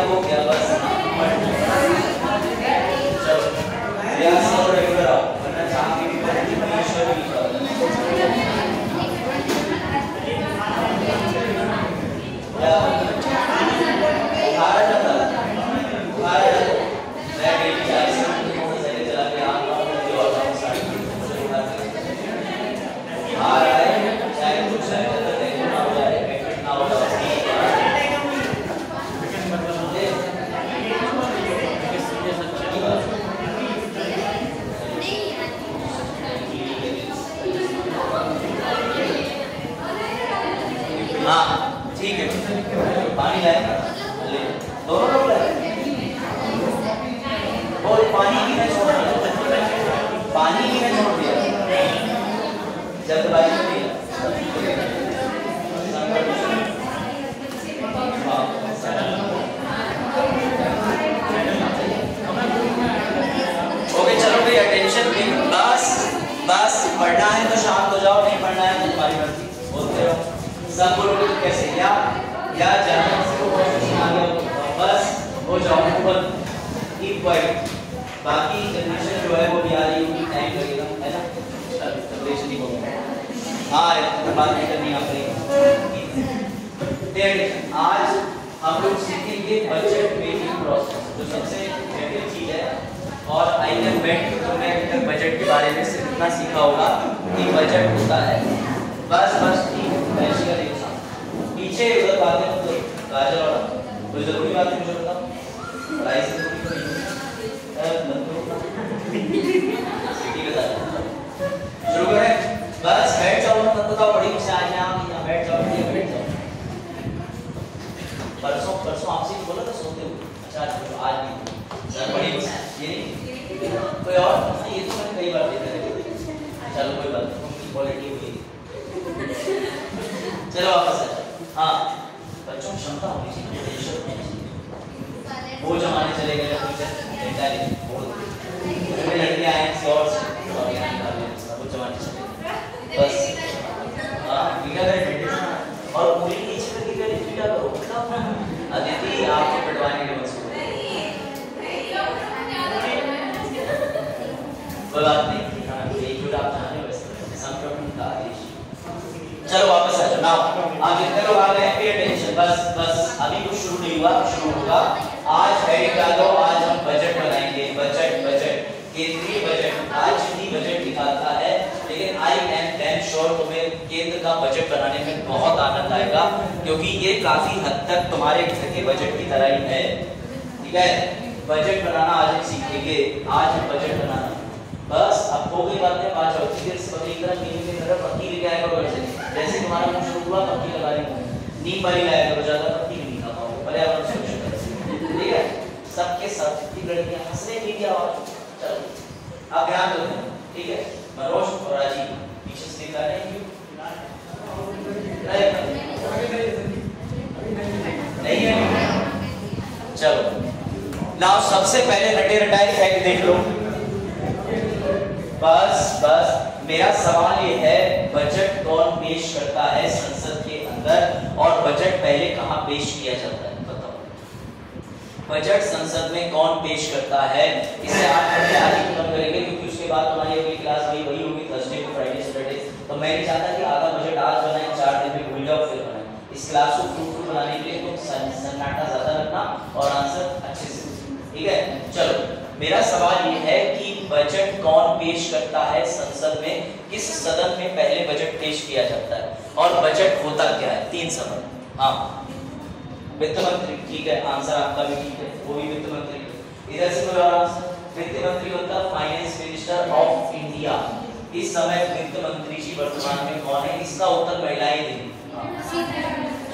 हो गया बस। चलो रियाज और रेगुलर आओ, वरना जहाँ की भी पढ़ेंगे इंग्लिश में भी लिखा पानी लाए दोनों लोग लाए। और पानी भी नहीं छोड़ दिया, पानी भी नहीं छोड़ दिया, जल्दबाजी में दिया। ओके चलो भाई अटेंशन प्लीज। बस पढ़ना है तो शांत हो जाओ, नहीं पढ़ना है तो तुम्हारी मर्जी। बोलते रहो सब बोलोगे तो कैसे या जानने से वो क्वेश्चन आ गया बस हो जाओ ऊपर कीप क्वाइट। बाकी जनरेशन जो है वो भी आ रही होगी, टाइम लगेगा है ना, तबलेश नहीं होगा। हाँ बात नहीं करनी आप लोग। आज हम लोग सीखेंगे बजट मेकिंग प्रोसेस, जो सबसे जटिल चीज है। और आई कैन बेट तुमने अभी तक बजट के बारे में सिर्फ इतना सीखा होगा कि बजट होता है बस ठीक है। पीछे उधर बातें तो गाजर और कोई जरूरी बात मुझे बताओ, पढ़ाई से शुरू करें। बस बैठ जाओ ना, बताओ बड़ी मुझसे आज यहाँ बैठ जाओ, बैठ जाओ। परसों आपसे बोला था सोते हुए, अच्छा आज नहीं सर बड़ी ये नहीं कोई और ये तो मैंने कई बार देखा है। चलो कोई बात नहीं, क्वालिटी हुई। चलो वापस आ। हाँ बच्चों की क्षमता होनी चाहिए, वो जमाने चले गए लड़कियां आए और वो जमाने चले बस। हाँ और पूरी नीचे क्या करो अदिति आपको पिटवाने के मंसूबे कोई बात नहीं। आप जाने वैसे संक्रमण का आदेश। चलो वापस आ जाओ ना, आप जितने लोग आ गए हैं पे अटेंशन। बस अभी कुछ शुरू नहीं हुआ, शुरू होगा। आज हेडिंग डालो, आज हम बजट बनाएंगे। बजट केंद्रीय बजट आज ही बजट निकालता है, लेकिन आई एम डैम श्योर तुम्हें केंद्र का बजट बनाने में बहुत आनंद आएगा, क्योंकि ये काफी हद तक तुम्हारे घर के बजट की तरह ही है। ठीक है, बजट बनाना आज हम सीखेंगे। आज हम बजट बनाना बस अब हो गई बातें। बात चौथी देर से बड़ी तरह नींद की तरफ पत्ती लेके आया करो वैसे, जैसे तुम्हारा मुंह शुरू हुआ पत्ती लगा रही नींद वाली लाया करो, ज्यादा पत्ती नहीं खाता हूं पर्यावरण सुरक्षा। ठीक है, सबके सब की लड़कियां हंसने की आवाज। चलो आप ध्यान दो, ठीक है। मनोज और राजीव पीछे से निकाल रहे हैं नहीं है। चलो नाउ सबसे पहले रटे रटाए फैक्ट देख लो। बस मेरा सवाल ये है, बजट कौन पेश करता है संसद के अंदर, और बजट पहले कहां पेश किया जाता है बताओ। बजट संसद में कौन पेश करता है, इसे आज ही खत्म करेंगे, क्योंकि उसके बाद तुम्हारी अगली क्लास वही होगी थर्सडे को फ्राइडे सैटरडे। तो मैं नहीं चाहता कि आधा बजट आज बनाए 4 दिन में भूल जाओ फिर बनाए। इस क्लास को फ्रूटफुल बनाने के लिए तुम सन्नाटा ज्यादा रखना और आंसर अच्छे से। ठीक है, चलो मेरा सवाल ये है कि बजट कौन पेश करता है संसद में, किस सदन में पहले बजट पेश किया जाता है, और बजट होता क्या है। 3 सवाल। हाँ वित्त मंत्री, ठीक है आंसर आपका भी ठीक है, वो भी वित्त मंत्री। इधर से कोई और आंसर। वित्त मंत्री होता है फाइनेंस मिनिस्टर ऑफ इंडिया। इस समय वित्त मंत्री जी वर्तमान में कौन है, इसका उत्तर महिलाएं देंगी।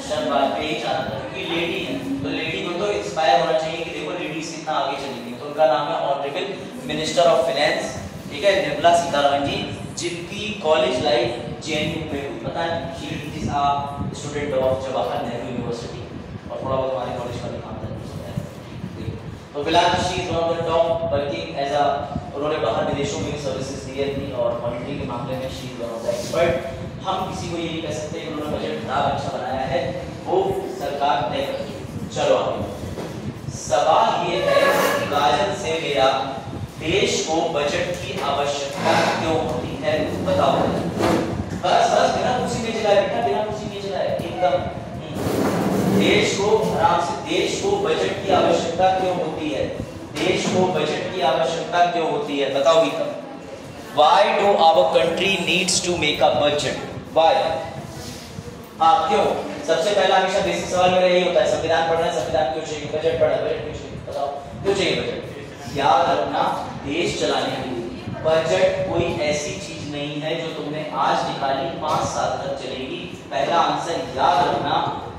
शर्मा पे ही जाना था क्योंकि लेडी है, तो लेडी को तो इंस्पायर होना चाहिए कि देखो लेडीज कितना आगे चलेंगी। तो उनका नाम है ऑनरेबल मिनिस्टर ऑफ फाइनेंस, ठीक है, निर्मला सीतारमण जी, जिनकी कॉलेज लाइफ जेएनयू में हुई। पता है she is a student of Jawahar Nehru university, और थोड़ा बहुत हमारे कॉलेज का भी काम था। तो फिलहाल she is one of the top working as a, उन्होंने बाहर विदेशों में सर्विसेज दी अपनी, और मॉनिटरी के मामले में she is one of the expert. हम किसी को ये नहीं कह सकते कि उन्होंने बजट खराब अच्छा बनाया है, वो सरकार तय करती है। चलो आगे सवाल ये है काजल से मेरा, देश को बजट की आवश्यकता क्यों होती है? बताओ। बस बस बिना कुर्सी में चलाए बेटा, बिना कुर्सी में चलाए एकदम। देश को आराम से, देश को बजट की आवश्यकता क्यों होती है? देश को बजट की आवश्यकता क्यों होती है? बताओ Gita. Why do our country needs to make a budget? Why? क्यों? सबसे पहला हमेशा बेसिक सवाल मेरा यही होता है, संविधान पढ़ना है, संविधान क्यों चाहिए, बजट पढ़ना, बजट क्यों चाहिए, बताओ क्यों चाहिए बजट? याद रखना, देश चलाने के लिए बजट कोई ऐसी चीज नहीं है जो तुमने आज निकाली 5 साल तक चलेगी। पहला आंसर याद रखना,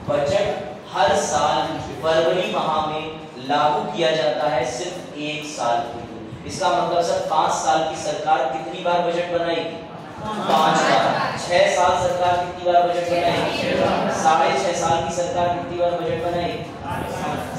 बजट हर साल फरवरी माह में लागू किया जाता है, सिर्फ 1 साल के लिए। इसका मतलब सर 5 साल की सरकार कितनी बार बजट बनाएगी? 5 बार। 6 साल सरकार कितनी बार बजट बनाएगी? 6.5 साल की सरकार कितनी बार बजट बनाएगी?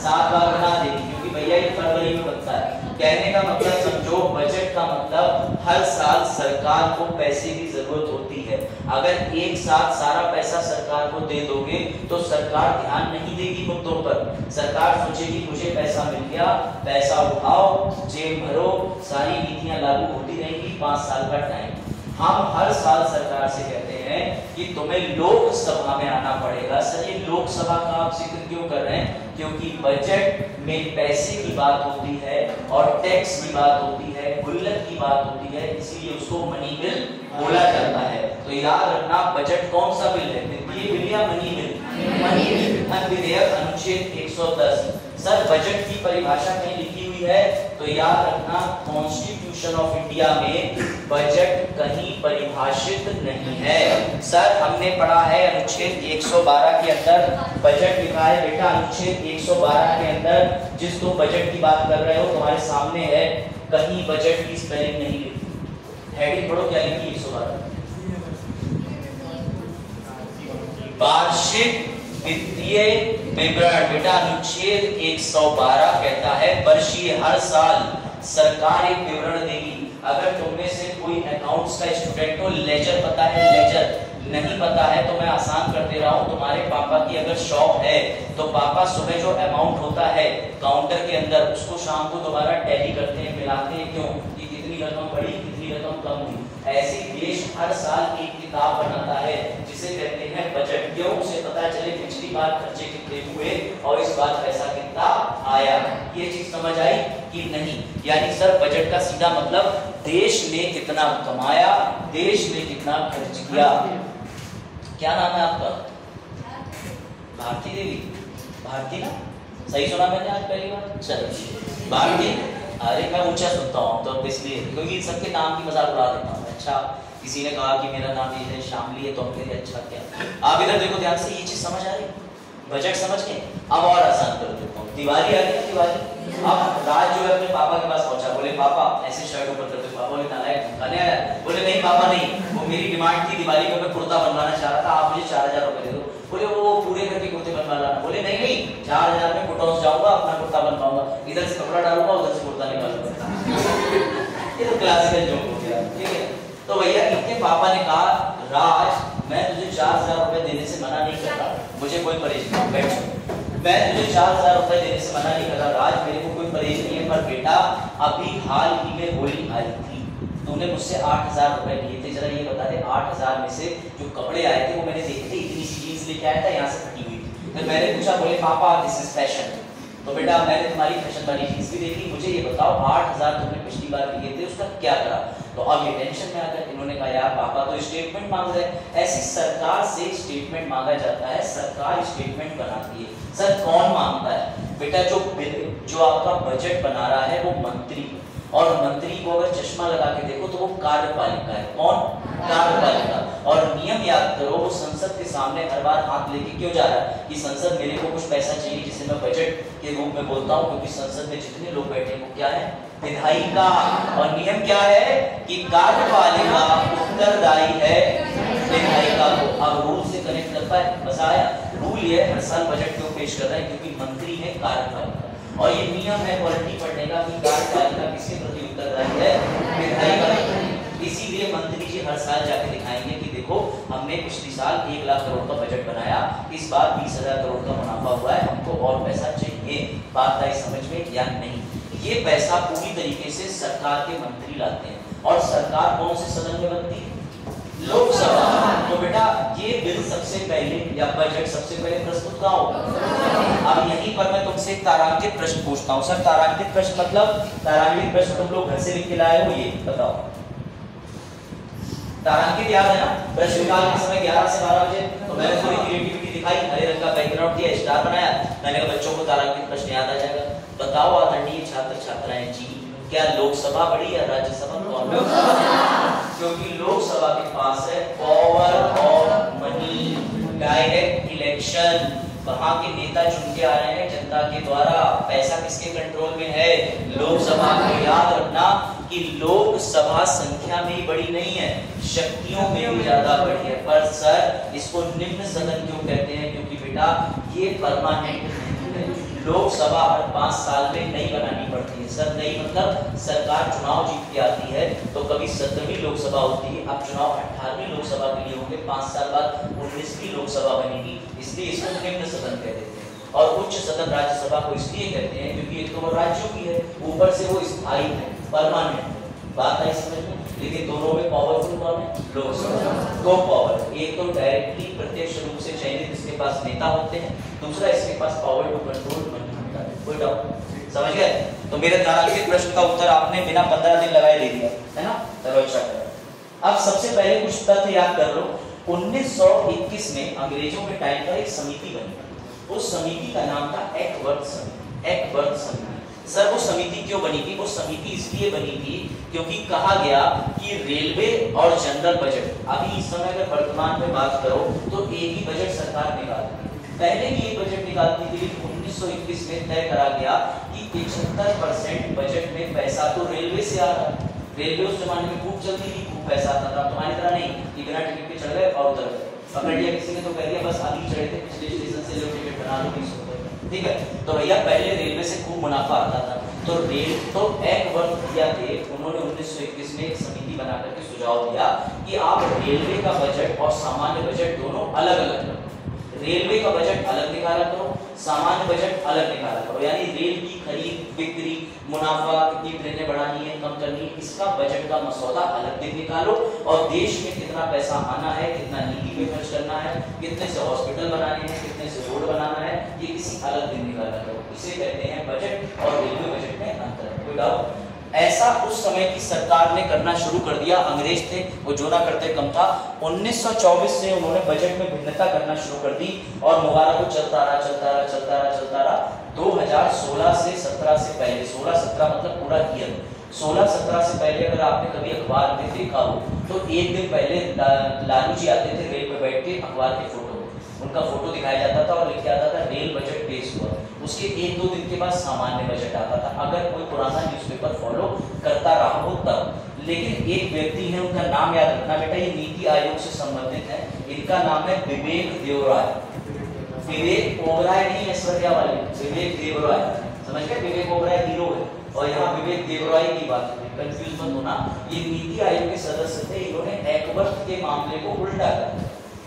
7 बार बना देगी, क्योंकि भैया ये फरवरी में बनता है। कहने का मतलब समझो, बजट का मतलब हर साल सरकार को पैसे की जरूरत होती है। अगर एक साथ सारा पैसा सरकार को दे दोगे तो सरकार ध्यान नहीं देगी मुद्दों पर। सरकार सोचेगी मुझे पैसा मिल गया, पैसा उठाओ, जेब भरो, सारी नीतियां लागू होती रहेंगी, 5 साल का टाइम। हम हर साल सरकार से कहते हैं कि तुम्हें लोकसभा में आना पड़ेगा। सर ये लोकसभा का आप जिक्र क्यों कर रहे हैं? क्योंकि बजट में पैसे की बात होती है और टैक्स की बात होती है, गुल्लक की बात होती है, इसीलिए उसको मनी बिल बोला जाता है। तो याद रखना, बजट कौन सा बिल है? वित्तीय बिल या मनी बिल? Money bill. धन विधेयक अनुच्छेद 110। सर बजट की परिभाषा कहीं लिखी हुई है? तो याद रखना, कॉन्स्टिट्यूशन ऑफ इंडिया में बजट कहीं परिभाषित नहीं है। सर हमने पढ़ा है अनुच्छेद 112 के अंदर बजट लिखा है बेटा। अनुच्छेद 112 के अंदर जिस तुम बजट की बात कर रहे हो तुम्हारे सामने है, कहीं बजट की स्पेलिंग नहीं लिखी। हेडिंग पढ़ो क्या लिखी 112। वार्षिक वित्तीय विवरण बेटा। अनुच्छेद 112 कहता है वर्षीय, हर साल सरकार एक विवरण देगी। अगर तुमने से कोई अकाउंट्स का स्टूडेंट हो, लेजर पता है? लेजर नहीं पता है तो मैं आसान कर दे रहा हूं। तुम्हारे पापा की अगर शॉप है तो पापा सुबह जो अमाउंट होता है काउंटर के अंदर, उसको शाम को दोबारा टैली करते हैं, मिलाते हैं। क्यों? कि कितनी रकम बढ़ी, कितनी रकम कम हुई। ऐसे देश हर साल एक किताब बनाता है जिसे कहते हैं बजट। क्यों? उसे पता चले पिछली बार खर्चे कितने हुए और इस बार पैसा कितना आया। ये चीज समझ आई कि नहीं? यानी सर बजट का सीधा मतलब देश ने कितना कमाया, देश ने कितना खर्च किया। क्या नाम है आपका? भारती देवी। भारती ना? सही सुना मैंने आज पहली बार? चलो भारती। अरे मैं ऊंचा सुनता हूँ तो इसलिए, क्योंकि सबके नाम की मजाक उड़ा देता हूँ। अच्छा किसी ने कहा कि मेरा नाम ये है शामली है तो हम कहते अच्छा क्या। आप इधर देखो ध्यान से, ये चीज समझ आ रही? बजट समझ के अब और आसान कर देता हूँ। दिवाली आ गई, दिवाली। अब राज जो है अपने पापा के पास पहुंचा, बोले पापा ऐसे शर्ट ऊपर करते। पापा बोले नालायक खाने आया? बोले नहीं पापा नहीं, वो मेरी डिमांड थी दिवाली को मैं कुर्ता बनवाना चाह रहा था, आप मुझे 4000 रुपए दे दो। बोले वो पूरे घर के कुर्ते बनवा लाना। बोले नहीं नहीं 4000 में कुर्ता जाऊंगा, अपना कुर्ता बनवाऊंगा, इधर से कपड़ा डालूंगा उधर से कुर्ता निकालूंगा। ये तो क्लासिकल जोक हो गया, ठीक है। तो भैया इनके पापा ने कहा राज मैं तुझे 4000 रुपए देने से मना नहीं कर रहा, मुझे कोई परेशानी नहीं, बैठ। मैं तुझे 4000 रुपए देने से मना नहीं कर रहा राज, मेरे को कोई परेशानी नहीं है, पर बेटा अभी हाल ही में होली आई थी, तूने मुझसे 8000 रुपए लिए थे, जरा ये बता दे 8000 में से जो कपड़े आए थे वो मैंने देखे थे, इतनी सी जीन्स लेके आया था, यहाँ से फटी हुई थी। फिर मैंने पूछा, बोले पापा दिस इज फैशन। तो बेटा मैंने तुम्हारी फैशन वाली जीन्स भी देखी, मुझे ये बताओ 8000 तुमने पिछली बार लिए थे उसका क्या करा। तो अब ये टेंशन में आकर इन्होंने कहा यार पापा तो स्टेटमेंट मांग रहे हैं। ऐसी सरकार से स्टेटमेंट मांगा जाता है, सरकार स्टेटमेंट बनाती है। सर कौन मांगता है? बेटा जो आपका बजट बना रहा है वो मंत्री, और मंत्री को अगर चश्मा लगा के देखो तो वो कार्यपालिका है। कौन? कार्यपालिका। और नियम याद करो, वो संसद के सामने हर बार हाथ लेके क्यों जा रहा है कि संसद मेरे को कुछ पैसा चाहिए, जिसे मैं बजट के रूप में बोलता हूँ, क्योंकि संसद में जितने लोग बैठे हैं वो क्या है? विधायिका। और नियम क्या है कि कार्यपालिका उत्तरदायी है विधायिका को। अब रूल से कनेक्ट करता है, मजा आया? रूल ये हर साल बजट क्यों पेश कर रहा है? क्योंकि मंत्री है कार्यपालिका, और ये नियम है पॉलिटी पढ़ने का कि कार्यपालिका किसके प्रति उत्तरदायी है? विधायिका। इसीलिए मंत्री जी हर साल जाके दिखाएंगे कि देखो हमने पिछले साल 1 लाख करोड़ का बजट बनाया, इस बार 20,000 करोड़ का मुनाफा हुआ है, हमको और पैसा चाहिए। बनिए। बात आई समझ में या नहीं? ये पैसा पूरी तरीके से सरकार के मंत्री लाते हैं और सरकार कौन से सदन में बनती है? लोकसभा। तो बेटा ये बिल सबसे पहले या बजट सबसे पहले प्रस्तुत कहाँ होगा? अब यहीं पर मैं तुमसे एक तारांकित प्रश्न पूछता हूँ। सर तारांकित प्रश्न मतलब, तारांकित प्रश्न तुम लोग घर से लिख के लाए हो, ये बताओ। तारांकित याद है ना? प्रश्न काल के समय 11 से 12 बजे तो मैंने थोड़ी क्रिएटिविटी दिखाई, हरे रंग का बैकग्राउंड दिया, स्टार बनाया, मैंने कहा बच्चों को तारांकित प्रश्न याद आ जाएगा। बताओ आदरणीय छात्र छात्राएं जी, क्या लोकसभा बड़ी या राज्यसभा? क्योंकि लोकसभा के पास है power of money, direct election, वहां के नेता चुन के आ रहे हैं जनता के द्वारा। पैसा किसके कंट्रोल में है? लोकसभा को। याद रखना कि लोकसभा संख्या में ही बड़ी नहीं है, शक्तियों में भी ज्यादा बड़ी है। पर सर इसको निम्न सदन क्यों कहते हैं? क्योंकि बेटा ये परमानेंट लोकसभा हर 5 साल में नई बनानी पड़ती है। सर नई मतलब सरकार चुनाव जीत के आती है तो कभी 17वीं लोकसभा होती है, अब चुनाव 18वीं लोकसभा के लिए होंगे, 5 साल बाद 19वीं लोकसभा बनेगी, इसलिए इसको निम्न सदन कह देते हैं। और उच्च सदन राज्यसभा को इसलिए कहते हैं क्योंकि एक तो वो राज्यों की है, ऊपर से वो स्थायी है, परमानेंट है। बात आई समझ में? लेकिन दोनों में पावरफुल कौन है? लोकसभा। दो पावर, एक तो डायरेक्टली प्रत्यक्ष रूप से चयनित इसके पास नेता होते हैं, दूसरा इसके पास पावर टू कंट्रोल मनी होता है। कोई डाउट? समझ गए? तो मेरे तारांकित प्रश्न का उत्तर आपने बिना 15 दिन लगाए दे दिया है ना? चलो अच्छा करो। अब सबसे पहले कुछ तथ्य याद कर लो। 1921 में अंग्रेजों के टाइम पर एक समिति बनी, उस समिति का नाम था एक्टवर्थ समिति। एक्टवर्थ समिति। सर वो समिति क्यों बनी थी? वो समिति इसलिए बनी थी क्योंकि कहा गया कि रेलवे और जनरल बजट, अभी इस समय अगर वर्तमान में बात करो तो एक ही बजट सरकार निकालती है, पहले भी एक बजट निकालती थी। 1921 में तय करा गया कि 75% बजट में पैसा तो रेलवे से आ रहा है। रेलवे उस जमाने में खूब चलती थी, खूब पैसा आता था, तुम्हारी तरह नहीं कि बिना टिकट के चढ़ गए और उतर गए। पकड़ लिया किसी ने तो कह दिया बस आगे चढ़े थे, पिछले स्टेशन से लो टिकट बना लो 20 रुपए, ठीक है। तो भैया पहले रेलवे से खूब मुनाफा आता था, तो एक्टवर्थ भैया थे, उन्होंने 1921 में एक समिति बना करके सुझाव दिया कि आप रेलवे का बजट और सामान्य बजट दोनों अलग अलग करो। रेलवे का बजट अलग निकाला करो, सामान्य बजट अलग निकाला करो, यानी रेल की खरीद बिक्री, मुनाफा, कितनी ट्रेनें बढ़ानी है, कम करनी है, इसका बजट का मसौदा अलग दिन निकालो। और देश में कितना पैसा आना है, कितना नीति पे खर्च करना है, कितने से हॉस्पिटल बनाने हैं, कितने से रोड बनाना है, ये किसी अलग दिन निकाला करो। इसे कहते हैं बजट और रेलवे बजट में अंतर। कोई डाउट? ऐसा उस समय की सरकार ने करना शुरू कर दिया। अंग्रेज थे, वो जो ना करते कम था। 1924 से उन्होंने बजट में भिन्नता करना शुरू कर दी और मुबारक को चलता रहा। 2016 से 17 से पहले, 16-17 मतलब पूरा ईयर, 16-17 से पहले अगर आपने कभी अखबार में देखा हो तो एक दिन पहले लालू जी आते थे रेल पे बैठ के, अखबार के फोटो, उनका फोटो दिखाया जाता था और लिखा आता था रेल बजट पेश हुआ। उसके 1-2 दिन के बाद सामान्य बजट आता था, अगर कोई पुराना न्यूज़पेपर फॉलो करता रहा हो तब। लेकिन एक व्यक्ति है, उनका नाम याद रखना बेटा, ये नीति आयोग से संबंधित है, इनका नाम है विवेक देवराय। विवेक ओबराय नहीं, ऐश्वर्या वाले, विवेक देवराय, समझ गए? विवेक ओबराय हीरो है और यहाँ विवेक देवराय की बात है, कंफ्यूज मत होना। ये नीति आयोग के सदस्य थे, इन्होंने एक्टवर्थ के मामले को उल्टा कर,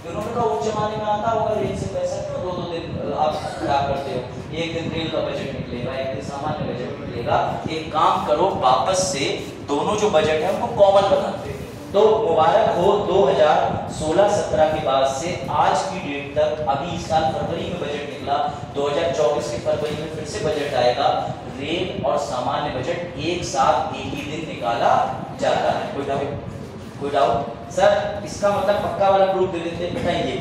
उन्होंने कहा उस जमाने में आता होगा रेल से पैसा, क्यों 2-2 दिन आप खराब करते हो? एक दिन रेल का बजट निकलेगा, एक दिन सामान्य बजट निकलेगा। एक काम करो, वापस से दोनों जो बजट है उनको कॉमन बना दो। तो मुबारक हो, 2016-17 के बाद से आज की डेट तक, अभी इस साल फरवरी में बजट निकला, 2024 के फरवरी में फिर से बजट आएगा। रेल और सामान्य बजट एक साथ एक ही दिन निकाला जाता है। कोई डाउट? सर इसका मतलब पक्का वाला प्रूफ दे देते हैं बेटा। ये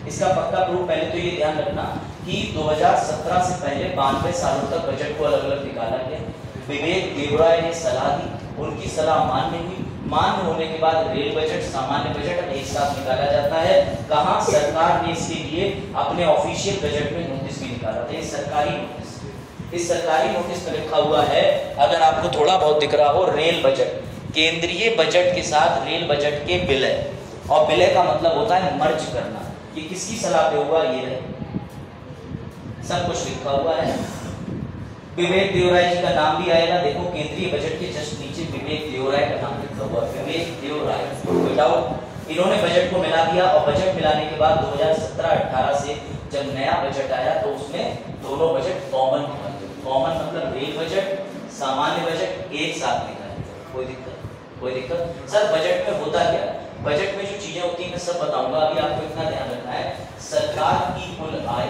इसका पक्का प्रूफ, पहले तो ये ध्यान रखना कि 2017 से पहले 92 सालों तक बजट को अलग अलग निकाला गया। विवेक देवराय ने सलाह दी, उनकी सलाह मान्य हुई, मान्य होने के बाद रेल बजट, सामान्य बजट अब एक साथ निकाला जाता है। कहाँ? सरकार ने इसके लिए अपने ऑफिशियल बजट में नोटिस भी निकाला था, ये सरकारी नोटिस। इस सरकारी नोटिस में लिखा हुआ है, अगर आपको थोड़ा बहुत दिख रहा हो, रेल बजट, केंद्रीय बजट के साथ रेल बजट के विलय, और विलय का मतलब होता है मर्ज करना। ये किसकी सलाह पे हुआ? ये है, सब कुछ लिखा हुआ है। विवेक देवराय जी का नाम भी आएगा, देखो केंद्रीय बजट के जस्ट नीचे विवेक देवराय का नाम लिखा हुआ है, विवेक देवराय। बताओ, इन्होंने बजट को मिला दिया और बजट मिलाने के बाद 2017-18 से जब नया बजट आया तो उसमें दोनों बजट कॉमन हुआ। कॉमन मतलब रेल बजट, सामान्य बजट एक साथ निकाले। कोई दिक्कत? सर बजट में होता क्या है? बजट में जो चीजें होती हैं मैं सब बताऊंगा, अभी आपको इतना ध्यान रखना है, सरकार की कुल आय,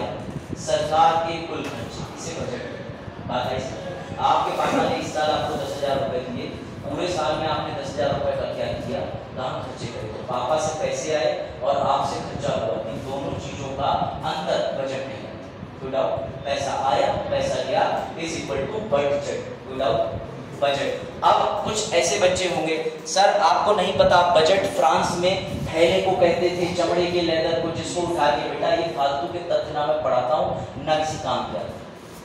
सरकार के कुल खर्च, इसे बजट बात है। आपके पापा ने इस साल आपको 10,000 रुपए दिए, पूरे साल में आपने 10,000 रुपए का क्या किया, कहाँ खर्चे करे। तो पापा से पैसे आए और आपसे खर्चा हुआ, इन दोनों चीजों का अंतर बजट में है। विदाउट पैसा आया पैसा गया is equal to budget, without budget. अब कुछ ऐसे बच्चे होंगे, सर आपको नहीं पता बजट फ्रांस में थैले को कहते थे, चमड़े के लेदर को, जिसको उठा के, बेटा ये फालतू के तथ्य ना मैं पढ़ाता हूँ ना किसी काम का,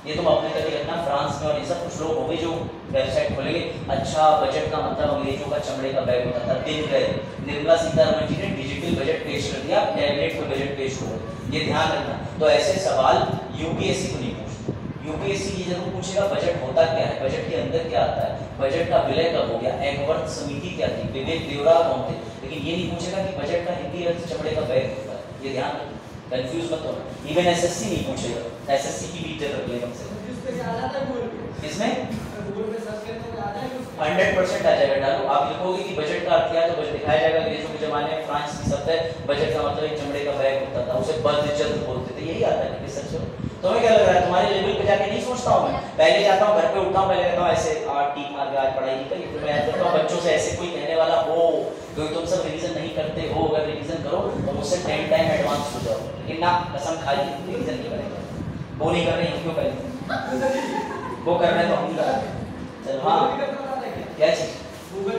ये तुम अपने तक रखना। फ्रांस में और ये सब कुछ लोग होंगे जो वेबसाइट खोलेंगे, अच्छा बजट का मतलब अंग्रेजों का चमड़े का बैग होता था, दिन गए। निर्मला सीतारमण जी ने डिजिटल बजट पेश कर दिया, टैबलेट पे बजट पेश हो गया, ये ध्यान रखना। तो ऐसे सवाल यूपीएससी को नहीं पूछता। यूपीएससी ये जरूर पूछेगा बजट होता क्या है, बजट के अंदर क्या आता है, बजट का विलय कब हो गया, एकवर्थ समिति क्या थी, विवेक देवरा कौन थे, लेकिन ये नहीं पूछेगा कि बजट का हिंदी अर्थ चमड़े का बैग होता है। ये ध्यान रखना, कंफ्यूज मत होना। इवन एसएससी नहीं पूछेगा, एसएससी की भी इज्जत रख लेगा हमसे। इसमें 100% आ जाएगा। डालो आप लिखोगे कि बजट का अर्थ क्या है तो बजट दिखाया जाएगा। अंग्रेजों के जमाने में फ्रांस की शब्द है, बजट का मतलब एक चमड़े का बैग होता था, उसे बजट बोलते थे, यही आता है। सच में तुम्हें क्या लग रहा है, तुम्हारे लेवल पे जाके नहीं सोचता हूँ मैं, पहले जाता हूँ घर पे उठता हूँ, पहले कहता हूँ ऐसे टीक मार के आज पढ़ाई नहीं करी, फिर मैं याद करता हूँ बच्चों से ऐसे कोई कहने वाला हो क्योंकि तुम सब रिवीजन नहीं करते हो, अगर रिवीजन करो तो मुझसे 10 टाइम एडवांस हो जाओ, लेकिन ना कसम खा ली रिवीजन नहीं करेंगे। वो नहीं कर रहे हैं क्यों पहले वो कर रहे हैं तो हम नहीं कर रहे। चलो हाँ क्या चीज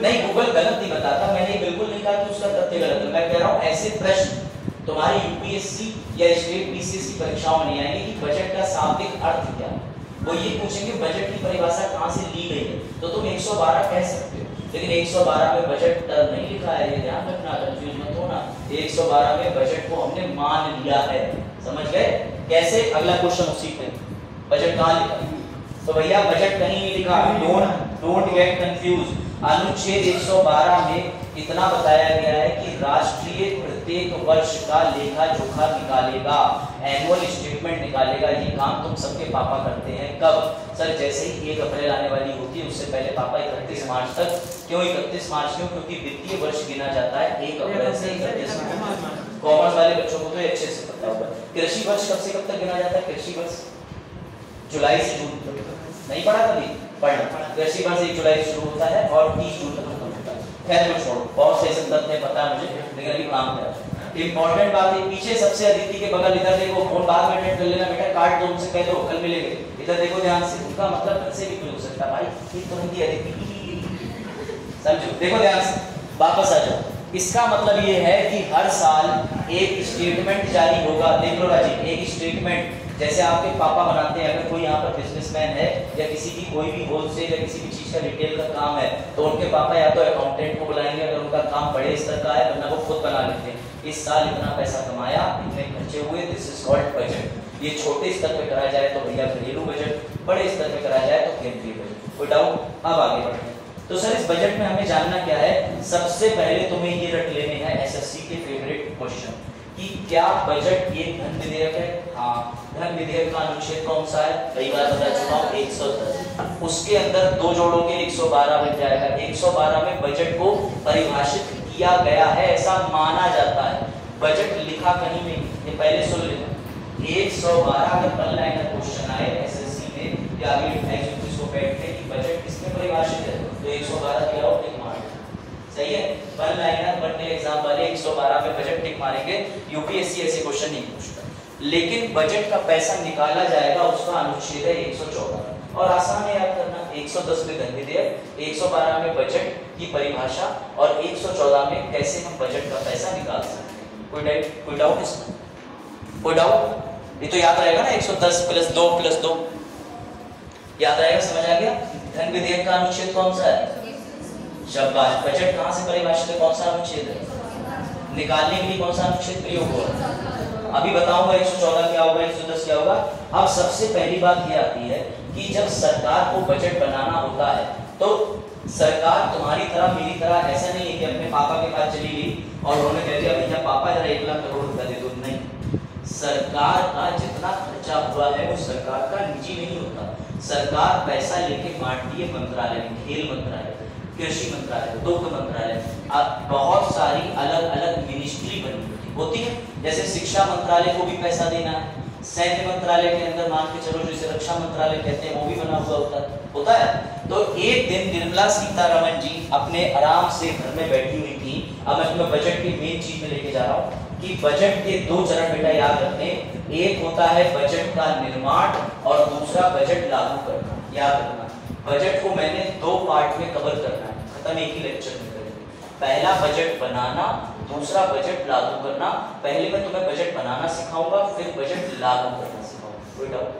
नहीं, गूगल गलत नहीं बताता, मैंने बिल्कुल नहीं कहा कि उसका तथ्य गलत है, मैं कह रहा हूँ ऐसे प्रश्न तुम्हारी यूपीएससी या स्टेट बीसीएस की परीक्षाओं में नहीं आएंगे कि बजट का शाब्दिक अर्थ क्या है। वो ये पूछेंगे बजट की परिभाषा कहाँ से ली गई है, तो तुम 112 कह सकते हो, लेकिन 112 में बजट नहीं लिखा है, ये ध्यान रखना, कंफ्यूज मत होना। 112 में बजट को हमने मान लिया है, समझ गए कैसे। अगला क्वेश्चन उसी पे, बजट कहाँ लिखा, तो भैया बजट कहीं नहीं लिखा, डोंट गेट कंफ्यूज। अनुच्छेद 112 में इतना बताया गया है कि राष्ट्रीय प्रत्येक वर्ष का लेखा जोखा निकालेगा, एनुअल स्टेटमेंट निकालेगा। ये काम तुम सबके पापा करते हैं कब, सर जैसे ही 1 अप्रैल आने वाली होती है उससे पहले पापा 31 मार्च तक। क्यों 31 मार्च क्यों, क्योंकि वित्तीय वर्ष गिना जाता है 1 अप्रैल से 31 मार्च। कॉमर्स वाले बच्चों को तो अच्छे से पता होगा। कृषि वर्ष कब से कब तक गिना जाता है, कृषि वर्ष जुलाई से जून तक, नहीं पढ़ा कभी, पढ़ना। कृषि वर्ष 1 जुलाई से शुरू होता है और 30 जून तक खत्म होता है। खैर मैं छोड़ो, बहुत से संदर्भ में पता है मुझे, लेकिन अभी काम है। इंपॉर्टेंट बात है, पीछे सबसे अदिति के बगल इधर देखो, फोन बाद में अटेंड कर लेना बेटा, कार्ड दो उनसे कह दो कल मिलेंगे। इधर देखो ध्यान से, उनका मतलब कल से भी कोई हो सकता है भाई, ये तो हिंदी अदिति समझो, देखो ध्यान से, वापस आ जाओ। इसका मतलब ये है कि हर साल एक स्टेटमेंट जारी होगा। देख लो राजी, एक स्टेटमेंट जैसे आपके पापा बनाते हैं, अगर कोई यहाँ पर बिजनेसमैन है या किसी की कोई भी होलसेल या किसी भी चीज का रिटेल का काम है तो उनके पापा या तो अकाउंटेंट को बुलाएंगे अगर उनका काम बड़े स्तर का है, वरना वो खुद बना लेते हैं। इस साल इतना पैसा कमाया, इतने खर्चे हुए, दिस इज कॉल्ड बजट। ये छोटे स्तर पे कराया जाए तो भैया घरेलू बजट, बड़े स्तर पे कराया जाए तो केंद्रीय बजट। कोई डाउट? अब आगे बढ़ते हैं। तो सर इस बजट में हमें जानना क्या है, सबसे पहले तुम्हें ये रट लेने हैं एसएससी के फेवरेट क्वेश्चन कि क्या बजट एक धन विधेयक है। हाँ, धन विधेयक का अनुच्छेद कौन सा है, कई बार बता चुका हूँ 110। उसके अंदर 2 जोड़ोगे 112 बन जाएगा। 112 में बजट को परिभाषित किया गया है, ऐसा माना जाता है। बजट लिखा कहीं नहीं, ये पहले सुन लेना। 112 का वन लाइनर क्वेश्चन आए एसएससी में या आगे 28 को बैठते कि बजट किसमें परिभाषित है, तो 112 क्या हो, टिक मार। सही है, वन लाइनर बनने एग्जाम वाले 112 पे बजट टिक मारेंगे। यूपीएससी ऐसे क्वेश्चन नहीं पूछता, लेकिन बजट का पैसा निकाला जाएगा उसका अनुच्छेद है 114 और आसान है याद करना। 110 में धन विधेयक, 112 में बजट की परिभाषा और 114 में कैसे हम बजट का पैसा निकाल सकते हैं। कोई डाउट इसमें? कोई डाउट? ये तो याद रहेगा ना, 110 + 2 + 2 याद रहेगा, समझ आ गया। धन विधेयक का अनुच्छेद कौन सा है, शाबाश। बजट कहां से परिभाषित है, कौन सा अनुच्छेद है, निकालने के लिए कौन सा अनुच्छेद प्रयोग होगा, अभी बताऊंगा। 114 क्या होगा, 110 क्या होगा। अब सबसे पहली बात ये आती है कि जब सरकार को बजट बनाना होता है तो सरकार तुम्हारी तरह मेरी तरह ऐसा नहीं है कि अपने पापा के पास चली गई और उन्होंने कह दिया भैया पापा जरा 1 लाख करोड़ रुपया दे दो, नहीं। सरकार का जितना खर्चा हुआ है वो सरकार का निजी नहीं होता। सरकार पैसा लेके बांटती है मंत्रालय में, खेल मंत्रालय, कृषि मंत्रालय, दुग्ध मंत्रालय, बहुत सारी अलग अलग मिनिस्ट्री बनी होती है। जैसे शिक्षा मंत्रालय को भी पैसा देना है, सैन्य मंत्रालय के अंदर मान के चलो जिसे रक्षा मंत्रालय कहते हैं वो भी बना हुआ होता है। तो एक दिन निर्मला सीतारमण जी अपने आराम से घर में बैठी हुई थी। अब मैं तुम्हें बजट की मेन चीज में लेके जा रहा हूँ कि बजट के दो चरण बेटा याद रखें, एक होता है बजट का निर्माण और दूसरा बजट लागू करना। याद रखना, बजट को मैंने दो पार्ट में कवर करना है, खत्म एक ही लेक्चर में करेंगे। पहला बजट बनाना, दूसरा बजट लागू करना। पहले मैं तुम्हें बजट बनाना सिखाऊंगा, फिर बजट लागू करना सिखाऊंगा। कोई डाउट?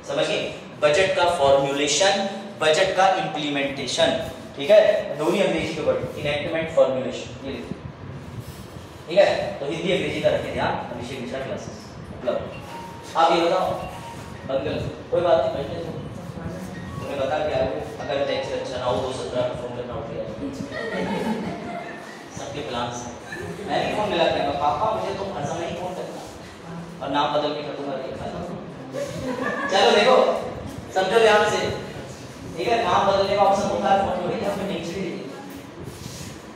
समझ गए? बजट का फॉर्मुलेशन, बजट का इंप्लीमेंटेशन, ठीक है? दोनों अंग्रेजी के वर्ड, इनैक्टमेंट, फॉर्मुलेशन, ये लिखो, ठीक है? तो हिंदी अंग्रेजी का रखें ध्यान, अभिषेक मिश्रा क्लासेस उपलब्ध। आप ये बताओ अंकल, कोई बात नहीं, बैठे तुम्हें बता क्या है, अगर लेक्चर अच्छा ना हो 217 को फोन करना उठेगा, सबके प्लान से मैं भी फोन मिला के पापा मुझे तुम हर समय ही फोन करना और नाम बदल के कर दूंगा। चलो देखो, समझो ध्यान से, ठीक है? नाम बदलने का ऑप्शन होता है फोन में, हमने नहीं छेड़ी।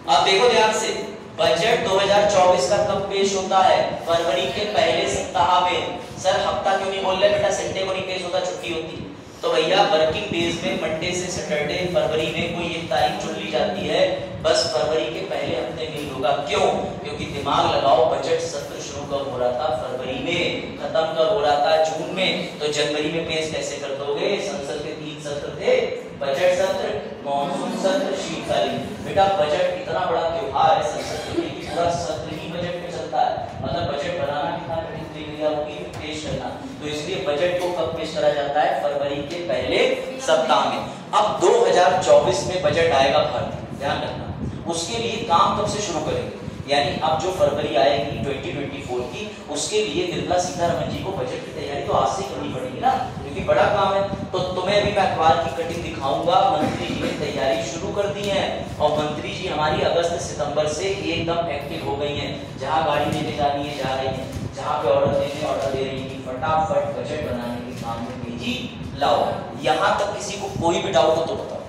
अब देखो ध्यान से, बजट 2024 का कब पेश होता है? फरवरी के पहले सप्ताह में। सर हफ्ता क्यों नहीं बोल रहे बेटा? संडे को नहीं पेश होता, छुट्टी होती। तो भैया वर्किंग डेज में मंडे से सैटरडे फरवरी में कोई एक तारीख चुन ली जाती है, बस फरवरी के पहले हफ्ते में ही होगा। क्यों? क्योंकि दिमाग लगाओ, बजट सत्र शुरू कब हो रहा था? फरवरी में। खत्म कब हो रहा था? जून में। तो जनवरी में पेश कैसे कर दोगे? संसद के 3 सत्र थे, बजट सत्र, मॉनसून सत्र, शीतकालीन। बेटा बजट इतना बड़ा त्योहार है संसद में कि पूरा सत्र ही बजट में चलता है। मतलब बजट बनाना कितना कठिन प्रक्रिया होगी, पेश करना। तो इसलिए बजट को कब पेश करा जाता है? फरवरी के पहले सप्ताह में। अब 2024 में बजट आएगा भारत, ध्यान रखना। उसके लिए काम कब से शुरू करेंगे? यानी अब जो फरवरी आएगी 2024 की, उसके लिए निर्मला सीतारमण जी को बजट की तैयारी तो आज से करनी पड़ेगी ना, क्योंकि बड़ा काम है। तो तुम्हें भी मैं अखबार की कटिंग दिखाऊंगा, मंत्री जी ने तैयारी शुरू कर दी है और मंत्री जी हमारी अगस्त सितंबर से एकदम एक्टिव हो गई हैं। जहां गाड़ी लेने जानी है जा रही है, जहां पे ऑर्डर देने ऑर्डर दे रही है, फटाफट बजट बनाने के काम में तेजी लाओ। यहां तक किसी को कोई भी डाउट हो तो बताओ,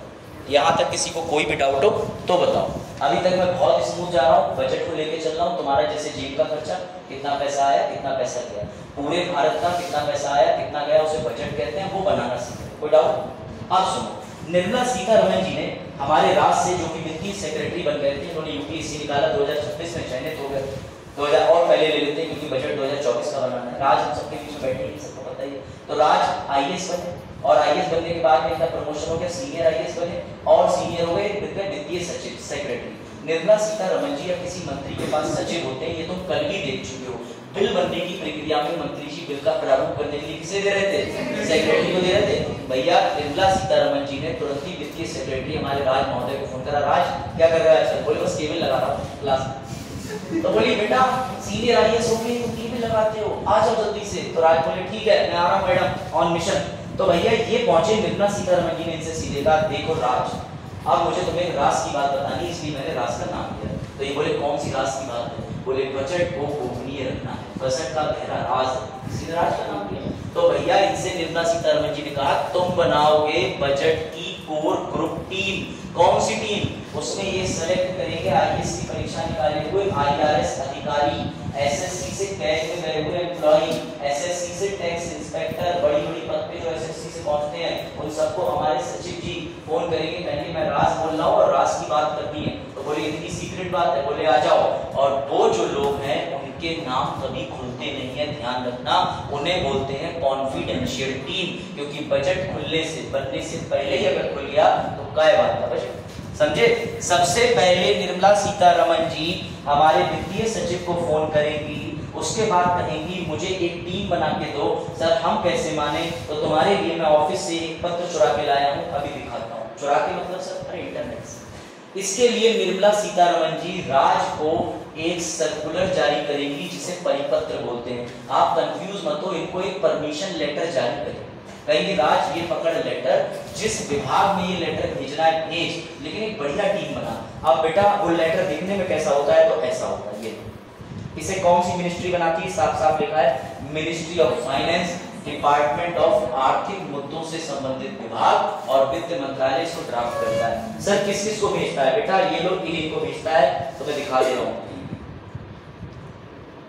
यहां तक किसी को कोई भी डाउट हो तो बताओ। अभी तक मैं बहुत स्मूथ जा रहा हूँ, बजट को लेके चल रहा हूँ। तुम्हारा जैसे जेब का खर्चा, कितना पैसा आया, कितना पैसा गया, पूरे भारत का कितना पैसा आया, कितना गया, उसे बजट कहते हैं, वो बनाना सीखो। कोई डाउट? अब सुनो, निर्मला सीतारमण जी ने हमारे राज्य से जो कि वित्तीय सेक्रेटरी बन गए थे, उन्होंने यूपीएससी निकाला, 2026 में चयनित हो गए। 2000 और पहले ले लेते हैं क्योंकि बजट 2024 का बनाना है। राज हम सबके बीच में बैठे हैं, सबको पता ही है। तो राज आईएएस बने और आईएएस बनने के बाद इनका प्रमोशन हो गया, सीनियर आईएएस बने और सीनियर हो गए वित्तीय सचिव, सेक्रेटरी। निर्मला सीतारमण जी या किसी मंत्री के पास सचिव होते हैं, ये तुम कल ही देख चुके हो। बिल बनने की प्रक्रिया में मंत्री जी बिल का प्रारूप करने के लिए किसे दे रहे थे? सेक्रेटरी को दे रहे थे। भैया निर्मला सीतारमण जी ने तुरंत ही वित्तीय सेक्रेटरी हमारे राज महोदय को फोन करा, राज क्या कर रहा है आजकल? बोले बस केबल लगा रहा हूँ क्लास में। तो बोली बेटा सीनियर आईएएस हो गई, तुम केबल लगाते हो, आ जाओ जल्दी से। तो राज बोले ठीक है मैं आ रहा हूँ मैडम, ऑन मिशन। तो भैया ये पहुंचे निर्मला सीतारमण जी ने इनसे सीधे कहा, देखो राज, अब मुझे तुम्हें राज की बात बतानी, इसलिए मैंने राज का नाम दिया। तो ये बोले कौन सी राज की बात है? बोले बजट को गोपनीय रखना है, बजट का गहरा राज है, इसलिए राज का नाम दिया। तो भैया इनसे निर्मला सीतारमण जी ने कहा, तुम बनाओगे बजट की कोर ग्रुप टीम। कौन सी टीम? उसमें ये सेलेक्ट करेंगे आईएएस की परीक्षा निकाले हुए आईआरएस अधिकारी, एसएससी से टैग में गए हुए एम्प्लॉई, एसएससी से टैक्स इंस्पेक्टर, बड़ी बड़ी पद पे जो एसएससी से पहुंचते हैं, उन सबको हमारे सचिव जी फोन करेंगे, कहेंगे मैं राज बोल रहा हूँ और राज की बात करनी है। तो बोले इतनी सीक्रेट बात है? बोले आ जाओ। और वो जो लोग हैं उनके नाम कभी खुलते नहीं है, ध्यान रखना, उन्हें बोलते हैं कॉन्फिडेंशियल टीम, क्योंकि बजट खुलने से बनने से पहले ही अगर खुल गया तो क्या बात था बजट, समझे? सबसे पहले निर्मला सीतारमण जी हमारे वित्तीय सचिव को फोन करेंगी, उसके बाद कहेंगी मुझे एक टीम बना के दो। सर हम कैसे माने? तो तुम्हारे लिए मैं ऑफिस से एक पत्र चुरा के लाया हूँ, अभी दिखाता हूँ। चुरा के मतलब सर? अरे इंटरनेट से। इसके लिए निर्मला सीतारमण जी राज को एक सर्कुलर जारी करेंगी जिसे परिपत्र बोलते हैं। आप कंफ्यूज मत हो, इनको एक परमिशन लेटर जारी करें, कहेंगे राज ये पकड़ लेटर, जिस विभाग में ये लेटर भेजना है भेज, लेकिन एक बढ़िया टीम बना। अब बेटा वो लेटर देखने में कैसा होता है? तो ऐसा होता है, इसे कौन सी मिनिस्ट्री बनाती है? साफ साफ लिखा है ministry of finance, department of आर्थिक मुद्दों से संबंधित विभाग और वित्त मंत्रालय इसको ड्राफ्ट करता है। सर किस किस को भेजता है? बेटा ये लोग इन्हीं को भेजता है, तो मैं दिखा दे रहा हूं,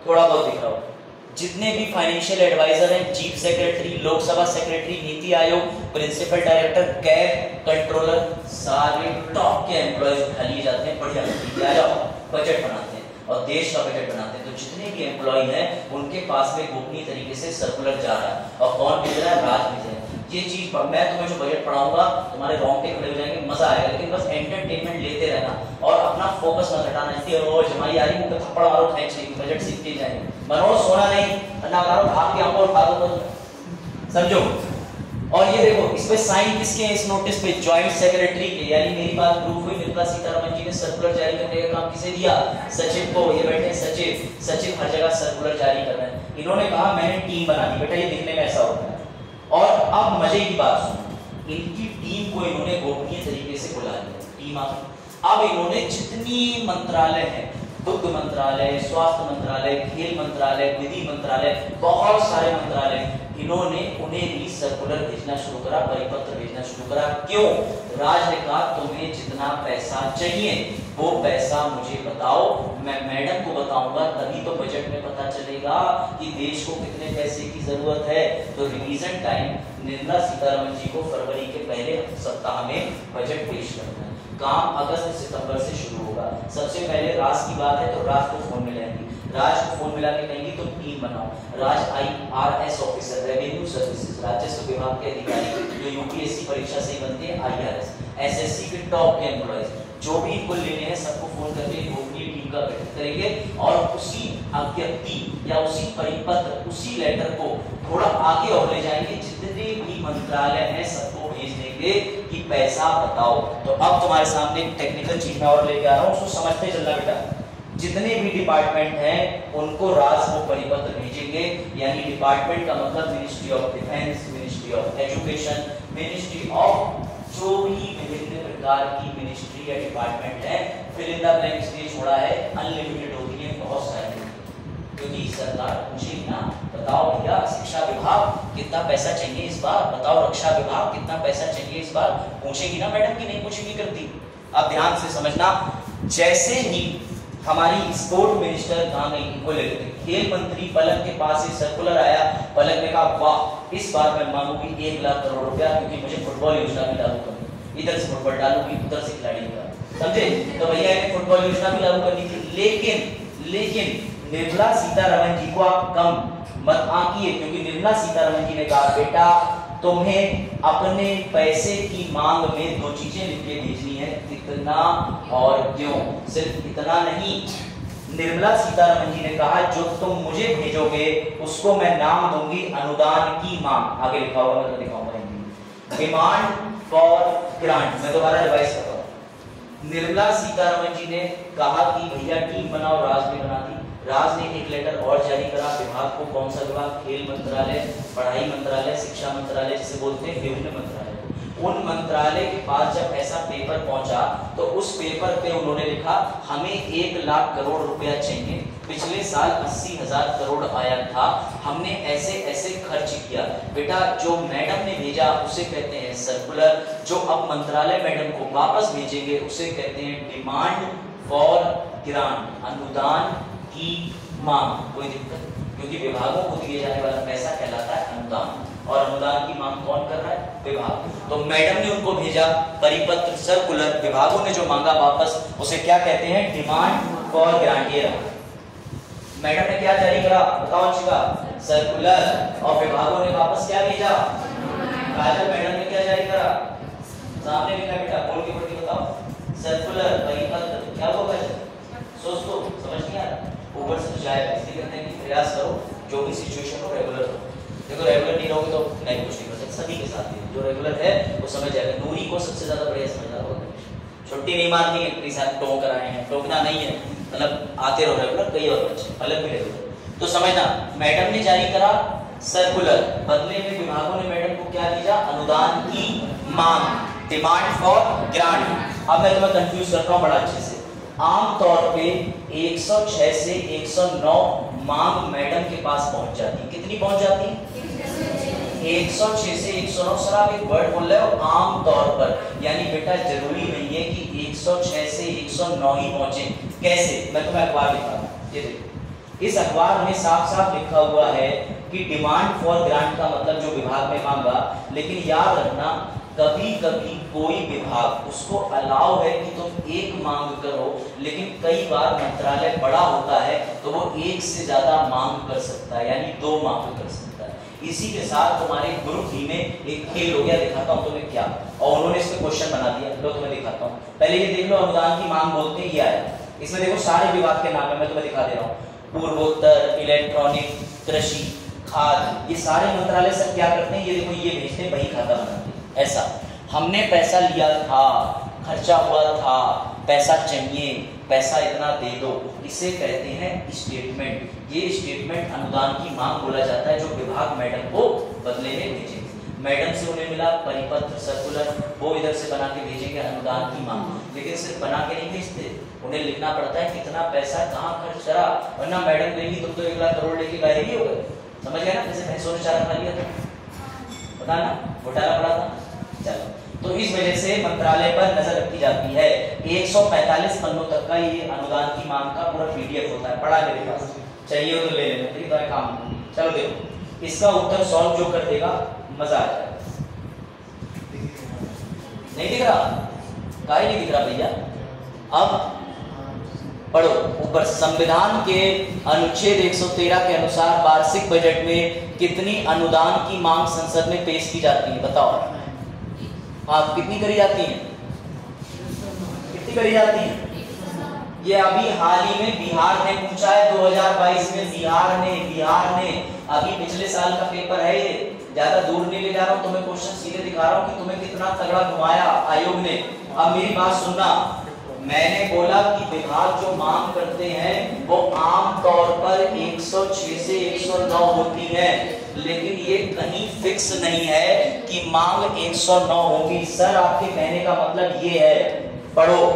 थोड़ा बहुत दिख रहा हूं। जितने भी फाइनेंशियल एडवाइजर हैं, chief secretary, Lok Sabha secretary, NITI Aayog, principal director, cab controller, सारे टॉप के एम्प्लॉयज उठा लिए जाते हैं, बढ़िया बजट बनाते हैं और देश का बजट बनाते हैं। तो जितने भी एम्प्लॉय हैं उनके पास में गोपनीय तरीके से सर्कुलर जा रहा है और कौन भेज रहा है? राज भेज रहा है। ये चीज मैं तुम्हें जो बजट पढ़ाऊंगा तुम्हारे रोंगटे खड़े हो जाएंगे, मजा आएगा, लेकिन बस एंटरटेनमेंट लेते रहना और अपना फोकस मत हटाना। इसलिए रोज जमाई आ रही है, थप्पड़ मारो, खींच लेंगे, बजट सीखते जाएंगे। मनोज सोना नहीं, अन्ना मारो, भाग के हमको उठा दो, समझो। और ये देखो इसमें साइन किसके हैं? इस नोटिस पे जॉइंट सेक्रेटरी के, यानी मेरी बात प्रूफ हुई। निर्मला सीतारमण जी ने सर्कुलर जारी करने का काम किसे दिया? सचिव को। ये बैठे सचिव, सचिव हर जगह सर्कुलर जारी कर रहे हैं। इन्होंने कहा मैंने टीम बना दी। बेटा ये दिखने में ऐसा होता है। और अब मजे की बात सुनो, इनकी टीम को इन्होंने गोपनीय तरीके से बुला लिया। टीम अब इन्होंने जितनी मंत्रालय हैं, दुग्ध मंत्रालय, स्वास्थ्य मंत्रालय, खेल मंत्रालय, विधि मंत्रालय, बहुत सारे मंत्रालय, इन्होंने उन्हें भी सर्कुलर भेजना शुरू करा, परिपत्र भेजना शुरू करा। क्यों? राज ने कहा तुम्हें जितना पैसा चाहिए वो पैसा मुझे बताओ, मैं मैडम को बताऊंगा, तभी तो बजट में पता चलेगा कि देश को कितने पैसे की जरूरत है। तो रिवीजन टाइम निर्मला सीतारमण जी को फरवरी के पहले सप्ताह में बजट पेश करना है। काम अगस्त सितंबर से शुरू होगा। सबसे पहले राज की बात है तो राज को फोन मिलाएंगी, राज को फोन मिला के कहेंगी तुम टीम बनाओ। राज IRS ऑफिसर, रेवेन्यू सर्विसेज, राजस्व विभाग के अधिकारी जो यूपीएससी परीक्षा से बनते हैं, IRS, SSC के टॉप के एम्प्लॉयज, जो भी इनको लेने हैं सबको फोन करके गोपनीय टीम का गठन करेंगे और उसी अज्ञप्ति या उसी परिपत्र, उसी लेटर को थोड़ा आगे और ले जाएंगे। जितने भी मंत्रालय हैं सबको भेज देंगे कि पैसा बताओ। तो अब तुम्हारे सामने एक टेक्निकल चीज मैं और लेके आ रहा हूँ, उसको समझते चलना बेटा। जितने भी डिपार्टमेंट हैं उनको राज को परिपत्र भेजेंगे, यानी डिपार्टमेंट का मतलब ministry of defence, ministry of education, ministry of जो भी विभिन्न प्रकार की मिनिस्ट्री या डिपार्टमेंट है। फिर इन द ब्लैंक इसलिए छोड़ा है, अनलिमिटेड होती है बहुत सारी, क्योंकि सरकार पूछेगी ना, बताओ भैया शिक्षा विभाग कितना पैसा चाहिए इस बार, बताओ रक्षा विभाग कितना पैसा चाहिए इस बार, पूछेगी ना मैडम, की नहीं पूछेगी करती। अब ध्यान से समझना, जैसे ही हमारी स्पोर्ट मिनिस्टर कहाँ गई, इनको ले लेते, खेल मंत्री पलक के पास से सर्कुलर आया, पलक ने कहा वाह इस बार मैं मांगूंगी 1 लाख करोड़ रुपया, क्योंकि मुझे फुटबॉल योजना भी लागू करनी, इधर से फुटबॉल डालूंगी, उधर से खिलाड़ी का, समझे? तो भैया इन्हें फुटबॉल योजना भी लागू करनी थी। लेकिन निर्मला सीतारमण जी को आप कम मत आंकिए, क्योंकि निर्मला सीतारमण जी ने कहा बेटा तुम्हें अपने पैसे की मांग में 2 चीजें लिख के भेजनी है, कितना और क्यों। सिर्फ इतना नहीं, निर्मला सीतारमण जी ने कहा जो तुम मुझे भेजोगे उसको मैं नाम दूंगी अनुदान की मांग। आगे लिखा होगा, मैं तो दिखाऊंगा हिंदी, डिमांड फॉर ग्रांट। मैं दोबारा रिवाइज करता हूं। निर्मला सीतारमण जी ने कहा कि भैया टीम बनाओ, राज ने बना दी। राज ने एक लेटर और जारी करा विभाग को, कौन सा विभाग? खेल मंत्रालय, पढ़ाई मंत्रालय, शिक्षा मंत्रालय जिसे बोलते हैं, विभिन्न मंत्रालय। उन मंत्रालय के पास जब ऐसा पेपर पहुंचा तो उस पेपर पे उन्होंने लिखा हमें 1 लाख करोड़ रुपया चाहिए, पिछले साल 80,000 करोड़ आया था, हमने ऐसे ऐसे खर्च किया। बेटा जो मैडम ने भेजा उसे कहते हैं सर्कुलर, जो अब मंत्रालय मैडम को वापस भेजेंगे उसे कहते हैं डिमांड फॉर ग्रांट, अनुदान की मांग। कोई दिक्कत? क्योंकि विभागों को दिए जाने वाला पैसा कहलाता है अनुदान, और अनुदान की मांग कौन कर रहा है? विभाग। तो मैडम ने उनको भेजा परिपत्र सर्कुलर, विभागों ने जो मांगा वापस उसे क्या कहते हैं? Demand for grant. ये रहा, मैडम ने क्या जारी करा बताओ अच्छी, सर्कुलर, और विभागों ने वापस क्या भेजा? काजल मैडम ने क्या जारी करा? सामने लिखा बेटा, बोल के पढ़ के बताओ, सर्कुलर, परिपत्र, क्या होगा? सोच तो समझ नहीं आ रहा, ऊपर से जाएगा। इसलिए कहते हैं कि प्रयास करो जो भी सिचुएशन हो रेगुलर हो। देखो रेगुलर नहीं रहोगे तो नहीं कुछ नहीं कर सकते, सभी के साथ ही जो रेगुलर है वो समझ जाएगा। नूरी को सबसे ज्यादा बढ़िया समझदार होगा, छुट्टी नहीं मारनी है, अपनी साथ टोक कराए हैं, टोकना नहीं है, मतलब आते रहो रेगुलर। कई और बच्चे अलग भी रेगुलर। तो समझना, मैडम ने जारी करा सर्कुलर, बदले में विभागों ने मैडम को क्या भेजा? अनुदान की मांग, डिमांड फॉर ग्रांट। अब मैं तुम्हें कंफ्यूज करता हूँ बड़ा अच्छे से, आमतौर पे 106 से 109 मांग मैडम के पास पहुंच जाती है। कितनी पहुंच जाती है? 106 से 109। सर आप एक वर्ड बोल रहे हो आमतौर पर, यानी बेटा जरूरी नहीं है कि 106 से 109 ही पहुंचे। कैसे? मैं तुम्हें अखबार दिखाता हूं, ये देखो। इस अखबार में साफ साफ लिखा हुआ है कि डिमांड फॉर ग्रांट का मतलब जो विभाग ने मांगा, लेकिन याद रखना कभी कभी कोई विभाग उसको अलाउ है कि तुम एक मांग करो, लेकिन कई बार मंत्रालय बड़ा होता है तो वो एक से ज्यादा मांग कर सकता है, यानी 2 मांग कर सकता है। इसी के साथ तुम्हारे ग्रुप ही में एक खेल हो गया, दिखाता हूं तुम्हें क्या, और उन्होंने इस पे क्वेश्चन बना दिया। लो तुम्हें दिखाता हूं, पहले ये देख लो अनुदान की मांग बोलते ही आया। इसमें देखो सारे विभाग के नाम है, मैं तुम्हें दिखा दे रहा हूँ। पूर्वोत्तर, इलेक्ट्रॉनिक, कृषि, खाद्य, ये सारे मंत्रालय सब क्या करते हैं, ये देखो ये भेजते हैं, बही खाता बनाते हैं। ऐसा हमने पैसा लिया था, खर्चा हुआ था, पैसा चाहिए, पैसा इतना दे दो, इसे कहते हैं स्टेटमेंट। ये स्टेटमेंट अनुदान की मांग बोला जाता है, जो विभाग मैडम को बदले में भेजेंगे। मैडम से उन्हें मिला परिपत्र, सर्कुलर, वो इधर से बना के भेजेंगे अनुदान की मांग। लेकिन सिर्फ बना के नहीं भेजते, उन्हें लिखना पड़ता है कितना पैसा कहाँ खर्च करा, वरना मैडम कहेंगी तुम तो 1 लाख करोड़ लेके गायब ही हो गए। समझ गए ना? जैसे भैंसों ने चारा खा लिया था, पता ना घोटाला पड़ा था। चलो, तो इस वजह से मंत्रालय पर नजर रखी जाती है। 145 पन्नों तक का ये अनुदान की मांग का पूरा पीडीएफ होता है, पढ़ा मेरे पास, चाहिए हो तो ले लेना, ठीक है काम। चलो देखो, इसका उत्तर सॉल्व जो कर देगा मजा आ जाएगा। नहीं दिख रहा? काहे नहीं दिख रहा भैया? अब पढ़ो ऊपर, संविधान के अनुच्छेद 113 के अनुसार वार्षिक बजट में कितनी अनुदान की मांग संसद में पेश की जाती है? बताओ आप, कितनी करी जाती है? कितनी करी जाती है? ये अभी हाल ही में बिहार ने पूछा है, 2022 में बिहार ने अभी पिछले साल का पेपर है ये, ज्यादा दूर नहीं ले जा रहा हूं तुम्हें, क्वेश्चन सीधे दिखा रहा हूं कि तुम्हें कितना तगड़ा घुमाया आयोग ने। अब मेरी बात सुनना, मैंने बोला कि विभाग जो मांग करते हैं वो आम तौर पर 106 से 109 होती है, लेकिन ये कहीं फिक्स नहीं है कि मांग 109 होगी। सर आपके कहने का मतलब ये है, पढ़ो,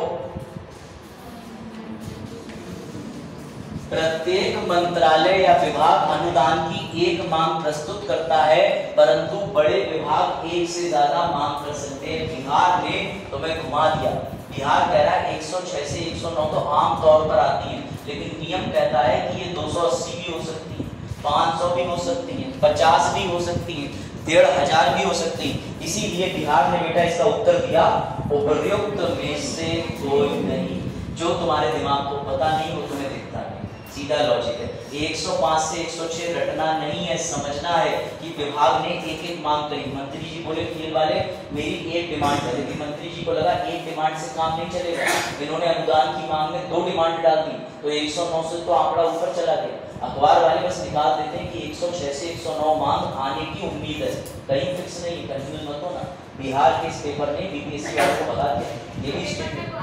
प्रत्येक मंत्रालय या विभाग अनुदान की एक मांग प्रस्तुत करता है, परंतु बड़े विभाग एक से ज्यादा मांग कर सकते हैं। बिहार ने तुम्हें घुमा दिया, बिहार कह रहा है 106 से 109 तो आम तौर पर आती है, लेकिन नियम कहता है कि ये 280 भी हो सकती है, 500 भी हो सकती है, 50 भी हो सकती है, 1500 भी हो सकती है। इसीलिए बिहार ने बेटा इसका उत्तर दिया उपर्युक्त में से कोई नहीं। जो तुम्हारे दिमाग को पता नहीं वो तुम्हें दिखता नहीं, सीधा लॉजिक है। 105 से 106 रटना नहीं है, समझना है कि विभाग ने एक एक मांग करी। मंत्री जी बोले खेल वाले मेरी एक डिमांड है, लेकिन मंत्री जी को लगा एक डिमांड से काम नहीं चलेगा, इन्होंने अनुदान की मांग में 2 डिमांड डाल दी, तो 109 से तो आंकड़ा ऊपर चला गया। अखबार वाले बस निकाल देते हैं कि 106 से 109 मांग आने की उम्मीद है, कहीं फिक्स नहीं, कंफ्यूज मत होना। बिहार के इस पेपर ने बीपीएससी वालों को बता दिया, ये भी स्टेटमेंट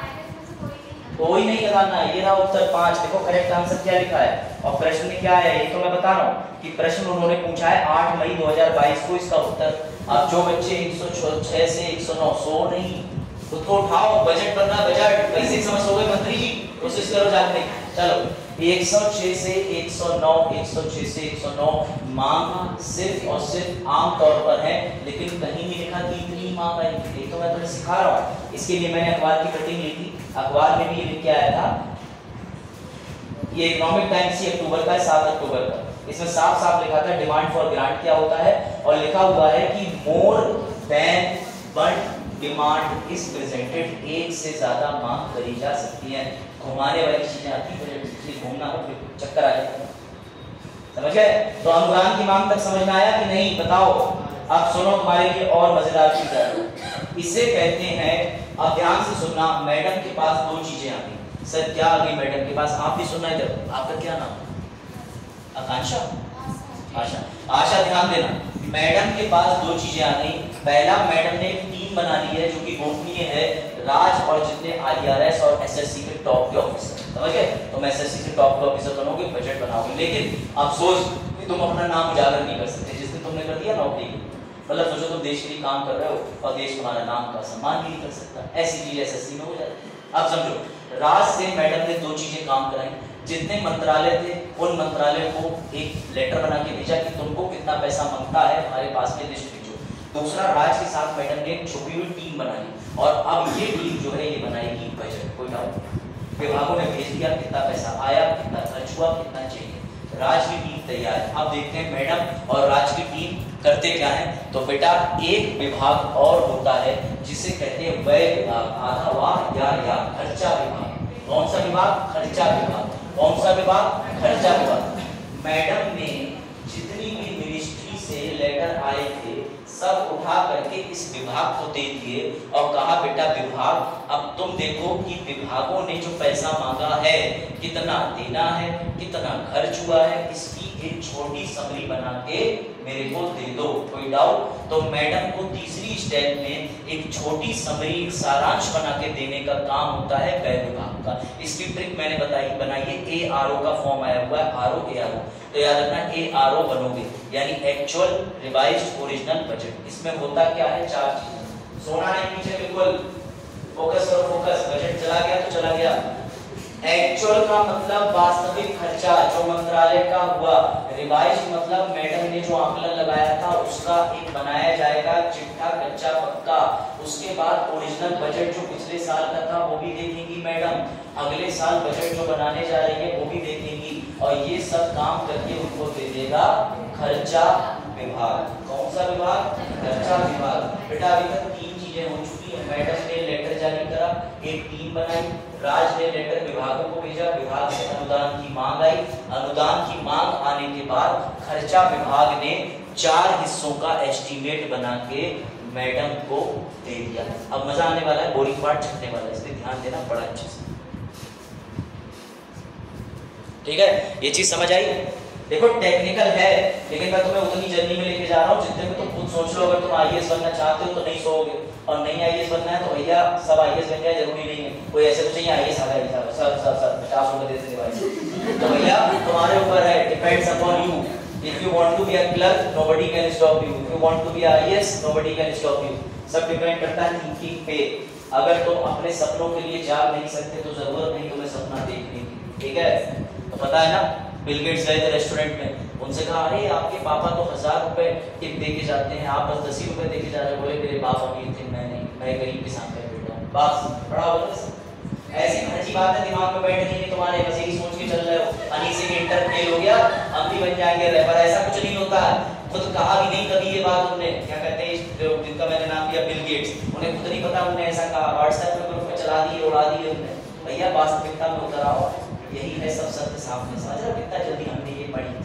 कोई नहीं लगाना है। ये रहा उत्तर 5, देखो करेक्ट आंसर क्या लिखा है, और प्रश्न में क्या है ये तो मैं बता रहा हूँ कि प्रश्न उन्होंने पूछा है 8 मई 2022 को इसका उत्तर। अब जो बच्चे 106 से 109 सो नहीं, खुद को उठाओ, बजट बनना, बजट कैसे समझोगे मंत्री जी, कोशिश करो जानने। चलो 106 से 109, 106 से 109 मांग सिर्फ और सिर्फ आम तौर पर है, लेकिन कहीं नहीं लिखा कि इतनी मांग आएगी। तो मैं तुम्हें सिखा रहा हूँ, इसके लिए मैंने अखबार की कटिंग ली थी, अखबार में भी ये लिख के आया था। ये इकोनॉमिक टाइम्स ही अक्टूबर का है, 7 अक्टूबर का। इसमें साफ साफ लिखा था डिमांड फॉर ग्रांट क्या होता है, और लिखा हुआ है कि more than one demand is presented, एक से ज्यादा मांग करी जा सकती है। घुमाने वाली चीजें आती है, घूमना हो फिर चक्कर आ जाता है, समझ गए? तो अनुदान की मांग तक समझ में आया कि नहीं बताओ? अब सुनो तुम्हारे लिए और मजेदार चीज है, इसे कहते हैं, अब ध्यान से सुनना, मैडम के पास 2 चीजें आ गई। सर क्या आ गई मैडम के पास? आप भी सुनना इधर, आपका क्या नाम? आकांक्षा, आशा, आशा ध्यान देना। मैडम के पास 2 चीजें आ गई। पहला, मैडम ने एक टीम बना ली है जो कि गोपनीय है, राज और जितने आईआरएस और एसएससी के टॉप के ऑफिसर, समझ गए? तुम एसएससी के टॉप के ऑफिसर बनोगे, बजट बनाओगे, लेकिन अफसोस कि तुम अपना नाम उजागर नहीं कर सकते। जिस दिन तुमने कर दिया नौकरी, मतलब सोचो तुम देश के लिए काम कर रहे हो और देश तुम्हारा नाम का सम्मान भी नहीं कर सकता, ऐसी चीज एसएससी में हो जाती है। अब समझो, राज से मैडम ने दो चीजें काम कराई। जितने मंत्रालय थे उन मंत्रालय को एक लेटर बना के भेजा कि तुमको कितना पैसा मांगता है, हमारे पास में लिस्ट भेजो। दूसरा, राज के साथ मैडम ने एक छुपी हुई टीम बना ली और अब ये टीम जो है ये बनाएगी बजट। कोई डाउट? विभागों ने भेज दिया, कितना पैसा आया, कितना खर्च हुआ, कितना चाहिए, राज की टीम तैयार है। अब देखते हैं मैडम और राज की टीम करते क्या है। तो बेटा एक विभाग और होता है जिसे कहते हैं व्यय विभाग, आधा वाह या खर्चा विभाग। कौन सा विभाग? खर्चा विभाग। कौन सा विभाग? खर्चा विभाग। मैडम ने जितनी भी मिनिस्ट्री से लेटर आए थे सब उठा करके इस विभाग को दे दिए और कहा बेटा विभाग अब तुम देखो कि विभागों ने जो पैसा मांगा है कितना देना है, कितना खर्च हुआ है, इसकी एक छोटी समरी बना के मेरे को दे दो। कोई डाउट? तो मैडम को तीसरी स्टेप में एक छोटी समरी, सारांश बना के देने का काम होता है व्यय विभाग का। इसकी ट्रिक मैंने बनाई है, ARO का फॉर्म आया हुआ है, RO ARO। तो याद रखना ARO बनोगे यानी एक्चुअल रिवाइज्ड ओरिजिनल बजट। इसमें होता क्या है? चार चीजें। सोना नहीं पीछे, बिल्कुल फोकस करो, फोकस। बजट चला गया तो चला गया। एक्चुअल का मतलब वास्तविक खर्चा जो मंत्रालय का हुआ। रिवाइज मतलब मैडम ने जो आंकलन लगाया था उसका एक बनाया जाएगा चिट्ठा, कच्चा पक्का। उसके बाद ओरिजिनल बजट जो पिछले साल का था वो भी देखेंगी मैडम, अगले साल बजट जो बनाने जा रही है वो भी देखेंगी और ये सब काम करके उनको दे देगा खर्चा विभाग। कौन सा विभाग? खर्चा विभाग। बेटा अभी तक तीन चीजें हो चुकी है। मैडम ने लेटर जारी करा, एक टीम बनाई, राज ने लेटर विभागों को भेजा, विभाग से अनुदान की मांग आई, अनुदान की मांग आने के बाद खर्चा विभाग ने 4 हिस्सों का एस्टीमेट बना के मैडम को दे दिया। अब मजा आने वाला है, बोरिंग पार्ट छटने वाला है, इसलिए ध्यान देना बड़ा अच्छे से। ठीक है, ये चीज समझ आई? देखो टेक्निकल है लेकिन मैं तुम्हें उतनी जर्नी में लेके जा रहा हूँ जितने में तुम खुद सोच लो। अगर तुम IAS बनना चाहते हो तो नहीं सोओगे, और नहीं IAS बनना है तो भैया सब IAS बन जाए, जरूरी नहीं है। कोई ऐसे तो चाहिए IAS आ गया सर 50 रुपए दे देते तो भैया तुम्हारे ऊपर है, depends upon you. If you want to be a clerk nobody can stop you, if you want to be IAS nobody can stop you. सब डिपेंड करता है थिंकिंग पे। अगर तुम अपने सपनों के लिए जाग नहीं सकते तो जरूरत नहीं तुम्हें सपना देखने की। ठीक है, तो पता है ना, बिल गेट्स गए थे रेस्टोरेंट में, उनसे कहा अरे आपके पापा तो 1000 रुपए टिप दे के जाते हैं, आप बस 10 ही रुपए दे के जा रहे हो। बोले मेरे बाप अमीर थे, मैं नहीं, मैं गरीब किसान का बेटा। बस बड़ा होता है। ऐसी फर्जी बात है दिमाग में बैठ नहीं है तुम्हारे, बस यही सोच के चल रहे हो अनीसी के इंटर फेल हो गया हम भी बन जाएंगे रैपर। ऐसा कुछ नहीं होता है। खुद कहा भी नहीं कभी ये बात उन्होंने, क्या कहते हैं जिनका मैंने नाम लिया बिल गेट्स, उन्हें खुद नहीं पता उन्होंने ऐसा कहा। व्हाट्सएप पे ग्रुप में चला दिए, उड़ा दिए उन्होंने। भैया वास्तविकता में उतर आओ, यही है सब सत्य सामने। समझ रहे हो कितना जल्दी हमने ये पढ़ी थी?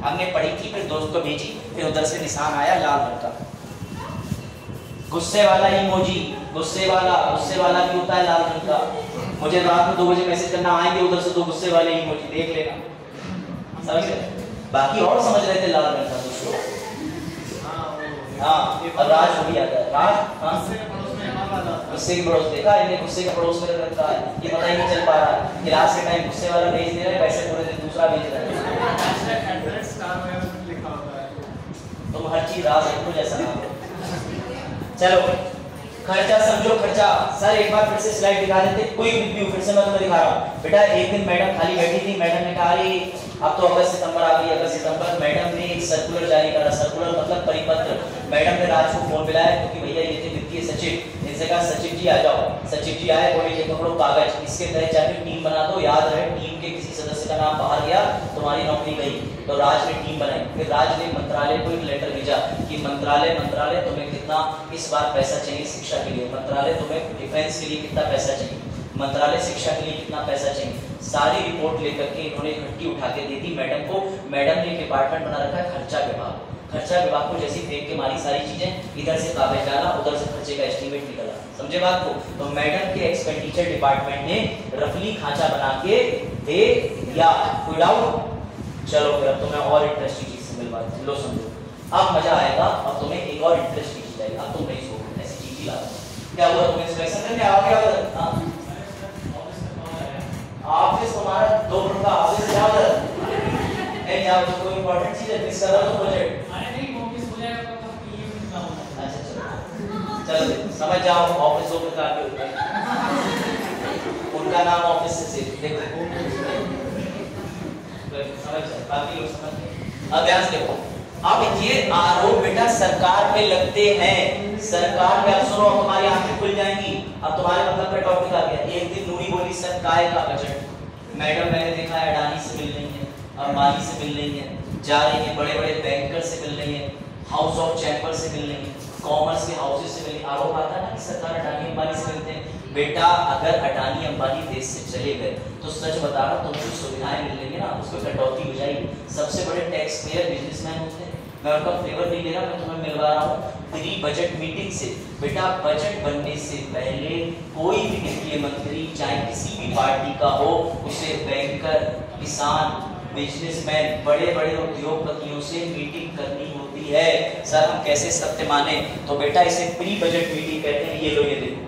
हमने पढ़ी थी, फिर दोस्त को भेजी, फिर उधर से निशान आया लाल रंग का, गुस्से वाला इमोजी। गुस्से वाला भी होता है लाल रंग का। मुझे रात में 2 बजे मैसेज करना, आएंगे उधर से 2 गुस्से वाले इमोजी, देख लेना। समझ गए? बाकी और समझ रहे थे लाल रंग का दोस्तों। हाँ, राज हो भी आता है। राज गुस्से के पड़ोस देखा, इन्हें गुस्से के पड़ोस में रखा है, ये पता ही नहीं चल पा रहा है। क्लास के टाइम गुस्से वाला भेज दे रहा है, वैसे पूरे दिन दूसरा भेज रहा है। तुम हर चीज राज रखो जैसा ना हो। चलो खर्चा समझो। खर्चा सर एक बार फिर से स्लाइड दिखा देते, कोई रिव्यू फिर से मैं तुम्हें दिखा रहा हूँ। बेटा एक दिन मैडम खाली बैठी थी, मैडम ने कहा अब तो अगस्त सितंबर आ गई। अगस्त सितंबर मैडम ने एक सर्कुलर जारी करा। सर्कुलर मतलब परिपत्र। मैडम ने राज को फोन मिलाया क्योंकि भैया ये थे वित्तीय सचिव, इनसे कहा सचिव जी आ जाओ। सचिव जी आए, बोले ये पकड़ो कागज, इसके तहत जाकर टीम बना दो। याद रहे टीम के किसी सदस्य का नाम बाहर गया तुम्हारी नौकरी गई। तो राज ने टीम बनाई। फिर राज ने मंत्रालय को एक लेटर भेजा कि मंत्रालय तुम्हें कितना इस बार पैसा चाहिए शिक्षा के लिए, मंत्रालय तुम्हें डिफेंस के लिए कितना पैसा चाहिए, मंत्रालय शिक्षा के लिए कितना पैसा चाहिए। सारी रिपोर्ट लेकर के इन्होंने इकट्ठी उठा के दी थी मैडम को। मैडम ने एक डिपार्टमेंट बना रखा है खर्चा विभाग। खर्चा विभाग को जैसी फेंक के मारी सारी चीजें, इधर से कागज डाला, उधर से खर्चे का एस्टीमेट निकला। समझे बात को? तो मैडम के एक्सपेंडिचर डिपार्टमेंट ने रफली खांचा बना के दे दिया। कोई डाउट? चलो फिर अब तुम्हें और इंटरेस्टिंग चीज से मिलवा लो, समझो अब मजा आएगा। अब तुम्हें एक और इंटरेस्टिंग चीज आएगी। अब तुम नहीं सोओगे, ऐसी चीज ही ला। क्या हुआ? तुम इंस्पेक्शन करने आओगे? ऑफिस तुम्हारा 2 फुट का ऑफिस जाओ नहीं जाओ तो कोई इंपॉर्टेंट चीज है मिस कर रहा हो प्रोजेक्ट। अरे नहीं ऑफिस हो जाएगा तो पीएम लिखना होगा। अच्छा चलो समझ जाओ ऑफिस 2 फुट का आगे होता है। उनका नाम ऑफिस से देखो समझ बाकी लोग समझ गए। अब ध्यान से देखो, अब ये आरोप बेटा सरकार पे लगते हैं। सरकार पे सुनो, तुम्हारी आंखें खुल जाएंगी। अब तुम्हारे मतलब का टॉपिक आ गया। एक दिन नूरी बोली सर काय का बजट। मैडम मैंने देखा है अडानी से मिल रही है, अंबानी से मिल रही है, जा रही है बड़े बड़े बैंकर से मिल रही है, हाउस ऑफ चैम्बर से मिल रही है, कॉमर्स के हाउसेस से मिल रही है। आरोप आता है ना कि सरकार अडानी अंबानी से मिलते हैं। बेटा अगर अडानी अंबानी देश से चले गए तो सच बता रहा तुमको जो सुविधाएं मिल रही है ना उस पर कटौती हो जाएगी। सबसे बड़े टैक्स पेयर बिजनेसमैन होते हैं। मैं उनका फेवर नहीं ले रहा, मैं तुम्हें मिलवा रहा हूँ प्री बजट मीटिंग से। बेटा बजट बनने से पहले कोई भी वित्तीय मंत्री चाहे किसी भी पार्टी का हो, उसे बैंकर, किसान, बिजनेसमैन, बड़े बड़े उद्योगपतियों से मीटिंग करनी होती है। सर हम कैसे सत्य माने? तो बेटा इसे प्री बजट मीटिंग कहते हैं। ये लो, ये देखो,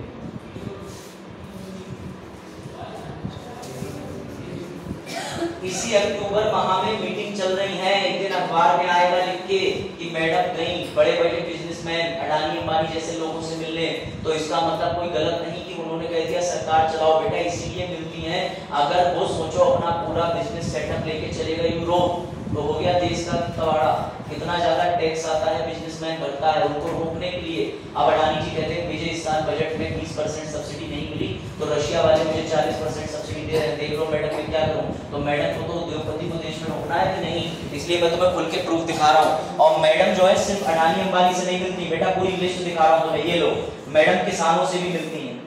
इसी अक्टूबर माह में मीटिंग चल रही है। एक दिन अखबार में आएगा लिख के कि मैडम गई बड़े बड़े बिजनेसमैन अडानी अंबानी जैसे लोगों से मिलने। तो इसका मतलब कोई गलत नहीं कि उन्होंने कह दिया सरकार चलाओ। बेटा इसीलिए मिलती हैं। अगर वो सोचो अपना पूरा बिजनेस सेटअप लेके चले गए यूरोप, तो हो गया देश का कबाड़ा। कितना ज्यादा टैक्स आता है बिजनेसमैन भरता है, उनको रोकने के लिए। अब अडानी जी कहते हैं मुझे इस साल बजट में 20% सब्सिडी नहीं मिली तो रशिया वाले मुझे 40% सब्सिडी दे रहे हैं। देख लो मैडम मैं क्या करूं? तो मैडम को तो उद्योगपति को देश में रोकना है कि नहीं? इसलिए मैं तुम्हें खुल के प्रूफ दिखा रहा हूँ। और मैडम जो है सिर्फ अडानी अंबानी से नहीं मिलती बेटा, पूरी लिस्ट दिखा रहा हूँ तुम्हें। ये लो, मैडम किसानों से भी मिलती है।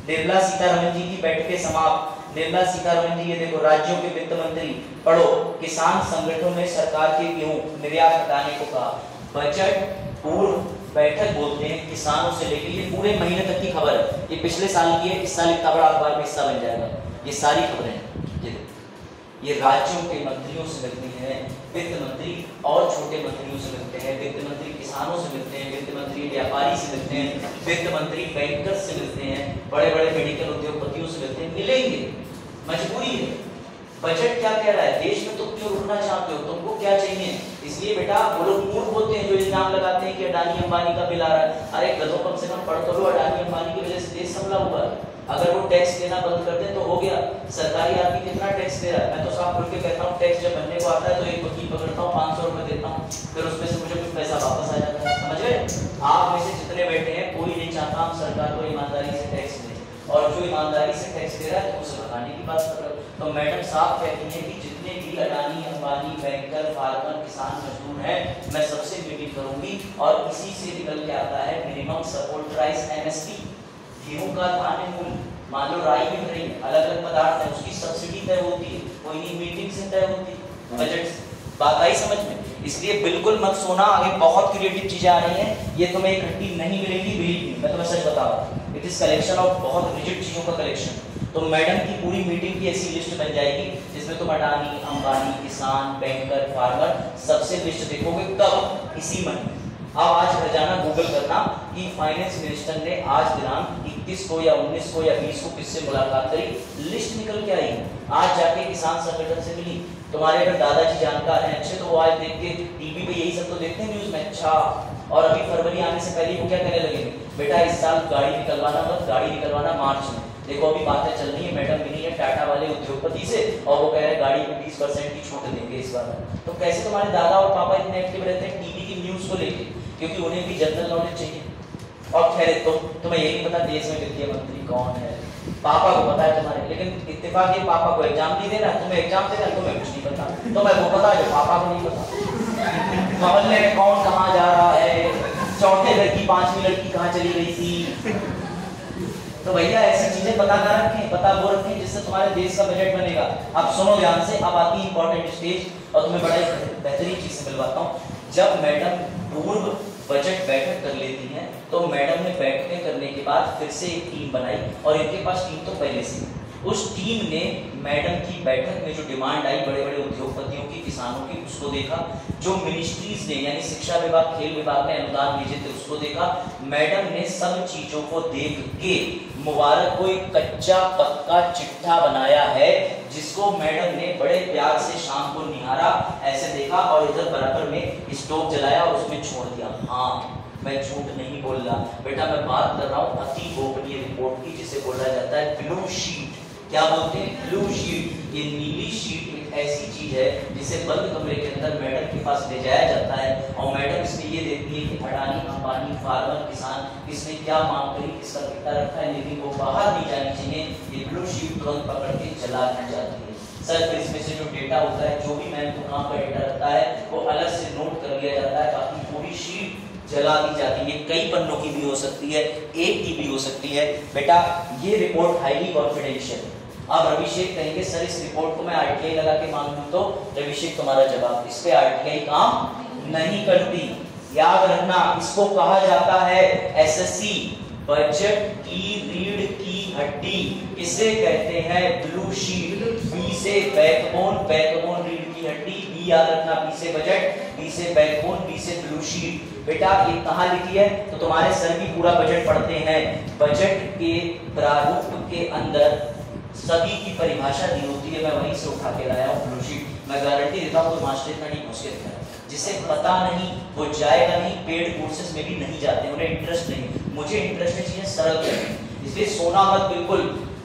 निर्मला सीतारमण जी की बैठकें समाप्त। निर्मला सीतारमण जी ये देखो, राज्यों के वित्त मंत्री पढ़ो, किसान संगठनों में सरकार के गेहूं निर्यात हटाने को कहा। बजट पूर्व बैठक बोलते हैं किसानों से लेकर, ये पूरे महीने तक की खबर है। ये पिछले साल की है, इस साल इतना बड़ा अखबार में हिस्सा बन जाएगा। ये सारी खबरें हैं। ये राज्यों के मंत्रियों से मिलती हैं, वित्त मंत्री और छोटे मंत्रियों से मिलते हैं, वित्त मंत्री किसानों से मिलते हैं, वित्त मंत्री व्यापारी से मिलते हैं, वित्त मंत्री बैंकर्स से मिलते हैं, बड़े बड़े मेडिकल उद्योगपतियों से मिलते हैं। मिलेंगे, मजबूरी है। बजट क्या कह रहा है? देश में तुम क्यों रुकना चाहते हो? तुमको क्या चाहिए? इसलिए बेटा वो लोग मूर्ख होते हैं जो इल्जाम लगाते हैं कि अडानी अंबानी का बिल आ रहा है। अरे गधों, कम से कम पढ़ तो लो, अडानी अंबानी की वजह से देश संभला हुआ है। अगर वो टैक्स देना बंद कर दे तो हो गया। सरकारी आदमी कितना टैक्स दे रहा है? मैं तो साफ बोल के कहता हूँ, टैक्स जब बनने को आता है तो एक वकील पकड़ता हूँ, 500 रुपए देता हूँ, फिर उसमें से मुझे कुछ पैसा वापस आ जाता है। समझ गए? आप में से जितने बैठे हैं कोई नहीं चाहता हम सरकार को ईमानदारी से टैक्स दें, और जो ईमानदारी से टैक्स दे रहा है तो उसे भगाने की बात कर रहे हो। तो मैडम साफ कहती है कि जितने भी अडानी अंबानी बैंकर फार्मर किसान मजदूर हैं, मैं सबसे मीटिंग करूंगी। और इसी से निकल के आता है मिनिमम सपोर्ट प्राइस एमएसपी। गेहूं का धान्य मूल्य, मान लो राई मिल रही है, अलग अलग पदार्थ है, उसकी सब्सिडी तय होती है, कोई नहीं मीटिंग से तय होती है, बजट से। बात आई समझ में? इसलिए बिल्कुल मत सोना, आगे बहुत क्रिएटिव चीजें आ रही हैं। ये तुम्हें इकट्ठी नहीं मिलेगी, बिलीव मी, मैं तुम्हें सच बता रहा हूँ। इट इज कलेक्शन ऑफ बहुत रिजिड चीजों का कलेक्शन। तो मैडम की पूरी मीटिंग की ऐसी लिस्ट बन जाएगी जिसमें तुम अडानी अंबानी किसान बैंकर फार्मर सबसे लिस्ट देखोगे। कब? इसी महीने। अब आज खजाना गूगल करना कि फाइनेंस मिनिस्टर ने आज दिनांक 21 को या 19 को या 20 को किससे मुलाकात करी, लिस्ट निकल के आई। आज जाके किसान संगठन से मिली। तुम्हारे अगर दादाजी जानकार हैं अच्छे, तो वो आज देख के टीवी पे यही सब तो देखते हैं न्यूज में। अच्छा, और अभी फरवरी आने से पहले वो क्या कहने लगेंगे? बेटा इस साल गाड़ी निकलवाना मत, गाड़ी निकलवाना मार्च में। देखो अभी बातें चल रही है, मैडम मिली है टाटा वाले उद्योगपति से और वो कह रहे हैं गाड़ी में 20% की छूट देंगे इस बार। तो कैसे तुम्हारे दादा और पापा इतने एक्टिव रहते हैं टीवी की न्यूज को लेके? क्योंकि उन्हें भी जनरल नॉलेज चाहिए। और खैर तुम्हें यही पता देश में वित्तीय मंत्री कौन है, पापा को पता है तुम्हारे, लेकिन इत्तेफाक ये पापा को एग्जाम नहीं देना, तुम्हें एग्जाम देना, तुम्हें कुछ नहीं पता। तुम्हें वो पता जो पापा को नहीं पता। मोहल्ले में कौन कहाँ जा रहा है, चौथे घर की 5वीं लड़की कहाँ चली गई थी। तो भैया ऐसी चीजें पता कर रखें, पता वो रखें जिससे तुम्हारे देश का बजट बनेगा। अब सुनो ध्यान से, अब आती है इंपॉर्टेंट स्टेज और तुम्हें बड़ा बेहतरीन चीज से मिलवाता हूँ। जब मैडम पूर्व बजट बैठक कर लेती हैं तो मैडम ने बैठकें करने के बाद फिर से एक टीम बनाई, और इनके पास टीम तो पहले से। उस टीम ने मैडम की बैठक में जो डिमांड आई बड़े बड़े उद्योगपतियों की किसानों की, उसको देखा। जो मिनिस्ट्रीज ने यानी शिक्षा विभाग खेल विभाग ने अनुदान भेजे थे उसको देखा। मैडम ने सब चीजों को देख के मुबारक को एक कच्चा पक्का चिट्ठा बनाया है, जिसको मैडम ने बड़े प्यार से शाम को निहारा, ऐसे देखा और इधर बराबर में स्टोव जलाया और उसमें छोड़ दिया। हाँ, मैं झूठ नहीं बोल रहा बेटा, मैं बात कर रहा हूँ अति गोपनीय रिपोर्ट की, जिसे बोला जाता है ब्लू शीट। क्या बोलते हैं? Blue sheet. ये नीली शीट एक ऐसी चीज है जिसे बंद कमरे के अंदर मैडम के पास ले जाया जाता है और मैडम इसमें ये देखती है कि अडानी अंबानी फार्मर किसान इसने क्या मांग करी, किसका कितना रखा है, लेकिन वो बाहर नहीं जानी चाहिए। ये ब्लू शीट तुरंत पकड़ के जला दी जाती है। सर फिर इसमें से जो डेटा होता है, जो भी मैम को काम का डेटा रहता है वो अलग से नोट कर लिया जाता है, बाकी पूरी शीट जला दी जाती है। कई पन्नों की भी हो सकती है, एक की भी हो सकती है। बेटा ये रिपोर्ट हाईली कॉन्फिडेंशियल है। अब अभिषेक कहेंगे सर इस रिपोर्ट को मैं आरटीआई लगा के मांग लूं, तो अभिषेक तुम्हारा जवाब, इस पे आरटीआई काम नहीं करती। याद रखना, इसको कहा जाता है एसएससी बजट की रीढ़ की हड्डी। इसे कहते हैं ब्लू शीट। बी से बैकबोन, बैकबोन रीढ़ की हड्डी, बी याद रखना, बी से बजट, बी से बैकबोन, बी से ब्लू शीट। बेटा ये कहां लिखी है? तो तुम्हारे सर भी पूरा बजट पढ़ते हैं। बजट के प्रारूप के अंदर सभी की परिभाषा दी होती है, मैं वहीं से उठा के लाया हूं ब्लू शीट। मैं गारंटी देता हूं तो मास्टर इतना नहीं मुश्किल है, जिसे पता नहीं वो जाएगा नहीं, पेड कोर्सेज में भी नहीं जाते, उन्हें इंटरेस्ट नहीं। मुझे इंटरेस्ट है चीजें सरल है, इसलिए सोना मत बिल्कुल।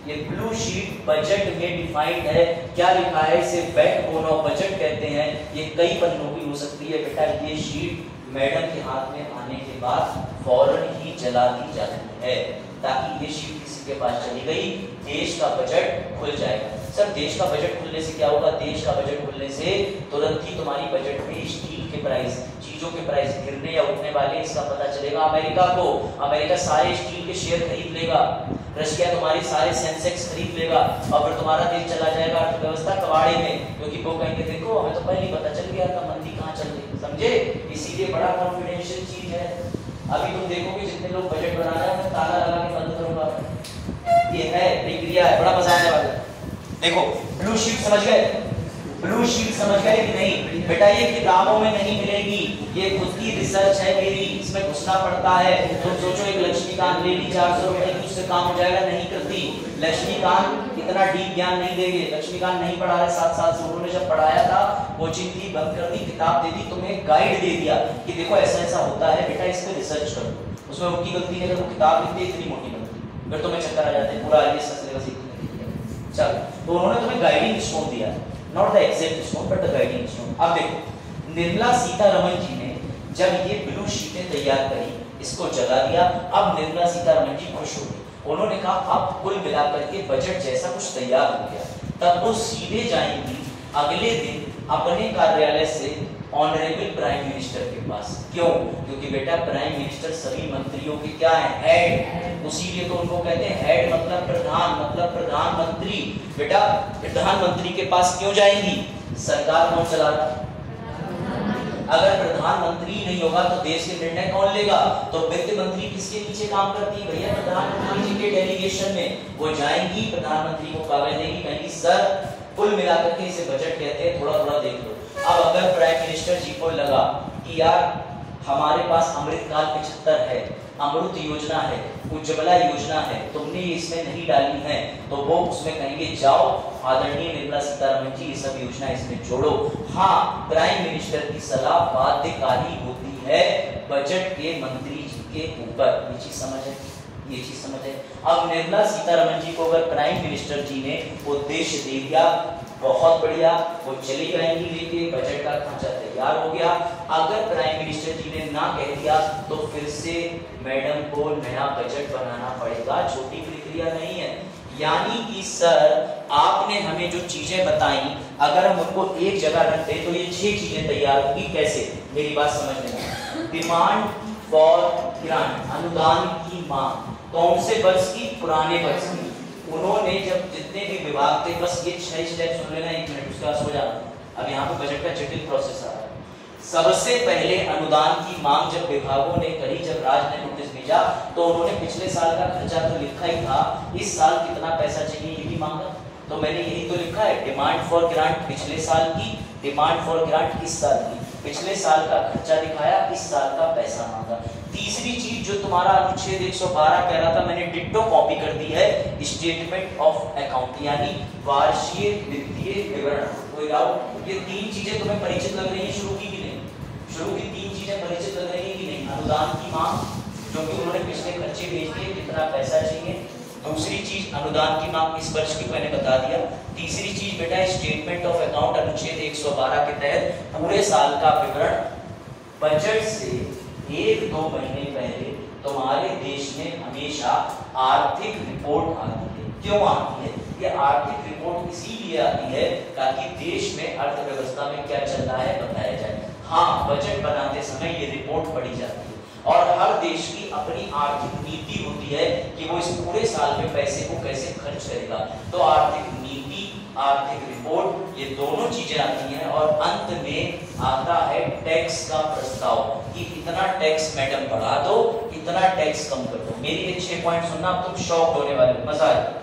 ये ब्लू शीट बजट में डिफाइंड है। क्या लिखा है? इसे बैकबोन ऑफ बजट कहते हैं। ये कई पन्नों की हो सकती है। बेटा ये शीट मैडम के हाथ में आने के बाद फौरन ही जला दी जाती है, ताकि ये शीट किसी के पास चली गई, देश का बजट खुल जाएगा। सर देश का बजट खुलने से क्या होगा? देश का बजट खुलने से तुरंत ही तुम्हारी बजट में स्टील के प्राइस, चीजों के प्राइस गिरने या उठने वाले, इसका पता चलेगा अमेरिका को। अमेरिका सारे स्टील के शेयर खरीद लेगा, रशिया तुम्हारे सारे सेंसेक्स खरीद लेगा और फिर तुम्हारा देश चला जाएगा अर्थव्यवस्था कबाड़े में, क्योंकि वो कहेंगे देखो हमें तो पहले ही पता चल गया था मंदी कहाँ चल रही, समझे? इसीलिए बड़ा कॉन्फिडेंशियल चीज है। अभी तुम देखोगे जितने लोग बजट बना रहे हैं मैं ताला लगा के बंद करूंगा। ये है प्रक्रिया है, बड़ा मजा आने वाला है। देखो ब्लू शीट समझ गए? ब्लू शीट समझ गए कि नहीं? बेटा ये किताबों में नहीं मिलेगी, ये खुद की रिसर्च है मेरी, इसमें घुसना पड़ता है। तुम सोचो एक लक्ष्मीकांत ले ली 400 रुपए की, उससे काम हो जाएगा, नहीं करती। लक्ष्मीकांत इतना डीप ज्ञान नहीं देंगे, लक्ष्मीकांत नहीं पढ़ा रहे 7 साल से। उन्होंने जब पढ़ाया था कोचिंग थी, बंद कर दी, किताब दे दी, तुम्हें गाइड दे दिया कि देखो ऐसा ऐसा होता है, बेटा इस पे रिसर्च करो। उसमें उनकी गलती है, अगर वो किताब लिखते इतनी मोटी बनती, फिर तुम्हें चक्कर आ जाते, पूरा आगे सिलेबस सीखने। चलो तो उन्होंने तुम्हें गाइडिंग स्टोन दिया, not the exact stone but the guiding stone. अब देखो निर्मला सीतारमण जी ने जब ये ब्लू शीटें तैयार करी, इसको जला दिया। अब निर्मला सीतारमण जी खुश हो गई, उन्होंने कहा अब कुल मिलाकर के बजट जैसा कुछ तैयार हो गया। तब वो सीधे जाएंगी अगले दिन अपने कार्यालय से ऑनरेबल प्राइम मिनिस्टर के पास। क्यों? क्योंकि बेटा प्राइम मिनिस्टर सभी मंत्रियों के क्या है? हेड। उसीलिए तो उनको कहते हैं हेड, मतलब प्रधान, मतलब प्रधानमंत्री। बेटा प्रधानमंत्री के पास क्यों जाएंगी? सरकार कौन चला रहा है? अगर प्रधानमंत्री नहीं होगा तो देश के निर्णय कौन लेगा? तो वित्त मंत्री किसके नीचे काम करती है? भैया प्रधानमंत्री जी के डेलीगेशन में। वो जाएंगी, प्रधानमंत्री को कागज देंगी, कहेंगी सर कुल मिलाकर के इसे बजट कहते हैं, थोड़ा थोड़ा देख लो। अब अगर प्राइम मिनिस्टर जी को लगा कि यार हमारे पास अमृतकाल 75 है, अमृत योजना है, उज्ज्वला योजना है, तुमने इसमें नहीं डाली है, तो वो उसमें कहेंगे जाओ आदरणीय निर्मला सीतारमण जी ये सब योजना इसमें जोड़ो। हाँ, प्राइम मिनिस्टर की सलाह बाध्यकारी होती है बजट के मंत्री जी के ऊपर। ये चीज समझ है? ये चीज समझ है? अब निर्मला सीतारमण जी को अगर प्राइम मिनिस्टर जी ने उद्देश्य दे दिया, बहुत बढ़िया, वो चली जाएंगी लेके, बजट का ढांचा तैयार हो गया। अगर प्राइम मिनिस्टर जी ने ना कह दिया तो फिर से मैडम को नया बजट बनाना पड़ेगा, छोटी प्रक्रिया नहीं है। यानी कि सर आपने हमें जो चीजें बताई, अगर हम उनको एक जगह रख दें तो ये 6 चीजें तैयार होगी। कैसे? मेरी बात समझ में? डिमांड फॉर ग्रांट, अनुदान की मांग, कौन से वर्ष की? पुराने वर्ष की। उन्होंने जब जितने भी विभाग थे, बस ये 6 स्टेप सुन लेना, 1 मिनट उसके बाद सो जाना। अब यहाँ पे बजट का जटिल प्रोसेस आ रहा है। सबसे पहले अनुदान की मांग जब विभागों ने करी, जब राज ने नोटिस भेजा, तो उन्होंने पिछले साल का खर्चा तो लिखा ही था, इस साल कितना पैसा चाहिए ये भी मांगा। तो मैंने यही तो लिखा है, डिमांड फॉर ग्रांट पिछले साल की, डिमांड फॉर ग्रांट इस साल की, पिछले साल का खर्चा दिखाया, इस साल का पैसा मांगा। तीसरी चीज जो तुम्हारा अनुच्छेद 112 कह रहा था, मैंने डिट्टो कॉपी कर दी है, स्टेटमेंट ऑफ अकाउंट यानी वार्षिक वित्तीय विवरण। कोई डाउट? ये 3 चीजें तुम्हें परिचित लग रही है शुरू की कि नहीं? शुरू की 3 चीजें परिचित लग रही है कि नहीं? अनुदान की मांग, जो कि उन्होंने पिछले खर्चे भेज दिए, कितना पैसा चाहिए, दूसरी चीज अनुदान की मांग इस वर्ष की मैंने बता दिया। तीसरी चीज बेटा स्टेटमेंट ऑफ अकाउंट अनुच्छेद 112 के तहत पूरे साल का विवरण बजट से 1-2 महीने पहले तुम्हारे देश में हमेशा आर्थिक रिपोर्ट आती है। क्यों आती है? ये आर्थिक रिपोर्ट इसीलिए आती है ताकि देश में अर्थव्यवस्था में क्या चल रहा है बताया जाए। हाँ, बजट बनाते समय ये रिपोर्ट पढ़ी जाती है और हर देश की अपनी आर्थिक नीति होती है कि वो इस पूरे साल में पैसे को कैसे खर्च करेगा। तो आर्थिक नीति, आर्थिक रिपोर्ट, ये दोनों चीजें आती हैं और अंत में आता है टैक्स का प्रस्ताव कि इतना टैक्स मैडम बढ़ा दो, इतना टैक्स कम कर दो। मेरी ये 6 पॉइंट सुनना, तुम शॉक होने वाले हो, मजा आएगा।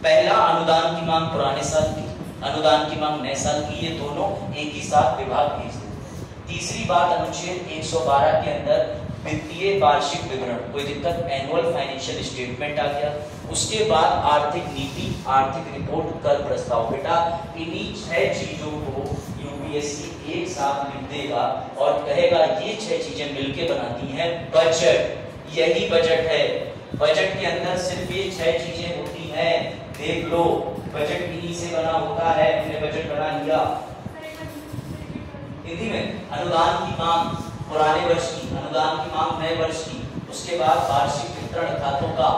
पहला, अनुदान की मांग पुराने साल की, अनुदान की मांग नए साल की, ये दोनों एक ही साथ विभाग भेज दो। तीसरी बात, अनुच्छेद 112 के अंदर वित्तीय वार्षिक विवरण, कोई दिक्कत? एनुअल फाइनेंशियल स्टेटमेंट आ गया। उसके बाद आर्थिक नीति, आर्थिक रिपोर्ट, कर प्रस्ताव। बेटा इन्हीं 6 चीजों को यूपीएससी एक साथ लिख देगा और कहेगा ये 6 चीजें मिलके बनाती हैं बजट। यही बजट है। बजट के अंदर सिर्फ ये 6 चीजें होती हैं। देख लो, बजट इन्हीं से बना होता है। हमने बजट बना लिया। हिंदी में अनुदान की मांग पुराने वर्ष की, अनुदान की मांग नए वर्ष की, उसके बाद वार्षिक वितरण खातों का,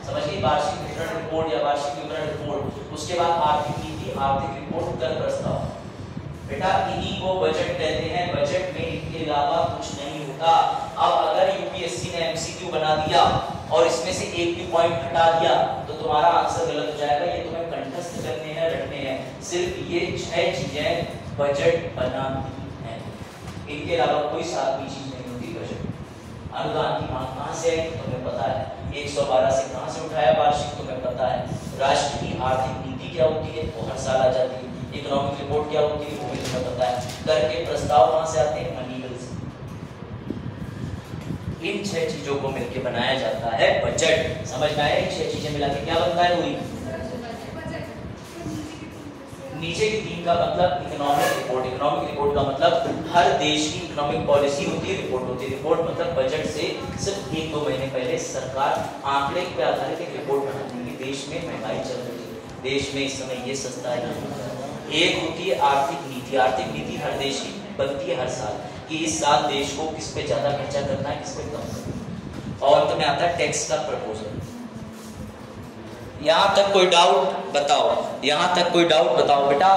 समझिए वार्षिक वितरण रिपोर्ट या वार्षिक विवरण रिपोर्ट, उसके बाद आर्थिक नीति, आर्थिक रिपोर्ट, कर प्रस्ताव। बेटा इन्हीं को बजट कहते हैं। बजट में इनके अलावा कुछ नहीं होता। अब अगर यूपीएससी ने एमसीक्यू बना दिया और इसमें से एक भी पॉइंट हटा दिया तो तुम्हारा आंसर गलत हो जाएगा। ये तुम्हें कंठस्थ करने हैं, रटने हैं। सिर्फ ये 6 चीजें बजट बनाती हैं, इनके अलावा कोई सातवीं चीज नहीं होती बजट। अनुदान की मांग कहां से आई तुम्हें पता है, 112 से कहां से उठाया वार्षिक तुम्हें पता है। राष्ट्र की आर्थिक नीति क्या होती है वो हर साल आ जाती है। इकोनॉमिक रिपोर्ट क्या होती है वो भी तुम्हें पता है। कर के प्रस्ताव कहां से आते हैं, मनी बिल से। इन 6 चीजों को मिलकर बनाया जाता है बजट। समझ में आया? इन 6 चीजें मिला के क्या बनता है पूरी? नीचे की 3 का मतलब इकोनॉमिक रिपोर्ट। इकोनॉमिक रिपोर्ट का मतलब हर देश की इकोनॉमिक पॉलिसी होती है, रिपोर्ट होती है। रिपोर्ट मतलब बजट से सिर्फ 1-2 महीने पहले सरकार आंकड़े पे आधारित एक रिपोर्ट बनाती है। देश में महंगाई चल रही है, देश में इस समय ये सस्ता है। एक होती है आर्थिक नीति। आर्थिक नीति हर देश की बनती है हर साल कि इस साल देश को किस पे ज्यादा खर्चा करना है, किस पे कम करना है। और अंत में आता है टैक्स का प्रपोजल। यहाँ तक कोई डाउट बताओ? यहाँ तक कोई डाउट बताओ? बेटा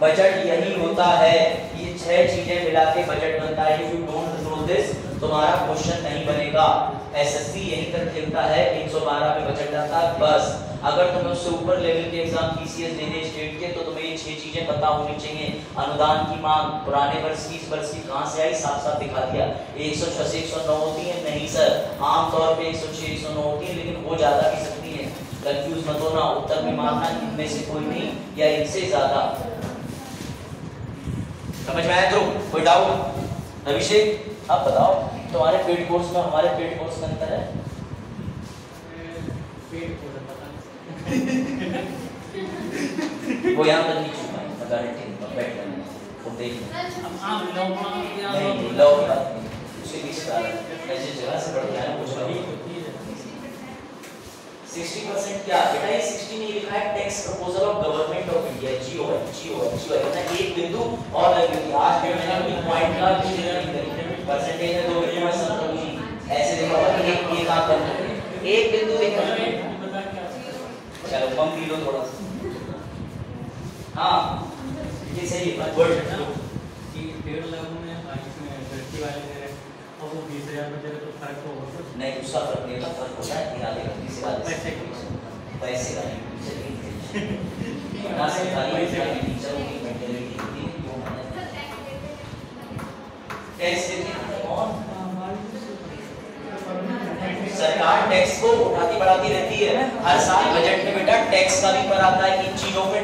बजट यही होता है, ये 6 चीजें मिला के बजट बनता है। If you don't know this तुम्हारा क्वेश्चन नहीं बनेगा। एसएससी यहीं तक खेलता है, 112 में बजट आता है बस। अगर तुम्हें उससे ऊपर लेवल के एग्जाम पीसीएस देने स्टेट के, तो तुम्हें ये 6 चीजें पता होनी चाहिए। अनुदान की मांग पुराने वर्ष की, इस वर्ष की कहां से आई, साफ साफ दिखा दिया। 106 से 109 होती है? नहीं सर, आमतौर पे 106 109 होती है, लेकिन वो ज्यादा भी सकती है। कंफ्यूज मत होना, उत्तर में मानना इनमें से कोई नहीं या इनसे ज्यादा। समझ में आया? तो कोई डाउट? अभिषेक आप बताओ, तुम्हारे पेड कोर्स में हमारे पेड कोर्स में अंतर है? वो यहाँ तक नहीं छुपा है, मैं गारंटी दूंगा। बैठ जाना, तुम देख लो। नहीं लो की बात नहीं, उसके बीच का जिस जगह से पढ़ के आया कुछ नहीं। 60% क्या बेटा? ये 60 नहीं लिखा है, tax proposal of government of India, GO है, जीओ है, जीओ है। ना एक बिंदु और लगेगी। आज के मैंने अपनी पॉइंट का परसेंटेज है 2 बिंदु में सब करूंगी। ऐसे देखो एक काम करते एक बिंदु एक। चलो कम पी लो थोड़ा सा। हाँ ये सही है। गुड कि 1.5 लाख में फैक्ट्री वाले दे रहे और वो 20,000 में दे रहे, तो फर्क तो होगा नहीं? उसका फर्क नहीं होता, फर्क होता है निकाले किसी बात पैसे का नहीं। चलिए ना सरकारी टीचरों की मेंटालिटी होती है क्यों टैक्स देती कौन? सरकार टैक्स को उठाती बढ़ाती रहती है। हर साल बजट में बेटा टैक्स का भी कर आता है। इन चीजों पे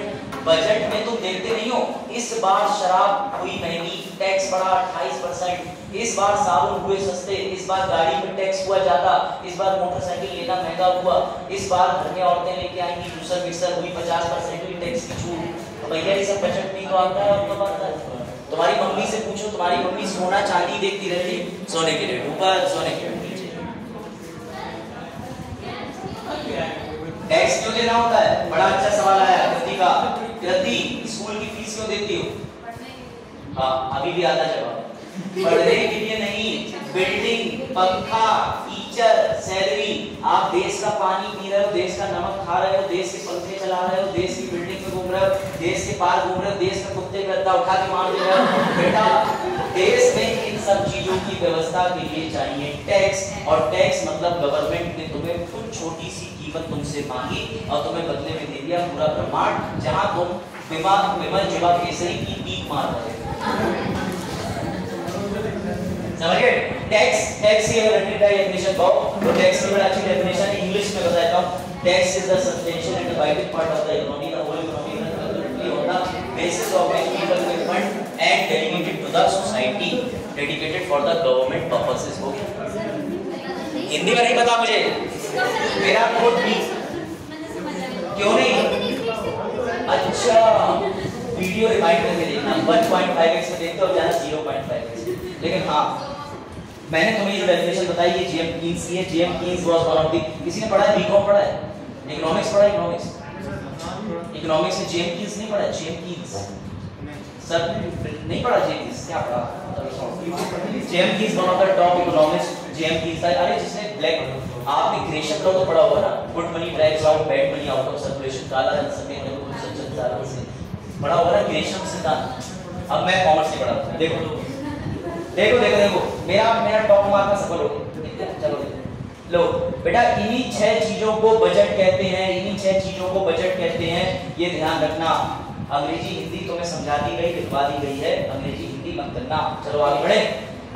बजट में तुम देखते नहीं हो। इस बार शराब हुई महंगी, टैक्स बढ़ा 28%। इस बार साबुन हुए सस्ते, इस बार गाड़ी में टैक्स हुआ ज्यादा, इस बार मोटरसाइकिल लेना महंगा हुआ, इस बार घर में औरतें लेके आएंगी जूसर मिक्सर हुई 50% की टैक्स की छूट। तो भैया ये सब बजट में तो आता है। आपको पता है? तुम्हारी मम्मी से पूछो, तुम्हारी मम्मी सोना चांदी देखती रहती, सोने के रेट ऊपर, सोने के रेट नीचे। टैक्स क्यों देना होता है? बड़ा अच्छा सवाल आया कृति का। कृति, स्कूल की फीस क्यों देती हो? हाँ, अभी भी आता जवाब। पढ़ने के लिए नहीं, बिल्डिंग, पंखा, टीचर, सैलरी। आप देश का पानी पी रहे हो, देश का नमक खा रहे हो, देश के पंखे चला रहे हो, देश की बिल्डिंग में घूम रहे हो, देश के पार घूम रहे हो, देश में कुत्ते का गद्दा उठा के मार दे रहे हो। बेटा, देश में इन सब चीजों की व्यवस्था के लिए चाहिए टैक्स, और टैक्स मतलब गवर्नमेंट ने तुम्हें कुछ छोटी सी कीमत तुमसे मांगी और तुम्हें बदले में दे दिया पूरा ब्रह्मांड, जहां तुम विमल जुबा केसरी की पीक मार रहे हो। समझ गए? टैक्स की अगर रटने का डेफिनेशन पाओ तो टैक्स की बड़ी अच्छी डेफिनेशन इंग्लिश में बताता हूं। Tax is the substantial and vital part of the economy, the whole economy run completely on the basis of which people will fund and dedicated to the society, dedicated for the government purposes. हो गया? हिंदी में नहीं पता मुझे, मेरा code भी क्यों नहीं? अच्छा, वीडियो रिमाइंड करके देखना, 1.5x में देखते हो जाना 0.5x। लेकिन हाँ, मैंने तुम्हें ये डेफिनेशन बताई, ये जेएम कीन्स की है। JM Keynes was one of the, किसी ने पढ़ा है? बीकॉम पढ़ा है? इकोनॉमिक्स पढ़ा है? इकोनॉमिक्स में जेएम कीन्स नहीं पढ़ा? जेएम कीन्स सर नहीं पढ़ा? जेएम कीन्स क्या पढ़ा? JM Keynes one of the top economist. JM Keynes, अरे जिसने ब्लैक, आपने ग्रेशियम लॉ तो पढ़ा होगा ना, good money drives out bad money out of circulation, काला धन सफेद धन को संचालन से पढ़ा होगा ना, ग्रेशियम सिद्धांत। अब मैं कॉमर्स से पढ़ा, देखो देखो देखो देखो, मेरा टॉप मार्क का सफल हो गया। चलो लो बेटा, इन्हीं 6 चीजों को बजट कहते हैं, इन्हीं 6 चीजों को बजट कहते हैं, ये ध्यान रखना। अंग्रेजी हिंदी तुम्हें समझा दी गई, लिखवा दी गई है, अंग्रेजी हिंदी मत करना। चलो आगे बढ़े।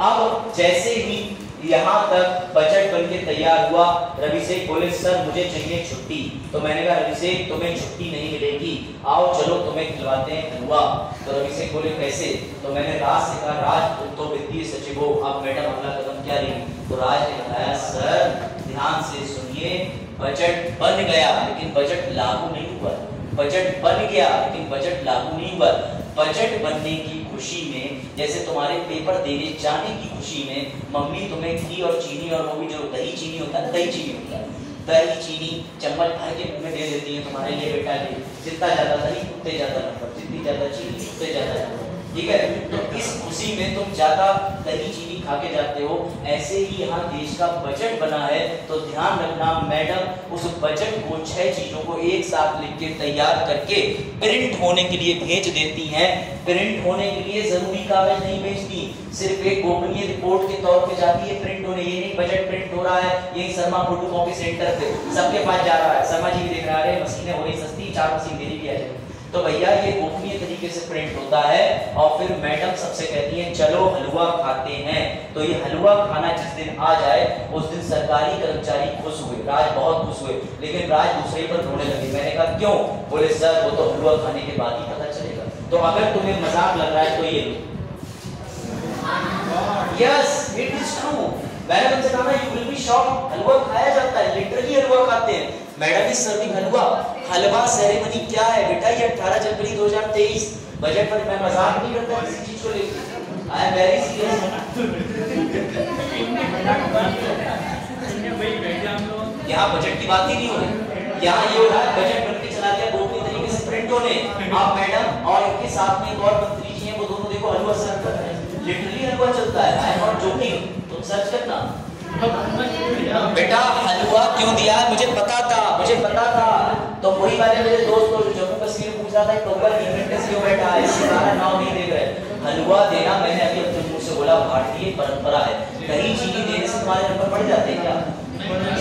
अब जैसे ही यहाँ तक बजट बनके तैयार हुआ, रवि शेख बोले सर मुझे चाहिए छुट्टी। तो मैंने कहा रवि शेख तुम्हें छुट्टी नहीं मिलेगी, आओ चलो तुम्हें खिलवाते हैं हलवा। तो रवि शेख बोले कैसे? तो मैंने राज से कहा राज तुम तो वित्तीय सचिव हो, अब मैडम अगला कदम क्या लेंगे? तो राज ने बताया सर ध्यान से सुनिए, बजट बन गया लेकिन बजट लागू नहीं हुआ। बजट बन गया लेकिन बजट लागू नहीं हुआ। बजट बनने की खुशी में, जैसे तुम्हारे पेपर देने जाने की खुशी में मम्मी तुम्हें घी और चीनी, और वो भी जो दही चीनी होता है, दही चीनी होता है, दही चीनी चम्मच भर के मुंह में दे देती है तुम्हारे लिए बेटा, ले जितना ज्यादा दही उतने ज्यादा नंबर, जितनी ज्यादा चीनी उतने ज्यादा नंबर, ठीक है? तो इस खुशी में तुम ज्यादा दही चीनी खा के जाते हो। ऐसे ही यहाँ देश का बजट बना है, तो ध्यान रखना मैडम उस बजट को 6 चीजों को एक साथ लिख के तैयार करके प्रिंट होने के लिए भेज देती हैं। प्रिंट होने के लिए जरूरी कागज नहीं भेजती, सिर्फ एक गोपनीय रिपोर्ट के तौर पे जाती है प्रिंट होने। ये नहीं बजट प्रिंट हो रहा है यही शर्मा फोटोकॉपी सेंटर पे सबके पास जा रहा है, शर्मा जी भी देख रहा है मशीनें हो रही सस्ती, 4 मशीन मेरी भी आ जाएगी। तो भैया ये गोपनीय तरीके से प्रिंट होता है, और फिर मैडम सबसे कहती हैं चलो हलवा खाते हैं। तो ये हलवा खाना जिस दिन आ जाए उस दिन सरकारी कर्मचारी खुश हुए, राज बहुत खुश हुए, लेकिन राज दूसरे पर रोने लगे। मैंने कहा क्यों? बोले सर वो तो हलवा खाने के बाद ही पता चलेगा। तो अगर तुम्हें मजाक लग रहा है तो ये यस इट इज ट्रू। मैंने तुमसे कहा ना यू विल बी शॉक्ड, हलवा खाया जाता है, लिटरली हलवा खाते हैं। Madam is serving halwa. Halwa ceremony क्या है बेटा? ये 18 जनवरी 2023 बजट पर मैं मजाक नहीं करता किसी चीज को लेकर, आई एम वेरी सीरियस। यहाँ बजट की बात ही नहीं हो रही, यहाँ ये हो रहा है बजट बन के चला गया गोपनीय तरीके से प्रिंट होने। आप मैडम और इनके साथ में एक और मंत्री जी हैं, वो दोनों देखो हलवा सर्व कर रहे हैं, लिटरली हलवा चलता है, आई एम नॉट जोकिंग, तुम सर्च करना। बेटा हलवा क्यों दिया मुझे पता था, मुझे पता था। तो वही वाले मेरे दोस्त जो जम्मू कश्मीर पूछ रहा था टोकन इवेंट्स क्यों बैठा है, इससे सारा नाम नहीं दे रहे। हलवा देना मैंने अभी अपने मुंह से बोला, भारतीय परंपरा है। दही चीनी देने से तुम्हारे नंबर बढ़ जाते हैं क्या?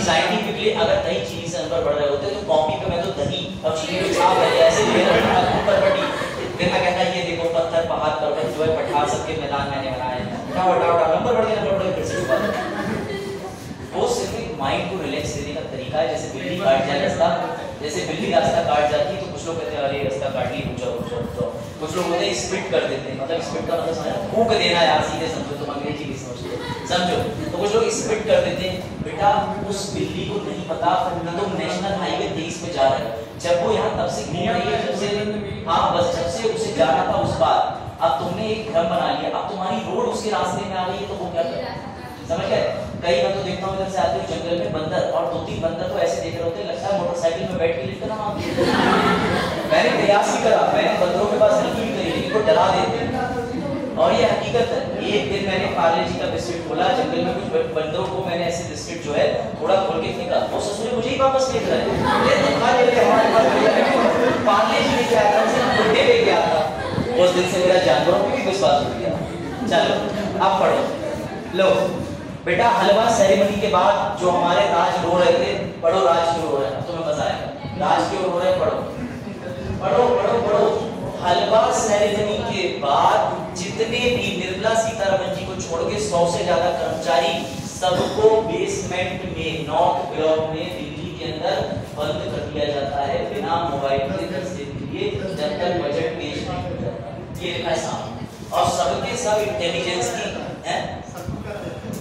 साइंटिफिकली अगर दही चीनी से नंबर बढ़ रहे होते तो कॉपी पे मैं तो दही और चीनी में छाप रहे ऐसे ऊपर बढ़ी। फिर मैं कहता ये देखो पत्थर पहाड़ पर्वत जो है पठार सबके मैदान मैंने बनाए, उठाओ उठाओ उठाओ नंबर बढ़ गया, नंबर बढ़ गया, फिर से वो सिर्फ एक माइंड को रिलैक्स देने का तरीका है। जैसे बिल्ली काट जाए रास्ता, जैसे बिल्ली रास्ता काट जाती है तो कुछ लोग कहते हैं अरे रास्ता काट ली, रुक जाओ रुक जाओ रुक जाओ। कुछ लोग होते हैं स्पिट कर देते हैं, मतलब स्पिट का मतलब समझो फूंक देना यार, सीधे समझो, तुम अंग्रेजी भी समझते समझो। तो कुछ लोग स्पिट कर देते हैं। बेटा उस बिल्ली को नहीं पता तुम नेशनल हाईवे 23 पे जा रहे हो, जब वो यहाँ तब से घूम रही है, जब से हाँ बस जब से उसे जाना था उस बार, अब तुमने एक घर बना लिया, अब तुम्हारी रोड उसके रास्ते में आ गई है तो वो क्या करे? समझ गए? कई बार तो देखता हूँ इधर से आते हुए जंगल में बंदर, और 2-3 बंदर तो ऐसे देख रहे होते हैं लगता है मोटरसाइकिल में में बैठ के लिखता ना। मैंने प्रयास ही करा, मैंने बंदरों के पास हेल्प भी करी, इनको डरा देते हैं। और ये हकीकत है। एक दिन मैंने पार्ले जी का बिस्किट खोला, जंगल में कुछ बंदरों को मैंने ऐसे बिस्किट जो है थोड़ा खोल के फेंका, वो ससुर मुझे ही वापस फेंक रहा है। ये तो खा ले हमारे पास पार्ले जी लेके आया था, उसे गुड्डे लेके आया था। उस दिन से मेरा जानवरों पे भी विश्वास हो गया। चलो अब पढ़ो। लो बेटा, हलवा सेरेमनी के बाद जो हमारे राज रो रहे थे, पढ़ो राज क्यों रो रहे हैं, तुम्हें मजा आएगा। राज क्यों रो रहे हैं, पढ़ो पढ़ो पढ़ो पढ़ो। हलवा सेरेमनी के बाद जितने भी निर्मला सीतारमण जी को छोड़ के 100 से ज्यादा कर्मचारी सबको बेसमेंट में नॉर्थ ब्लॉक में दिल्ली के अंदर बंद कर दिया जाता है बिना मोबाइल के दर्शन के लिए, जब तक बजट पेश नहीं हो जाता। ये लिखा है सामने, और सबके सब इंटेलिजेंस की है।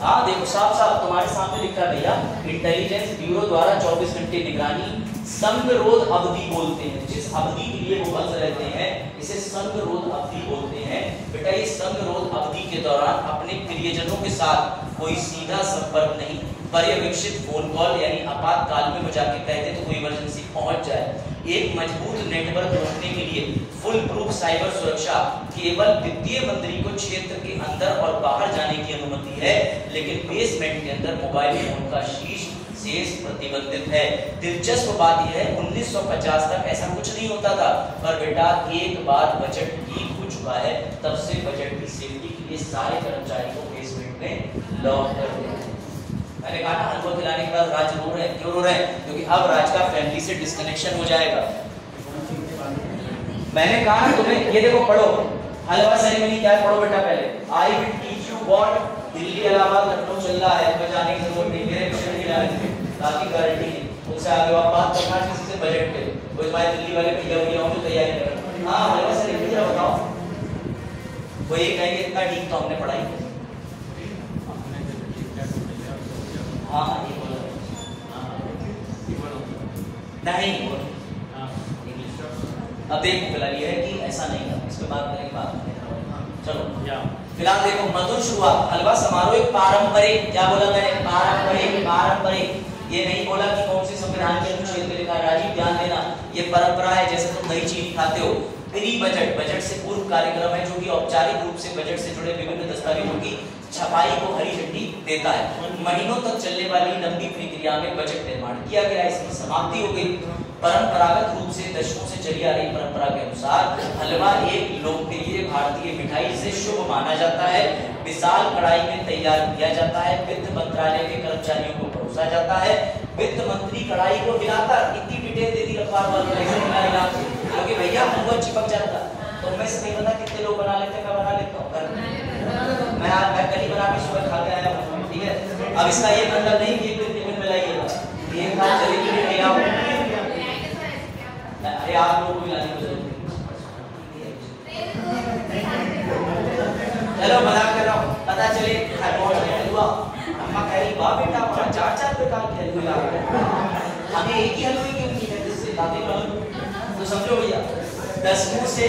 हाँ देखो साफ साफ तुम्हारे सामने लिखा है भैया, इंटेलिजेंस ब्यूरो द्वारा 24 घंटे निगरानी। संगरोध अवधि बोलते हैं, जिस अवधि के लिए वो बंद रहते हैं इसे संगरोध अवधि बोलते हैं। बेटा ये संगरोध अवधि के दौरान अपने प्रियजनों के साथ कोई सीधा संपर्क नहीं, पर्यवेक्षित फोन कॉल यानी आपातकाल में वो जाके कहते तो कोई इमरजेंसी पहुंच जाए। एक मजबूत नेटवर्क रखने के लिए फुल प्रूफ साइबर सुरक्षा, केवल वित्तीय मंत्री को क्षेत्र के अंदर और बाहर जाने की अनुमति है, लेकिन बेसमेंट के अंदर मोबाइल फोन का शीश शेष प्रतिबंधित है। दिलचस्प बात यह है 1950 तक ऐसा कुछ नहीं होता था, पर बेटा एक बार बजट लीक हो चुका है, तब से बजट की सेफ्टी के लिए सारे कर्मचारी को बेसमेंट में लॉक कर दिया है। मैंने कहा ना हलवा खिलाने के बाद राज रो रहे हैं, क्यों रो रहे हैं, क्योंकि अब राज का फैमिली से डिस्कनेक्शन हो जाएगा। मैंने कहा तुम्हें ये देखो पढ़ो, हलवा सेरेमनी क्या है पढ़ो बेटा पहले। I will teach you what Delhi Allahabad Lucknow चल रहा है, तुम्हें जाने की जरूरत नहीं, मेरे विषय नहीं लाने ताकि गारंटी नहीं। उससे आगे आप बात करना किसी से बजट पे, वो हमारे दिल्ली वाले भैया भैया जो तैयारी कर रहे हैं। हाँ हलवा सेरेमनी जरा बताओ, वो ये कहेंगे इतना ठीक तो हमने पढ़ाई है। हाँ ये बोलो नहीं बोलो। अब देखो फिलहाल ये है कि ऐसा नहीं है, इस पे बात करेंगे बाद में। चलो फिलहाल देखो मधुर शुरुआत। हलवा समारोह एक पारंपरिक, क्या बोला मैंने, पारंपरिक। ये नहीं बोला कि कौन सी संविधान के अनुच्छेद में लिखा है, राजीव ध्यान देना, ये परंपरा है। जैसे तुम दही चीनी खाते हो, प्री बजट, बजट से पूर्व कार्यक्रम है जो कि औपचारिक रूप से बजट से जुड़े विभिन्न दस्तावेजों की छपाई को हरी झंडी देता है। महीनों तक चलने वाली लंबी प्रक्रिया में बजट निर्माण किया गया, इसकी समाप्ति हो गई। परंपरागत रूप से दशकों से चली आ रही परंपरा के अनुसार हलवा एक लोकप्रिय भारतीय मिठाई जिसे शुभ माना जाता है, विशाल कढ़ाई में तैयार किया जाता है, वित्त मंत्रालय के कर्मचारियों को परोसा जाता है। वित्त मंत्री कढ़ाई को हिलाता, इतनी डिटेल दे दी अखबार वालों ने क्योंकि भैया हलवा चिपक जाता। तो मैं से नहीं पता कितने लोग बना लेते हैं, मैं बना लेता हूँ, मैं कल ही बना के सुबह खा के आया हूँ, ठीक है। अब इसका ये मतलब नहीं कि एक दिन टिफिन में लाइएगा, एक बार जलेबी लेके आओ, अरे आप लोगों को लाने की जरूरत नहीं। चलो मजाक कर रहा हूँ, पता चले हलवा अम्मा कह रही वाह बेटा हमारा 4-4 प्रकार के हलवे आ गए, हमें एक ही हलवे क्यों नहीं है जिससे दादी मालूम। तो समझो भैया दशकों से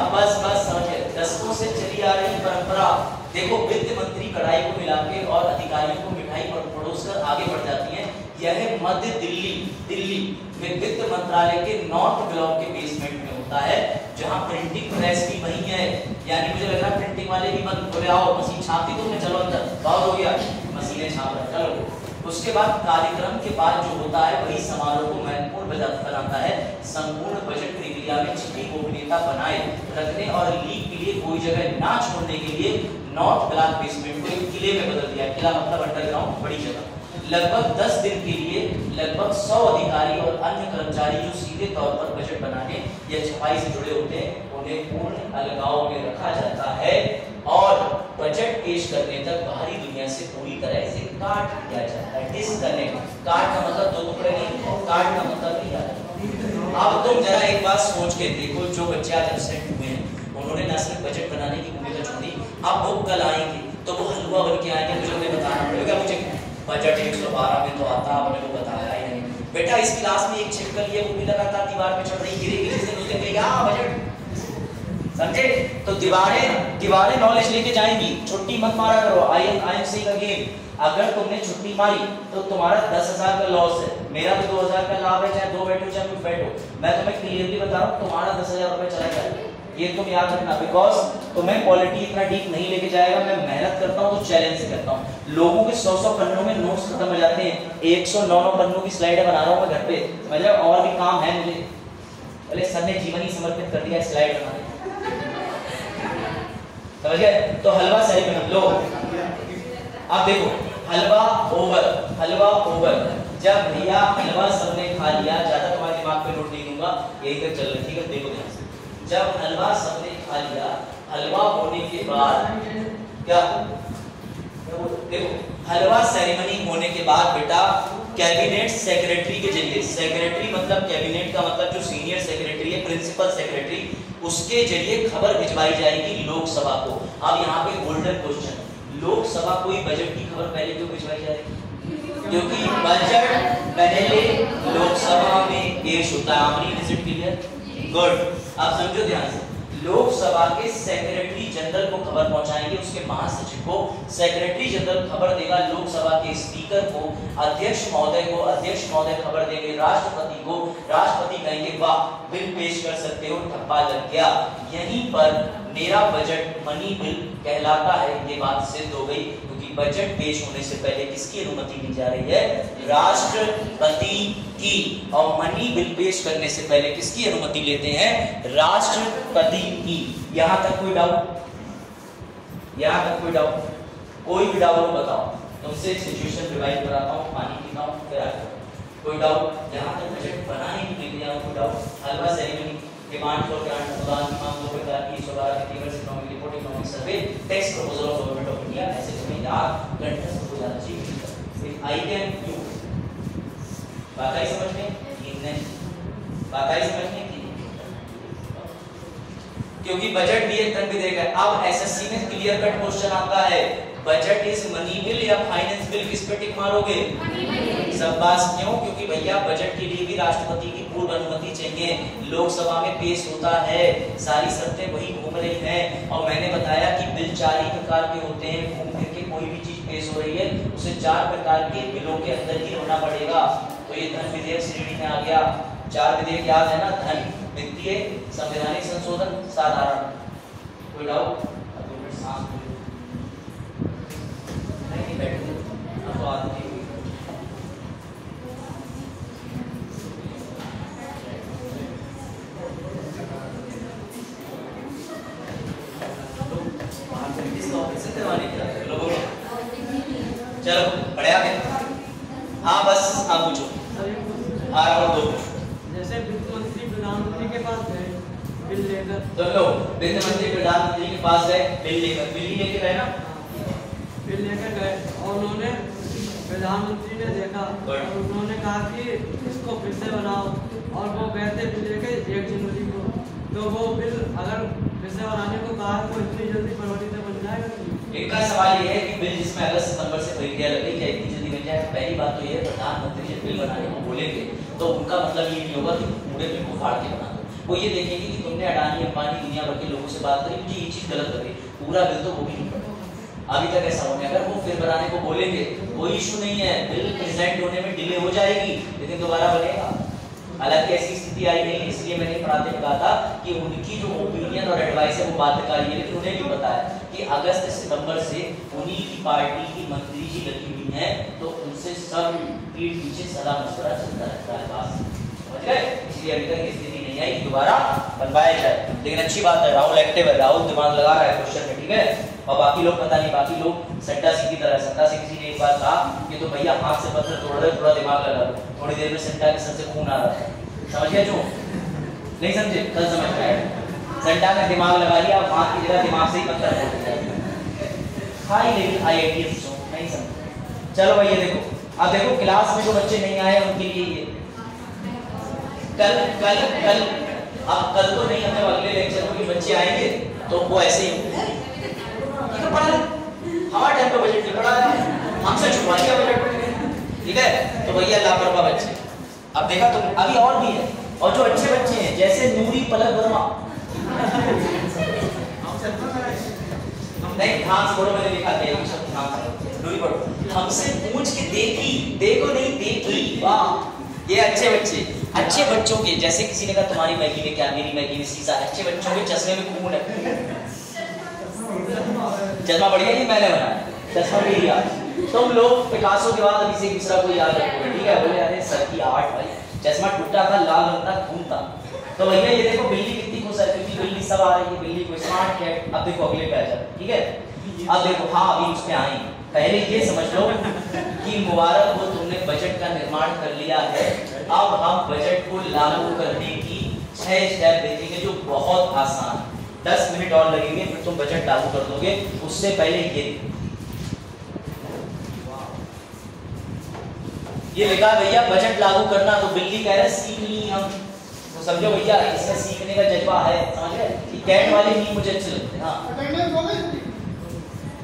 बस समझे, दशकों से चली आ रही परंपरा। देखो वित्त मंत्री कढ़ाई को मिलाकर और अधिकारियों को मिठाई परोसकर आगे बढ़ जाती है। यह मध्य दिल्ली में वित्त मंत्रालय के नॉर्थ ब्लॉक के बेसमेंट में होता है, जहां प्रिंटिंग प्रेस भी वही है। यानी मुझे लग रहा है प्रिंटिंग वाले भी बंद बोले आओ मशीन छापती तुमने, चलो अंदर बहुत हो गया, मशीनें छाप रहे चलो। उसके बाद कार्यक्रम के बाद जो होता है वही समारोह को महत्वपूर्ण बनाता है। संपूर्ण बजट प्रक्रिया में छिपी गोपनीयता बनाए रखने और लीक के लिए कोई जगह ना छोड़ने के लिए नॉर्थ ब्लॉक बेसमेंट को एक किले में बदल दिया। किला मतलब अंडरग्राउंड बड़ी जगह। लगभग 10 दिन के लिए लगभग 100 अधिकारी और अन्य कर्मचारी जो सीधे तौर पर बजट बनाने या छपाई से जुड़े होते हैं उन्हें पूर्ण अलगाव में रखा जाता है और बजट पेश करने तक बाहरी दुनिया से पूरी तरह से काट दिया जाता है। डिस्कनेक्ट, काट का मतलब दो टुकड़े नहीं, काट का मतलब नहीं आता। अब तुम जरा एक बात सोच के देखो, जो बच्चे आज एब्सेंट हुए हैं उन्होंने न सिर्फ बजट बनाने की भूमिका छोड़ी, अब वो कल आएंगे तो वो हलवा बन के आएंगे, मुझे उन्हें बताना पड़ेगा मुझे बजट 112 में तो आता, आपने को बताया ही नहीं। बेटा इस क्लास में एक छिपकली है वो भी लगातार दीवार पे चढ़ रही, गिरेगी जिस दिन उसने कहा बजट समझे? तो दीवारें नॉलेज लेके जाएंगी। छुट्टी मत मारा करो। आई एम सेइंग अगेन, अगर तुमने छुट्टी मारी तो तुम्हारा 10,000 का लॉस है, मेरा भी 2,000 का लाभ है, चाहे 2 बैठो चाहे कुछ बैठो। मैं तुम्हें क्लियरली बता रहा हूँ, तुम्हारा 10,000 रुपए चला जाएगा, ये तुम याद रखना। बिकॉज तुम्हें पॉलिटी इतना डीप नहीं लेके जाएगा। मैं मेहनत करता हूँ तो चैलेंज से करता हूँ। लोगों के 100 पन्नों में नोट्स खत्म हो जाते हैं, 109 पन्नों की स्लाइडें बना रहा हूँ मैं घर पे, मतलब और भी काम है मुझे। पहले सर ने जीवन ही समर्पित कर दिया स्लाइड बनाने, समझ गए? तो हलवा सही बना लो। अब देखो, हलवा ओवर। जब भैया हलवा सबने खा लिया, ज्यादा तुम्हारे दिमाग पे नोट नहीं दूंगा, यही तक चल रहा है, ठीक है? देखो ध्यान से, जब हलवा सबने खा लिया, हलवा होने के बाद क्या, देखो हलवा सेरेमनी होने के बाद बेटा कैबिनेट सेक्रेटरी के जरिए, सेक्रेटरी मतलब कैबिनेट का मतलब जो सीनियर सेक्रेटरी है, प्रिंसिपल सेक्रेटरी, उसके जरिए खबर भिजवाई जाएगी लोकसभा को। अब यहाँ पे गोल्डन क्वेश्चन, लोकसभा कोई बजट की खबर पहले क्यों भिजवाई जाएगी? क्योंकि बजट पहले लोकसभा में पेश होता है। आपने विजिट क्लियर? गुड। अब समझो ध्यान से, लोकसभा के सेक्रेटरी जनरल को खबर पहुंचाएंगे, उसके महासचिव को। सेक्रेटरी जनरल खबर देगा लोकसभा के स्पीकर को, अध्यक्ष महोदय खबर देंगे राष्ट्रपति को, राष्ट्रपति कहेंगे वाह बिल पेश कर सकते हो, ठप्पा लग गया। यहीं पर मेरा बजट मनी बिल कहलाता है, ये बात सिद्ध हो गई। क्योंकि बजट पेश होने से पहले किसकी अनुमति ली जा रही है? राष्ट्रपति की। और मनी बिल पेश करने से पहले किसकी अनुमति लेते हैं? राष्ट्रपति की। यहां तक कोई डाउट? कोई भी डाउट बताओ। तुमसे सिचुएशन रिवाइज कराता हूं, पानी पीता हूं, फिर आता हूं। कोई डाउट? जहां तक बजट बनाने की प्रक्रिया, कोई doubt? Halwa ceremony, demand for grant अनुदान, मांग दो प्रकार की, स्वकार table economic report, economic survey, tax proposal of government of India, ऐसे तुम्हें याद कंटेस्ट हो जाना चाहिए। इफ आई कैन यू बात आई समझ में? बात आई समझ में? क्योंकि बजट भी एक तरह विधेयक है। अब एसएससी में क्लियर कट क्वेश्चन आता है, बजट इज मनी बिल या फाइनेंस बिल, किस पे टिक मारोगे? सब बात क्यों? क्योंकि भैया बजट के लिए भी राष्ट्रपति की पूर्व अनुमति चाहिए, लोकसभा में पेश होता है, सारी शर्तें वही घूम रही हैं। और मैंने बताया कि बिल 4 ही प्रकार के होते हैं, घूम फिर के कोई भी चीज पेश हो रही है उसे 4 प्रकार के बिलों के अंदर ही होना पड़ेगा। तो ये धन विधेयक श्रेणी में आ गया। 4 विधेयक याद है ना? धन, वित्तीय, संवैधानिक संशोधन, साधारण। कोई डाउट? नहीं बैठो, अब तो आदमी चलो बढ़िया है। हाँ बस आप पूछो। और दो जैसे वित्त मंत्री प्रधानमंत्री के पास गए बिल लेकर, तो लो वित्त मंत्री प्रधानमंत्री के पास गए बिल लेकर गए ना, बिल लेकर गए और उन्होंने, प्रधानमंत्री ने देखा और उन्होंने कहा कि इसको फिर से बनाओ, और वो गए थे बिल लेकर 1 जनवरी को। तो वो बिल अगर फिर से बनाने को कहा तो इतनी जल्दी फरवरी से बन जाएगा? इनका सवाल ये है कि बिल जिसमें अगस्त सितंबर से प्रक्रिया लग गई, क्या इतनी जल्दी बन जाएगा? पहली बात तो ये है, प्रधानमंत्री जब बिल बनाने को बोलेंगे तो उनका मतलब ये नहीं होगा कि पूरे बिल को फाड़ के बना दो। वो ये देखेंगे कि तुमने अडानी अंबानी दुनिया भर के लोगों से बात करी, मुझे ये चीज गलत लगी, पूरा बिल तो वो भी नहीं पड़ा अभी तक ऐसा होने। अगर वो फिर बनाने को बोलेंगे कोई इशू नहीं है, बिल प्रेजेंट होने में डिले हो जाएगी लेकिन दोबारा बनेगा। हालांकि ऐसी स्थिति आई नहीं, इसलिए मैंने पढ़ाते में कहा था कि उनकी जो ओपिनियन और एडवाइस है वो बाध्यकारी है, लेकिन उन्हें भी पता है कि अगस्त सितंबर से उन्हीं की पार्टी की मंत्री जी लगी हुई हैं, तो उनसे सब पीठ पीछे सलाह मशवरा चलता रहता है पास, समझ गए? इसलिए अभी तक स्थिति नहीं आई दोबारा बनवाया जाए। लेकिन अच्छी बात है, राहुल एक्टिव है, राहुल दिमाग लगा रहा है क्वेश्चन में, ठीक है? और बाकी लोग पता नहीं, बाकी लोग सट्टा सी की तरह, सट्टा से किसी ने एक बार कहा कि तो भैया हाथ से पत्थर तोड़ रहे, थोड़ा दिमाग लगा लो, थोड़ी देर में सट्टा के सर से खून आ रहा है, समझ गए? जो नहीं समझे कल समझ में आएगा। सट्टा में दिमाग लगा लिया, हाथ की जगह दिमाग से ही पत्थर तोड़ दिया। हाई लेवल आईआईटीएस नहीं समझे। चलो भैया देखो, अब देखो क्लास में जो बच्चे नहीं आए उनके लिए ये कल अब कल तो नहीं, हमें अगले लेक्चर में बच्चे आएंगे तो वो ऐसे ही तो पढ़ा हमारे टाइम पे बजट नहीं पढ़ा है, हमसे छुपा लिया बजट, ठीक है? तो भैया लापरवाह बच्चे। अब देखा तुम, अभी और भी है, और जो अच्छे बच्चे हैं जैसे नूरी पलक वर्मा नहीं ध्यान से पढ़ो, मैंने लिखा दिया ये शब्द ध्यान से दूरी पढ़ो। हमसे पूछ के देखी, देखो नहीं देखी। वाह ये अच्छे बच्चे, अच्छे बच्चों के जैसे किसी ने कहा तुम्हारी मैगी में क्या, मेरी मैगी में शीशा। अच्छे बच्चों के चश्मे में खून है। चश्मा बढ़िया नहीं मैंने बनाया, चश्मा भी लिया। तुम लोग पिकासो के बाद अभी से दूसरा कोई याद रखोगे, ठीक है? बोले अरे सर की आर्ट भाई, चश्मा टूटा था, लाल रंग था, खून था। तो भैया ये देखो बिल्ली कितनी खुश है क्योंकि बिल्ली सब आ रही है, बिल्ली को स्मार्ट कैट। अब देखो अगले पे आ जाओ, ठीक है? अब देखो हाँ अभी उस पे आए। पहले ये समझ लो कि मुबारक हो तुमने बजट का निर्माण कर लिया है। अब हम बजट को लागू करने की 6 स्टेप देखेंगे जो बहुत आसान। 10 मिनट और लगेंगे फिर तुम बजट लागू कर दोगे। उससे पहले ये लिखा भैया बजट लागू करना, तो बिल्ली कह रहे सीख ली हम, तो समझो भैया इसमें सीखने का जज्बा है, समझ गए? कि कैट वाले नहीं मुझे अच्छे लगते। हाँ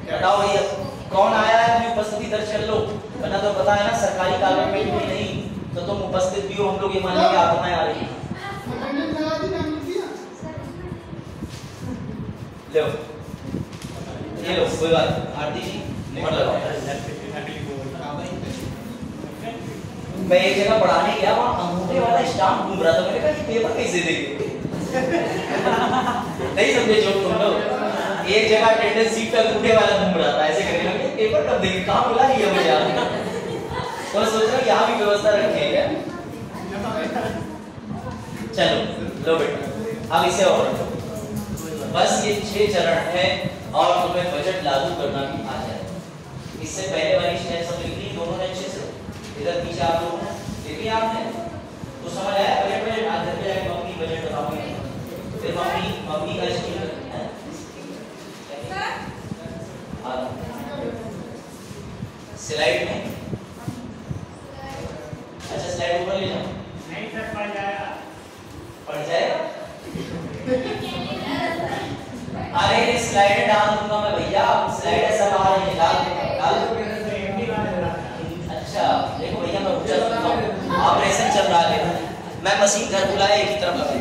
बताओ भैया कौन आया है, अपनी उपस्थिति दर्ज कर लो, वरना तो पता है ना सरकारी कागज में भी नहीं तो तुम उपस्थित भी हो, हम लोग ये मान लेंगे आप आ रही है। लो ये लो कोई बात। आरती जी मोहर लगाओ। मैं एक जगह पढ़ाने गया, वहाँ अंगूठे वाला स्टाम्प घूम रहा था। मैंने कहा ये पेपर कैसे देंगे? नहीं समझे जो तुम लोग? एक जगह अटेंडेंस सीट पे अंगूठे वाला घूम रहा था, ऐसे करके लगे पेपर कब देंगे, कहाँ बुला लिया मुझे आपने? तो सोच रहा हूँ यहाँ भी व्यवस्था रखेंगे। चलो लो बेटा अब इसे और बस ये 6 चरण है और तुम्हें बजट लागू करना भी आ जाए। इससे पहले वाली स्टेप सब लिख ली दोनों ने अच्छे से, इधर पीछे आप लोगों ने देखिए आपने तो समझ आया। बजट में आज घर पे जाके मम्मी बजट बताऊंगी, फिर मम्मी का स्कीम है स्लाइड में। अच्छा स्लाइड ऊपर ले जाओ, नहीं सर पढ़ जाएगा। अरे स्लाइड डाल दूंगा मैं भैया, स्लाइड ऐसा बाहर नहीं डाल। अच्छा देखो भैया मैं ऊंचा सकता हूँ, ऑपरेशन चल रहा है, मैं मशीन घर बुलाए एक ही तरफ लगा।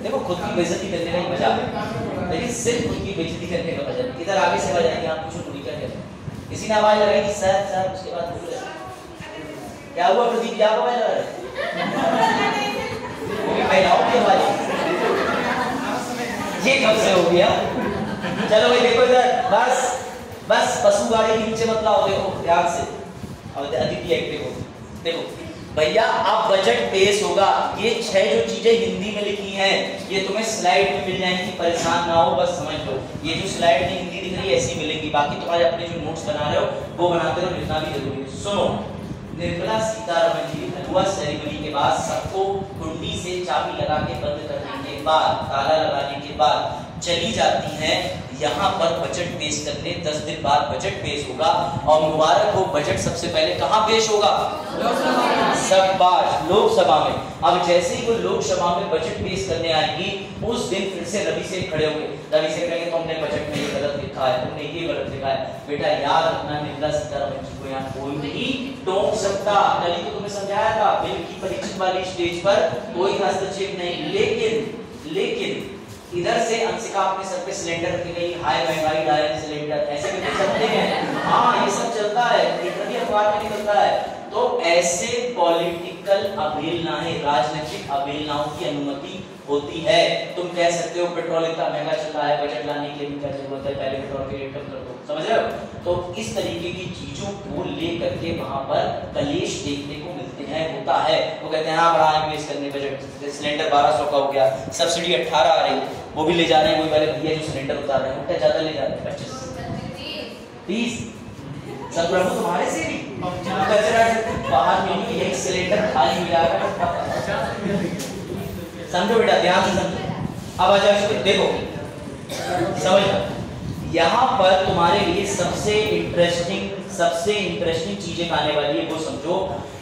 देखो खुद की बेइज्जती करने का ही मजा है, लेकिन सिर्फ खुद की बेइज्जती करने का मजा नहीं। इधर आगे से बजाएंगे आप, पूछो पूरी क्या कहते हैं? किसी ने आवाज लगाई कि सर सर, उसके बाद बोल रहे क्या हुआ प्रदीप, क्या आवाज लगा रहे? महिलाओं की आवाज ये कब से हो गया? चलो भाई देखो इधर, बस पशु गाड़ी के नीचे मत लाओ। देखो ध्यान से, अब अदिति एक्टिव हो। देखो भैया अब बजट पेश होगा। ये 6 जो चीजें हिंदी में लिखी हैं ये तुम्हें स्लाइड में मिल जाएंगी, परेशान ना हो, बस समझ लो। ये जो स्लाइड में हिंदी दिख रही है ऐसी मिलेंगी, बाकी तुम्हारे अपने जो नोट्स बना रहे हो वो बनाते रहो, लिखना भी जरूरी है। सुनो, निर्मला सीतारमण जी हलवा सेरेमनी के बाद सबको कुंडी से चाबी लगा के बंद करने के बाद, ताला लगाने के बाद चली जाती हैं यहाँ पर बजट पेश करने। 10 दिन बाद बजट पेश होगा और मुबारक हो बजट सबसे पहले कहाँ पेश होगा? लोकसभा में। अब जैसे ही वो लोकसभा में बजट पेश करने आएंगी उस दिन फिर से रवि से खड़े होंगे, रवि से कहेंगे तुमने बजट में ये गलत लिखा है, तुमने ये गलत लिखा है। बेटा याद रखना निर्मला सीतारमण जी को यहाँ कोई नहीं टोक सकता। कल ही तो तुम्हें समझाया था बिल की परीक्षण वाली स्टेज पर कोई हस्तक्षेप नहीं। लेकिन इधर से अंशिका अपने सर पे सिलेंडर रखी गई, हाय महंगाई डायन सिलेंडर, ऐसे भी सकते हैं। हाँ ये सब चलता है, लिटरली अखबार में निकलता है। तो ऐसे पॉलिटिकल अवहेलनाएं, राजनीतिक अवहेलनाओं की अनुमति होती है। तुम कह सकते हो पेट्रोल इतना महंगा चल रहा है, बजट लाने के लिए क्या जरूरत है, पहले पेट्रोल के रेट कम कर दो, समझ रहे हो? तो इस तरीके की चीजों को लेकर के वहां पर कलेश देखने को मिलते हैं, होता है। वो कहते हैं हाँ बढ़ा पेश करने बजट, सिलेंडर 1200 का हो गया, सब्सिडी 18 आ रही, वो भी ले जा रहे हैं। वही वाले भैया जो सिलेंडर उतार रहे हैं उल्टा ज्यादा ले जा रहे हैं, 25 30। सब प्रभु तुम्हारे से भी बाहर मिली एक सिलेंडर खाली मिला कर, समझो बेटा ध्यान से समझो। अब आ जाओ इसको देखो, समझ यहाँ पर तुम्हारे लिए सबसे इंटरेस्टिंग चीजें आने वाली है, वो समझो।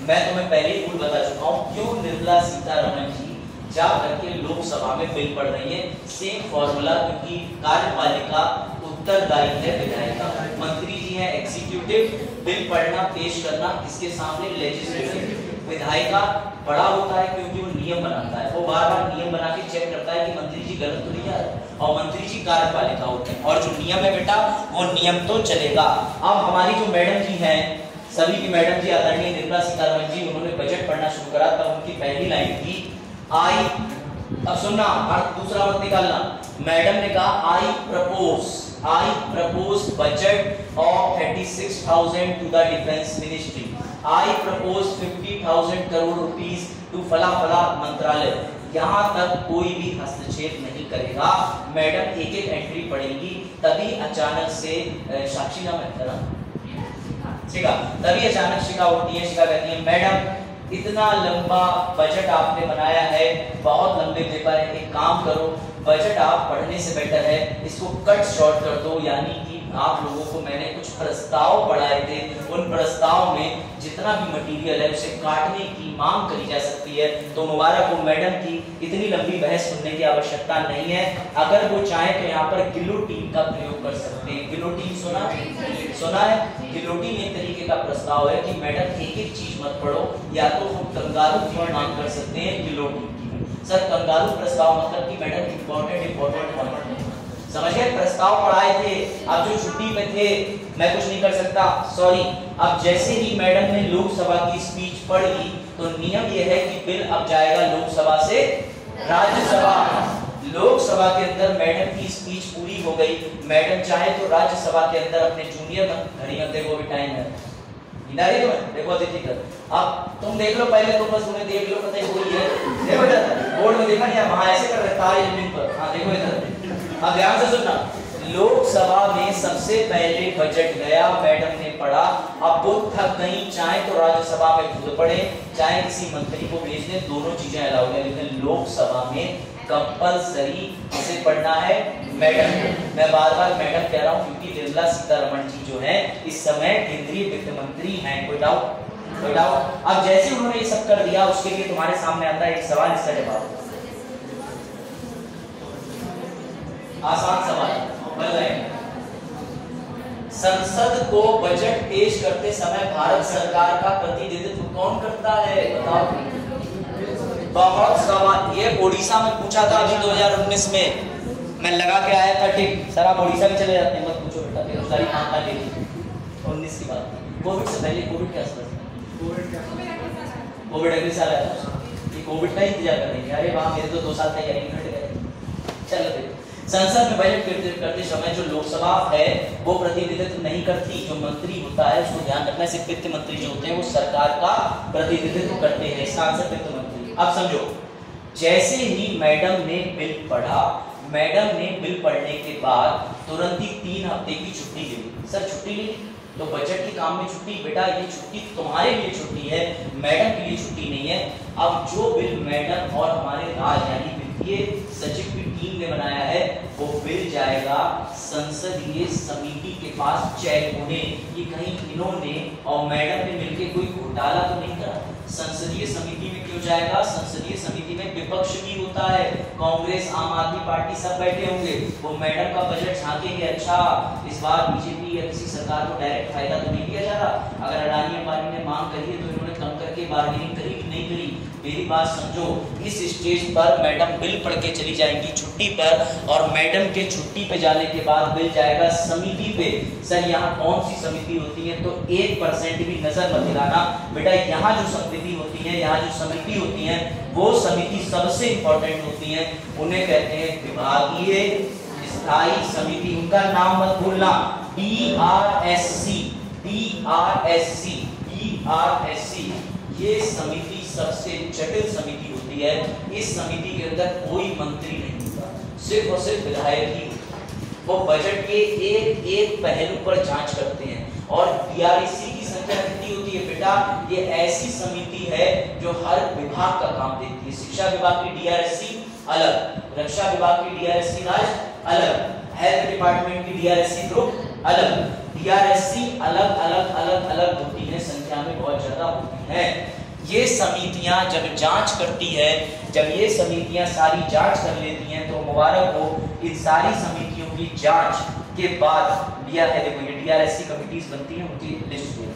मैं तुम्हें पहले ही भूल बता चुका हूँ क्यों निर्मला सीतारमण जी जा करके लोकसभा में बिल पढ़ रही है। सेम फॉर्मूला, क्योंकि कार्यपालिका उत्तरदायी है, विधायिका मंत्री जी है एग्जीक्यूटिव, बिल पढ़ना पेश करना किसके सामने? लेजिस्लेटिव। विधायिका बड़ा होता है क्योंकि वो नियम बनाता है, वो बार बार नियम बना के चेक करता है कि मंत्री जी गलत तो नहीं जा रहे। और मंत्री जी कार्यपालिका होते हैं, और जो नियम है बेटा वो नियम तो चलेगा। अब हमारी जो मैडम जी हैं, सभी की मैडम जी आदरणीय निर्मला सीतारमण जी, उन्होंने बजट पढ़ना शुरू करा तब उनकी पहली लाइन थी आई, अब सुनना दूसरा मत निकालना, मैडम ने कहा I propose budget of 36,000 to the defence ministry, I propose 50,000 crore rupees to फला फला मंत्रालय। यहाँ तक कोई भी हस्तक्षेप नहीं करेगा, मैडम एक एक एंट्री पढ़ेगी, तभी अचानक से साक्षी नाम है, शिखा, तभी अचानक शिखा उठती है, शिखा कहती है मैडम इतना लंबा बजट आपने बनाया है, बहुत लंबे पेपर है, एक काम करो बजट आप पढ़ने से बेटर है इसको कट शॉर्ट कर दो, यानी कि आप लोगों को मैंने कुछ प्रस्ताव पढ़ाए थे, उन प्रस्ताव में जितना भी मटेरियल है उसे काटने की मांग करी जा सकती है। तो मुबारक हो मैडम की इतनी लंबी बहस सुनने की आवश्यकता नहीं है, अगर वो चाहे तो यहाँ पर गिलोटीन का प्रयोग कर सकते हैं। गिलोटीन सुना है? गिलोटीन एक तरीके का प्रस्ताव है कि मैडम एक एक चीज मत पढ़ो, या तो हम कंगारू की मांग कर सकते हैं गिलोटीन की। सर कंगारू प्रस्ताव मतलब कि मैडम इंपॉर्टेंट पॉइंट समझ गए, प्रस्ताव पढ़ाए थे, अब जो छुट्टी पे थे मैं कुछ नहीं कर सकता, सॉरी। अब जैसे ही मैडम ने लोकसभा की स्पीच पढ़ ली तो नियम यह है कि बिल अब जाएगा लोकसभा से राज्यसभा। लोकसभा के अंदर मैडम की स्पीच पूरी हो गई, मैडम चाहे तो राज्यसभा के अंदर अपने जूनियर घड़ी में, देखो भी टाइम है, इधर तुम्हें देखो अतिथि कर, अब तुम देख लो पहले, तुम बस उन्हें देख लो, पता है कोई है, देखो इधर बोर्ड में देखा नहीं, वहां ऐसे कर रहे तारे जमीन पर, हाँ देखो इधर, अब ध्यान से सुनना। लोकसभा में सबसे पहले बजट गया, मैडम ने पढ़ा, अब वो थक गई, चाहे तो राज्यसभा में खुद पढ़े, चाहे किसी मंत्री को भेज दें, दोनों चीजें अलाउड है, लेकिन लोकसभा में कंपलसरी इसे पढ़ना है मैडम को। मैं बार बार मैडम कह रहा हूं क्योंकि निर्मला सीतारमण जी जो है इस समय केंद्रीय वित्त मंत्री हैं, कोई डाउट। अब जैसे उन्होंने ये सब कर दिया, उसके लिए तुम्हारे सामने आता है एक सवाल, इसका जवाब आसान सवाल, संसद को बजट पेश करते समय भारत सरकार का प्रतिनिधित्व कौन करता है, बताओ। बहुत सवाल, ये ओडिशा में पूछा था अभी 2019 में, मैं लगा के आया था, ठीक सर आप ओडिशा में चले जाते हैं, मत पूछो बेटा, बेरोजगारी कहाँ का लेगी, 19 की बात, कोविड से पहले, कोविड के आसपास, कोविड अगले साल आया था, ये कोविड का इंतजार कर रही है, अरे वहाँ मेरे तो 2 साल तैयारी घट गए। चलो संसद में बजट करते समय जो लोकसभा है वो प्रतिनिधित्व नहीं करती, जो मंत्री होता है उसको ध्यान रखना, सिर्फ वित्त मंत्री जो होते हैं वो सरकार का प्रतिनिधित्व करते हैं, इसका आंसर वित्त मंत्री। अब समझो, जैसे ही मैडम ने बिल पढ़ा, मैडम ने बिल पढ़ने के बाद तुरंत ही 3 हफ्ते की छुट्टी ले ली। सर छुट्टी ली तो बजट के काम में छुट्टी, बेटा ये छुट्टी तुम्हारे लिए छुट्टी है, मैडम के लिए छुट्टी नहीं है। अब जो बिल मैडम और हमारे राज यानी वित्तीय सचिव की टीम ने बनाया है वो बिल जाएगा संसदीय समिति के पास चेक होने, कि कहीं इन्होंने और मैडम ने मिलकर कोई घोटाला तो नहीं करा। संसदीय समिति में क्यों जाएगा? संसदीय समिति में विपक्ष भी होता है, कांग्रेस आम आदमी पार्टी सब बैठे होंगे, वो मैडम का बजट झांकेंगे, अच्छा इस बार बीजेपी या किसी सरकार को डायरेक्ट फायदा तो नहीं दिया जा रहा, अगर अडानी अंबानी ने मांग करी है तो इन्होंने कम करके बार्गेनिंग करी कि नहीं करी। मेरी बात समझो, इस स्टेज पर मैडम बिल पढ़ के चली जाएंगी छुट्टी पर, और मैडम के छुट्टी पे जाने के बाद बिल जाएगा समिति पे। सर यहाँ कौन सी समिति होती है? तो 1% भी नजर मत दिलाना बेटा, यहाँ जो समिति होती है, यहाँ जो समिति होती है वो समिति सबसे इंपॉर्टेंट होती है, उन्हें कहते हैं विभागीय स्थायी समिति। उनका नाम मत भूलना, DRSC। ये समिति सबसे जटिल समिति होती है। इस समिति के अंदर कोई मंत्री नहीं होता, सिर्फ और सिर्फ विधायक ही। वो बजट के एक एक पहलू पर जांच करते हैं। और DRSC की संख्या कितनी होती है बेटा? ये ऐसी समिति है जो हर विभाग का काम देखती है। शिक्षा विभाग की DRSC अलग, रक्षा विभाग की DRSC राज्य अलग, हेल्थ डिपार्टमेंट की DRSC ग्रुप अलग। DRSC अलग अलग अलग अलग होती है, संख्या में बहुत ज्यादा होती है। ये समितियां जब जांच करती है, जब ये समितियां सारी जांच कर लेती हैं तो मुबारक हो, इन सारी समितियों की जांच के बाद देखो ये DRSC कमिटीज बनती हैं, उनकी लिस्ट है।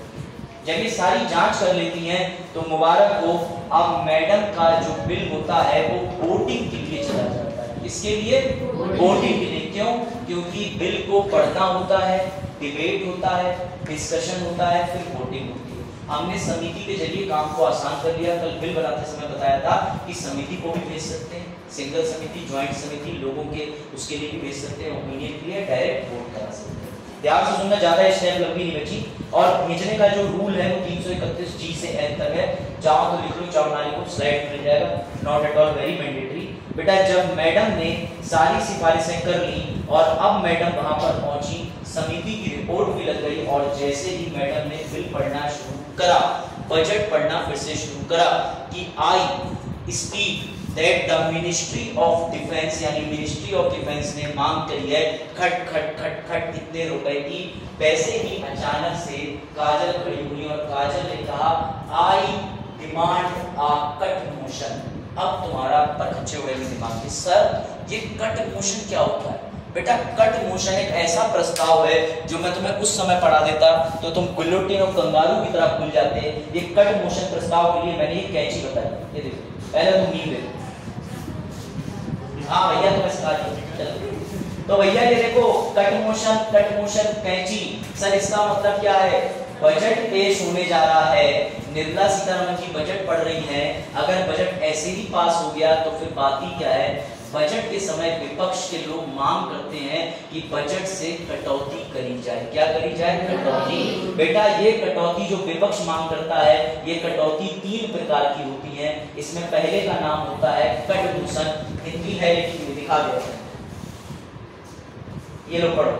जब ये सारी जांच कर लेती हैं तो मुबारक हो, अब मैडम का जो बिल होता है वो वोटिंग के लिए चला जाता है। किसके लिए? वोटिंग के लिए। क्यों? क्योंकि बिल को पढ़ना होता है, डिबेट होता है, डिस्कशन होता है, फिर वोटिंग होती है। हमने समिति के जरिए काम को आसान कर लिया। कल बिल बनाते समय बताया था कि समिति को भी भेज सकते हैं, सिंगल समिति, ज्वाइंट समिति, लोगों के उसके लिए भी भेज सकते हैं, ओपिनियन के लिए डायरेक्ट वोट करा सकते हैं। ध्यान से सुनना, ज्यादा स्टेप लंबी नहीं बची। और भेजने का जो रूल है वो 331 जी से एन तक है। चाहो तो लिख लो, चाहो ना लिखो, स्लाइड मिल जाएगा, not at all very mandatory. बेटा जब मैडम ने सारी सिफारिशें कर ली और अब मैडम वहां पर पहुंची, समिति की रिपोर्ट भी लग गई और जैसे ही मैडम ने बिल पढ़ना शुरू करा, बजट पढ़ना फिर से शुरू करा कि I speak that the ministry of defence, यानी मिनिस्ट्री ऑफ डिफेंस ने मांग करी है खट खट खट खट इतने रुपए की। वैसे ही अचानक से काजल खड़ी हुई और काजल ने कहा I demand a cut motion. अब तुम्हारा परखच्चे उड़ेंगे दिमाग में, सर ये कट मोशन क्या होता है? बेटा कट मोशन एक ऐसा प्रस्ताव है जो मैं तुम्हें उस समय पढ़ा देता तो तुम गुल्लोटिन और कंगारू की तरह खुल जाते। ये कट मोशन प्रस्ताव के लिए मैंने ये कैंची बताई, ये देखो, पहले तुम नींद देखो। हाँ भैया तुम्हें सिखा दिया। तो भैया ये देखो, कट मोशन कैंची। सर इसका मतलब क्या है? बजट पेश होने जा रहा है, निर्मला सीतारमण जी बजट पढ़ रही हैं। अगर बजट ऐसे ही पास हो गया तो फिर बात ही क्या है? बजट के समय विपक्ष के लोग मांग करते हैं कि बजट से कटौती करी जाए। क्या करी जाए? कटौती। बेटा ये कटौती जो विपक्ष मांग करता है, ये कटौती 3 प्रकार की होती है। इसमें पहले का नाम होता है कट दूषण, हिंदी है लेकिन दिखा दे, ये लो पढ़ो।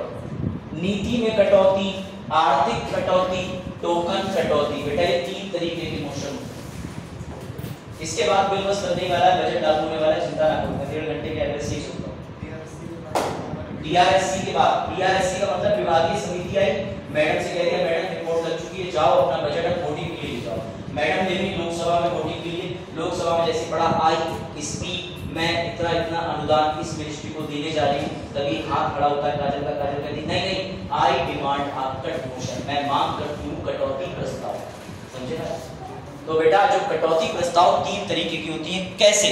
नीति में कटौती, आर्थिक कटौती, टोकन कटौती। बेटा ये 3 तरीके के मोशन। इसके बाद बिल बस करने वाला है, बजट लागू होने वाला है, चिंता ना करो। 1.5 घंटे के एवरेज से चलता हूं। डीआरएससी के बाद, डीआरएससी का मतलब विभागीय समिति आई, मैडम से कह दिया मैडम रिपोर्ट लग चुकी है, जाओ अपना बजट अब वोटिंग के लिए जाओ। मैडम ने भी लोकसभा में वोटिंग के लिए, लोकसभा में जैसे पढ़ा आई स्पीक मैं इतना अनुदान इस मिनिस्ट्री को देने जा रही हूँ, तभी हाथ खड़ा होता है काजल का। काजल कहती नहीं I demand a cut motion, मैं मांग करती हूँ कटौती प्रस्ताव। समझे ना? तो बेटा जो कटौती प्रस्ताव 3 तरीके की होती है। कैसे?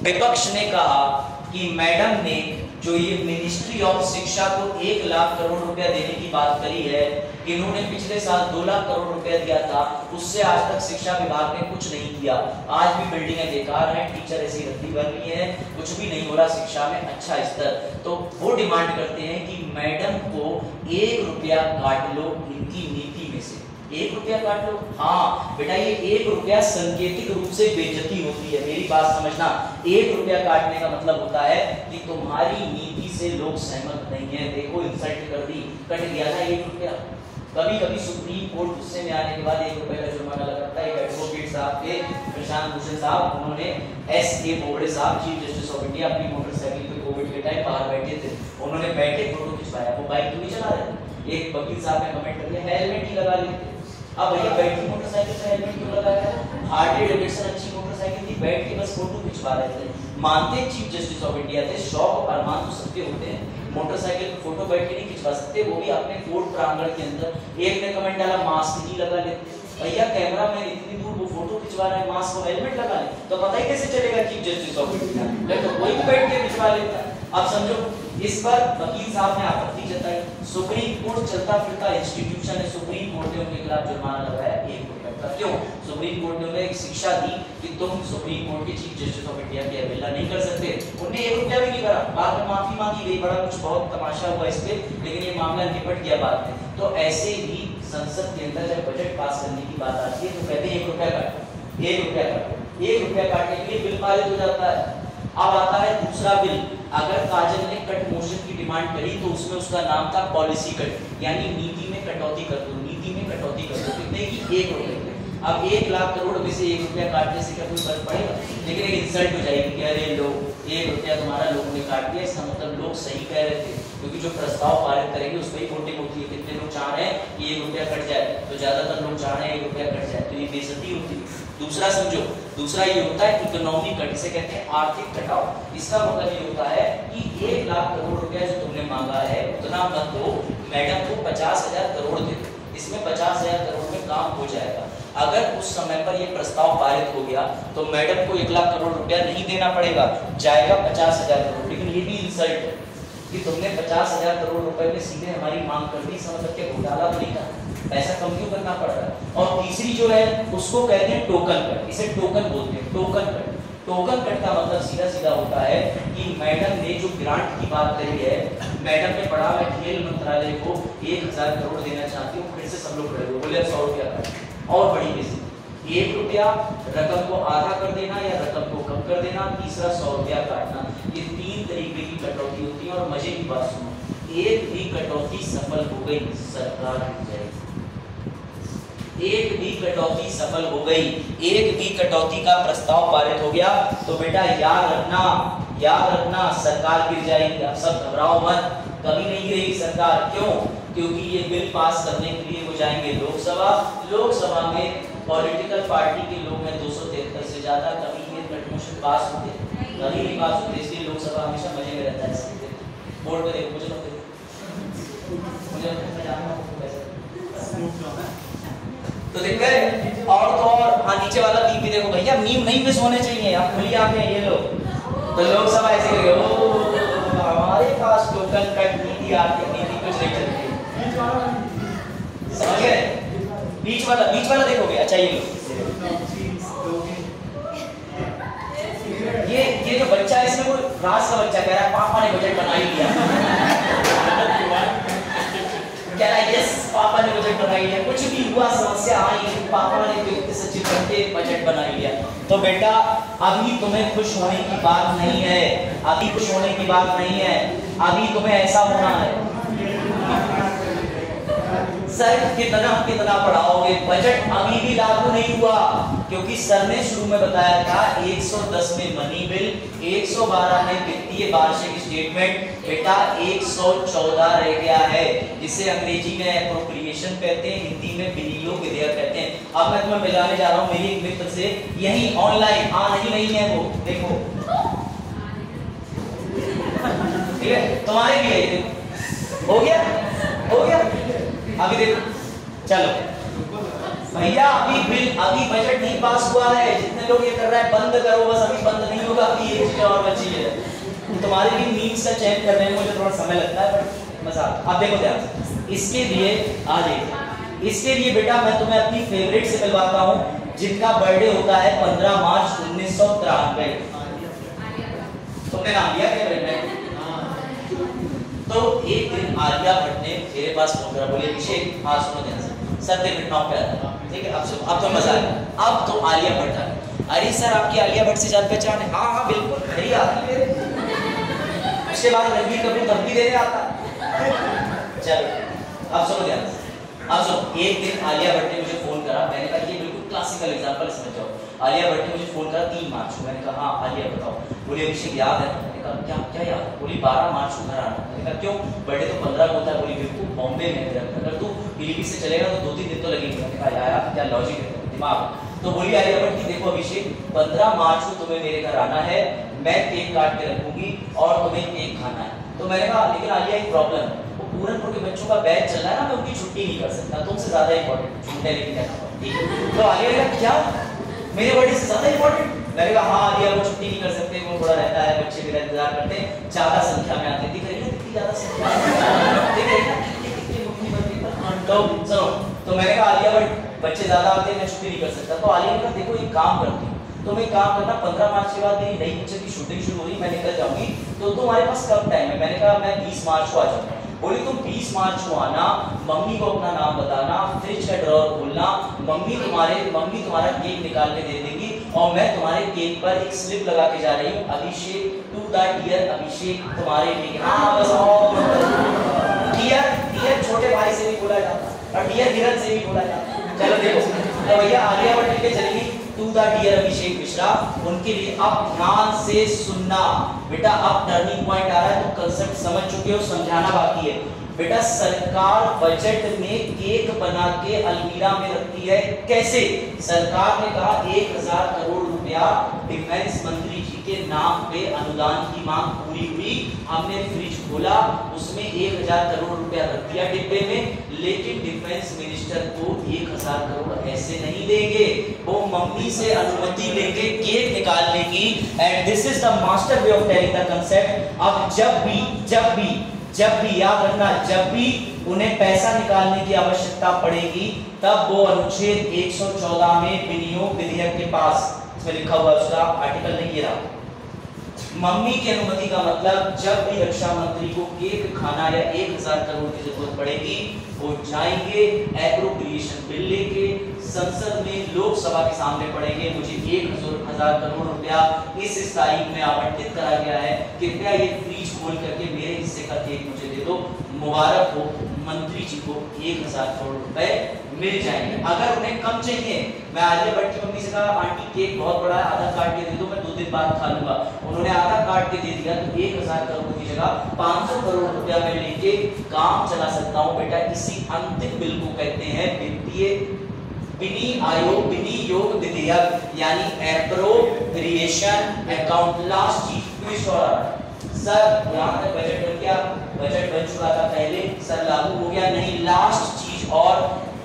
विपक्ष ने कहा कि मैडम ने जो ये मिनिस्ट्री ऑफ शिक्षा को 1 लाख करोड़ रुपया देने की बात करी है, इन्होंने पिछले साल 2 लाख करोड़ रुपया दिया था, उससे आज तक शिक्षा विभाग ने कुछ नहीं किया। आज भी बिल्डिंगें बेकार हैं, टीचर ऐसी रद्दी भर रही है, कुछ भी नहीं हो रहा शिक्षा में अच्छा स्तर। तो वो डिमांड करते हैं कि मैडम को 1 रुपया काट लो इनकी नीति में से। 1 रुपया काट लो। हाँ बेटा ये 1 रुपया सांकेतिक रूप से बेइज्जती होती है, मेरी बात समझना। 1 रुपया काटने का मतलब होता है कि तुम्हारी नीति से लोग सहमत नहीं है। देखो इंसल्ट कर दी, कट गया था 1 रुपया। कभी कभी सुप्रीम कोर्ट गुस्से में आने के बाद 1 रुपए का जुर्माना लगाता है। एडवोकेट साहब थे प्रशांत भूषण साहब, उन्होंने S.A. बोबड़े साहब चीफ जस्टिस ऑफ इंडिया अपनी मोटरसाइकिल पे कोविड के टाइम बाहर बैठे थे, उन्होंने बैठे फोटो खिंचवाया। वो बाइक तो नहीं चला रहे थे। एक वकील साहब ने कमेंट कर दिया हेलमेट ही लगा लेते। अब भैया बैठी मोटरसाइकिल पे हेलमेट क्यों लगाया? हार्ले डेविडसन अच्छी मोटरसाइकिल थी, बैठ के बस फोटो खिंचवा रहे थे। मानते चीफ जस्टिस ऑफ इंडिया थे, शौक और अरमान तो सबके होते हैं, मोटरसाइकिल पे फोटो बैठ के नहीं खिंचवा सकते, वो भी अपने कोर्ट प्रांगण के अंदर। एक ने कमेंट डाला मास्क नहीं लगा लेते। भैया कैमरा मैन इतनी दूर वो फोटो खिंचवा रहा है, मास्क और हेलमेट लगा ले तो पता ही कैसे चलेगा चीफ जस्टिस ऑफ इंडिया? तो कोई भी बैठ के खिंचवा लेता। अब समझो इस पर वकील साहब ने आपत्ति जताई। सुप्रीम कोर्ट चलता फिरता इंस्टीट्यूशन है, सुप्रीम कोर्ट ने उनके खिलाफ जुर्माना लगाया 1 रुपए का। क्यों? सुप्रीम कोर्ट ने उन्हें एक शिक्षा दी कि तुम सुप्रीम कोर्ट के चीफ जस्टिस ऑफ इंडिया की अवहेलना नहीं कर सकते। उन्हें 1 रुपया भी नहीं करा, बाद में माफी मांगी गई, बड़ा कुछ बहुत तमाशा हुआ इस पे, लेकिन ये मामला निपट गया बाद में। तो ऐसे ही संसद के अंदर जब बजट पास करने की बात आती है तो कहते हैं 1 रुपया काटो, 1 रुपया काटो। 1 रुपया काटने के लिए बिल पारित हो जाता है। अब आता है दूसरा बिल। अगर काजल ने कट मोशन की डिमांड करी तो उसमें उसका नाम था पॉलिसी कट, यानी नीति में कटौती कर दो, नीति में कटौती कर दो। कितने की? 1 रुपए। अब 1 लाख करोड़ में से 1 रुपया काटने से क्या कोई फर्क पड़ेगा? लेकिन एक इंसल्ट हो जाएगी कि अरे लोग 1 रुपया तुम्हारा लोगों ने काट दिया। इसका मतलब लोग सही कह रहे थे, क्योंकि जो प्रस्ताव पारित करेंगे उस पर ही वोटिंग होती है। कितने लोग चाह रहे हैं कि 1 रुपया कट जाए, तो ज्यादातर लोग चाह रहे हैं 1 रुपया कट जाए, तो ये बेइज्जती होती है। दूसरा समझो, दूसरा ये होता है इकोनॉमिक कट, इसे कहते हैं आर्थिक कटाव। इसका मतलब ये होता है कि 1 लाख करोड़ रुपया जो तुमने मांगा है उतना मत दो, मैडम को 50,000 करोड़ दे दो, इसमें 50,000 करोड़ में काम हो जाएगा। अगर उस समय पर ये प्रस्ताव पारित हो गया तो मैडम को 1 लाख करोड़ रुपया नहीं देना पड़ेगा, जाएगा 50,000 करोड़। लेकिन ये भी इंसल्ट है कि तुमने 50,000 करोड़ रुपए में सीधे हमारी मांग कर दी, इसका मतलब क्या घोटाला तो नहीं था, पैसा कम क्यों करना पड़ रहा है। और तीसरी जो है उसको कहते हैं टोकन कट, इसे टोकन बोलते हैं, टोकन कट। टोकन कट का मतलब सीधा सीधा होता है कि मैडम ने जो ग्रांट की बात करी है, मैडम ने पढ़ा मैं खेल मंत्रालय को 1,000 करोड़ देना चाहती हूँ, फिर से सब लोग खड़े हो बोले 100 रुपया काट। और बड़ी बेइज्जती, 1 रुपया रकम को आधा कर देना या रकम को कम कर देना, तीसरा 100 रुपया काटना। ये 3 तरीके की कटौती होती है। और मजे की बात सुनो, एक भी कटौती सफल हो गई सरकार गिर जाएगी। एक भी कटौती सफल हो गई, एक भी कटौती का प्रस्ताव पारित हो गया तो बेटा याद रखना सरकार गिर जाएगी। आप सब घबराओ मत, कभी नहीं गिरेगी सरकार। क्यों? क्योंकि ये बिल पास करने के लिए वो जाएंगे लोकसभा में पॉलिटिकल पार्टी के लोग हैं 273 से ज्यादा, कभी ये मोशन पास होते कभी नहीं पास होते, इसलिए लोकसभा हमेशा मजे में रहता है। बोर्ड पे देखो, मुझे तो दिख गए। और तो और हाँ, नीचे वाला मीम भी देखो भैया, मीम नहीं मिस होने चाहिए। आप खुली आंखें ये लो, तो लोकसभा ऐसे करेंगे, ओ हमारे पास टोकन कट नीति आती, नीति कुछ नहीं चलती, समझ गए। बीच वाला देखोगे, अच्छा ये जो बच्चा है इसमें वो राज का बच्चा कह रहा है पापा ने बजट बना ही लिया, कह रहा है यस पापा ने बजट बना ही लिया। कुछ भी हुआ, समस्या आई, पापा ने वित्त सचिव बनके बजट बना ही लिया। तो बेटा अभी तुम्हें खुश होने की बात नहीं है, अभी खुश होने की बात नहीं है, अभी तुम्हें ऐसा होना है सर कितना पढ़ाओगे, बजट अभी भी लागू नहीं हुआ क्योंकि सर ने शुरू में बताया था 110 में मनी बिल, 112 में वित्तीय वार्षिक स्टेटमेंट, बेटा 114 रह गया है, जिसे अंग्रेजी में एप्रोप्रिएशन कहते हैं, हिंदी में विनियोग विधेयक कहते हैं। अब मैं तुम्हें मिलाने जा रहा हूँ मेरे एक मित्र से, यही ऑनलाइन, हाँ नहीं है वो, देखो ठीक है, तुम्हारे भी है, हो गया अभी देखो, चलो भैया अभी बजट नहीं पास हुआ है, जितने लोग ये कर रहे हैं बंद करो, बस अभी बंद नहीं होगा, अभी एक चीज और बची है। तुम्हारे भी मीम्स का चयन करने में मुझे थोड़ा समय लगता है पर मजा। अब देखो ध्यान, इसके लिए आ जाइए, इसके लिए बेटा मैं तुम्हें अपनी फेवरेट से मिलवाता हूँ जिनका बर्थडे होता है 15 मार्च 1993। तुमने नाम लिया क्या बेटा? तो एक दिन आलिया भट्ट ने मेरे पास फोन करा, बोले अभिषेक हाँ सुनो ध्यान से, सत्य घटनाओं पे आता है, ठीक है अब तो मजा आया। अब तो आलिया भट्ट आ गई, अरे सर आपकी आलिया भट्ट से जान पहचान है? हाँ बिल्कुल मेरी आती है। उसके बाद रणबीर कपूर धमकी देने आता। चलो अब सुनो ध्यान से, अब सुनो, एक दिन आलिया भट्ट ने मुझे फोन करा, मैंने कहा ये बिल्कुल क्लासिकल एग्जांपल समझ जाओ। आलिया भट्ट ने मुझे फोन करा 3 मार्च को, मैंने कहा हाँ आलिया बताओ, बोली अभिषेक याद है? मैंने कहा क्या याद है? बोली 12 मार्च को घर आना। मैंने कहा क्यों? बर्थडे तो 15 को होता है। बोली बिल्कुल बॉम्बे में है, अगर तू पीलीभीत से चलेगा तो 2-3 दिन तो लगेंगे। मैंने कहा यार क्या लॉजिक है दिमाग। तो बोली आलिया भट्ट की देखो अभिषेक 15 मार्च को तुम्हें मेरे घर आना है, मैं केक काट के रखूंगी और तुम्हें केक खाना है। तो मैंने कहा लेकिन आलिया एक प्रॉब्लम है, वो पूरनपुर के बच्चों का बैच चल रहा है ना, मैं उनकी छुट्टी नहीं कर सकता, तुमसे ज्यादा इंपॉर्टेंट छूट है लेकिन ठीक। तो आलिया ने कहा क्या मेरे बर्थडे से ज्यादा इंपॉर्टेंट? मैंने कहा हाँ आलिया वो छुट्टी नहीं कर सकते, वो थोड़ा रहता है, बच्चे मेरा इंतजार करते हैं, ज्यादा संख्या में आते, दिख रही है कितनी ज्यादा संख्या दिख रही है तो सुनो, तो मैंने कहा आलिया बट बच्चे ज्यादा आते हैं, मैं छुट्टी नहीं कर सकता। तो आलिया ने कहा देखो एक काम करती हूँ, तुम एक काम करना 15 मार्च के बाद मेरी नई पिक्चर की शूटिंग शुरू हो रही, मैं निकल जाऊंगी, तो तुम्हारे पास कब टाइम है? मैंने कहा मैं 20 मार्च को आ जाऊंगा। बोली तुम 20 मार्च को आना, मम्मी को अपना नाम बताना, फ्रिज का ड्रॉर खोलना, मम्मी तुम्हारा केक निकाल के दे देगी और मैं तुम्हारे केक पर एक स्लिप लगा के जा रही हूँ, अभिषेक टू द डियर अभिषेक तुम्हारे लिए। हाँ बस डियर छोटे भाई से भी बोला जाता और डियर हिरन से भी बोला जाता। चलो देखो, तो भैया आलिया भट्ट के चलेगी to the dear Abhishek Mishra, उनके लिए अब ध्यान से सुनना बेटा, अब टर्निंग पॉइंट आ रहा है, तो कंसेप्ट समझ चुके हो, समझाना बाकी है बेटा। सरकार बजट में केक बना के अलमीरा में रखती है, कैसे? सरकार ने कहा 1000 करोड़ रुपया डिफेंस मंत्री जी के नाम पे अनुदान की मांग पूरी हुई, हमने फ्रिज खोला, उसमें 1000 करोड़ रुपया रख दिया डिब्बे में, लेकिन डिफेंस मिनिस्टर को 1000 करोड़ ऐसे नहीं देंगे, वो मम्मी से अनुमति लेंगे केक निकालने की। And this is the master way of telling the concept. अब जब भी याद रखना, जब भी उन्हें पैसा निकालने की आवश्यकता पड़ेगी, तब वो अनुच्छेद 114 में विनियोग विधेयक के पास, इसमें लिखा हुआ उसका आर्टिकल नहीं रहा, मम्मी की अनुमति का मतलब जब भी रक्षा मंत्री को केक खाना या 1000 करोड़ की जरूरत पड़ेगी, वो जाएंगे एप्रोप्रिएशन बिल लेके संसद में लोकसभा के सामने पड़ेंगे, मुझे 1000 करोड़ रुपया इस तारीख में आवंटित करा गया है, कृपया ये फ्रीज खोल करके मेरे हिस्से का केक मुझे दे दो, मुबारक हो, मंत्री जी को 1000 करोड़ रुपए मिल जाएंगे। अगर उन्हें कम चाहिए, मैं आलिया भट्ट की मम्मी से कहा आंटी केक बहुत बड़ा है, आधा काट के दे दो, मैं 2 दिन बाद खा लूंगा, उन्होंने आधा काट के दे दिया, तो 1000 करोड़ की जगह 500 करोड़ रुपया मैं लेके काम चला सकता हूं। बेटा इसी अंतिम बिल को कहते हैं विनियोग विधेयक, यानी एप्रोप्रिएशन अकाउंट। लास्ट चीज सर, यहाँ तक बजट बन गया, बजट बन चुका था पहले, सर लागू हो गया, नहीं, लास्ट चीज, और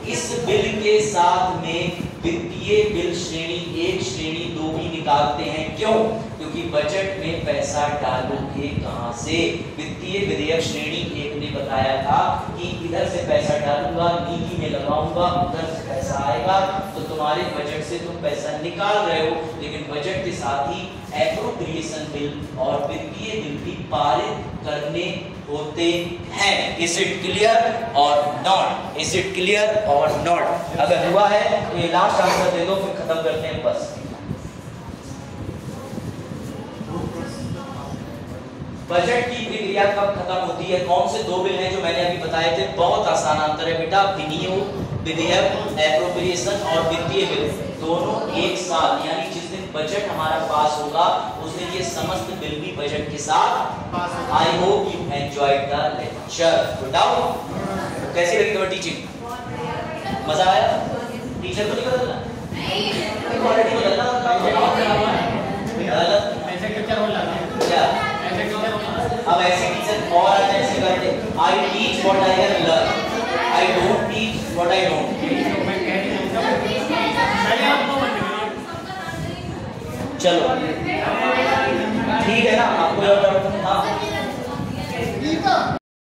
इस बिल के साथ में वित्तीय बिल श्रेणी 1 श्रेणी 2 भी निकालते हैं। क्यों? क्योंकि बजट में पैसा डालोगे कहां से? वित्तीय विधेयक श्रेणी 1 ने बताया था कि इधर से पैसा डालूंगा, नीति में लगाऊंगा, उधर से पैसा आएगा, तो तुम्हारे बजट से तुम पैसा निकाल रहे हो, लेकिन बजट के साथ ही एप्रोप्रिएशन बिल और वित्तीय बिल भी पारित करने होते हैं। इज इट क्लियर और नॉट? इज इट क्लियर और नॉट? अगर हुआ है तो ये लास्ट आंसर दे दो, फिर खत्म करते हैं बस। बजट की प्रक्रिया कब खत्म होती है? कौन से 2 बिल हैं जो मैंने अभी बताए थे? बहुत आसान आंसर है बेटा, विनियोग विधेयक, एप्रोप्रिएशन और वित्तीय बिल, दोनों एक साथ, यानी जिस दिन बजट हमारा पास होगा उस दिन ये समस्त बिल भी बजट के साथ। I hope you enjoyed the lecture. Good doubt? कैसी लगी तुम्हें टीचिंग? मजा आया? टीचर को नहीं बदलना, क्वालिटी बदलना, क्या अब ऐसे टीचर और ऐसे करते, I teach what I have learn, I don't teach what I don't. चलो ठीक है ना, आपको और डाउट? हाँ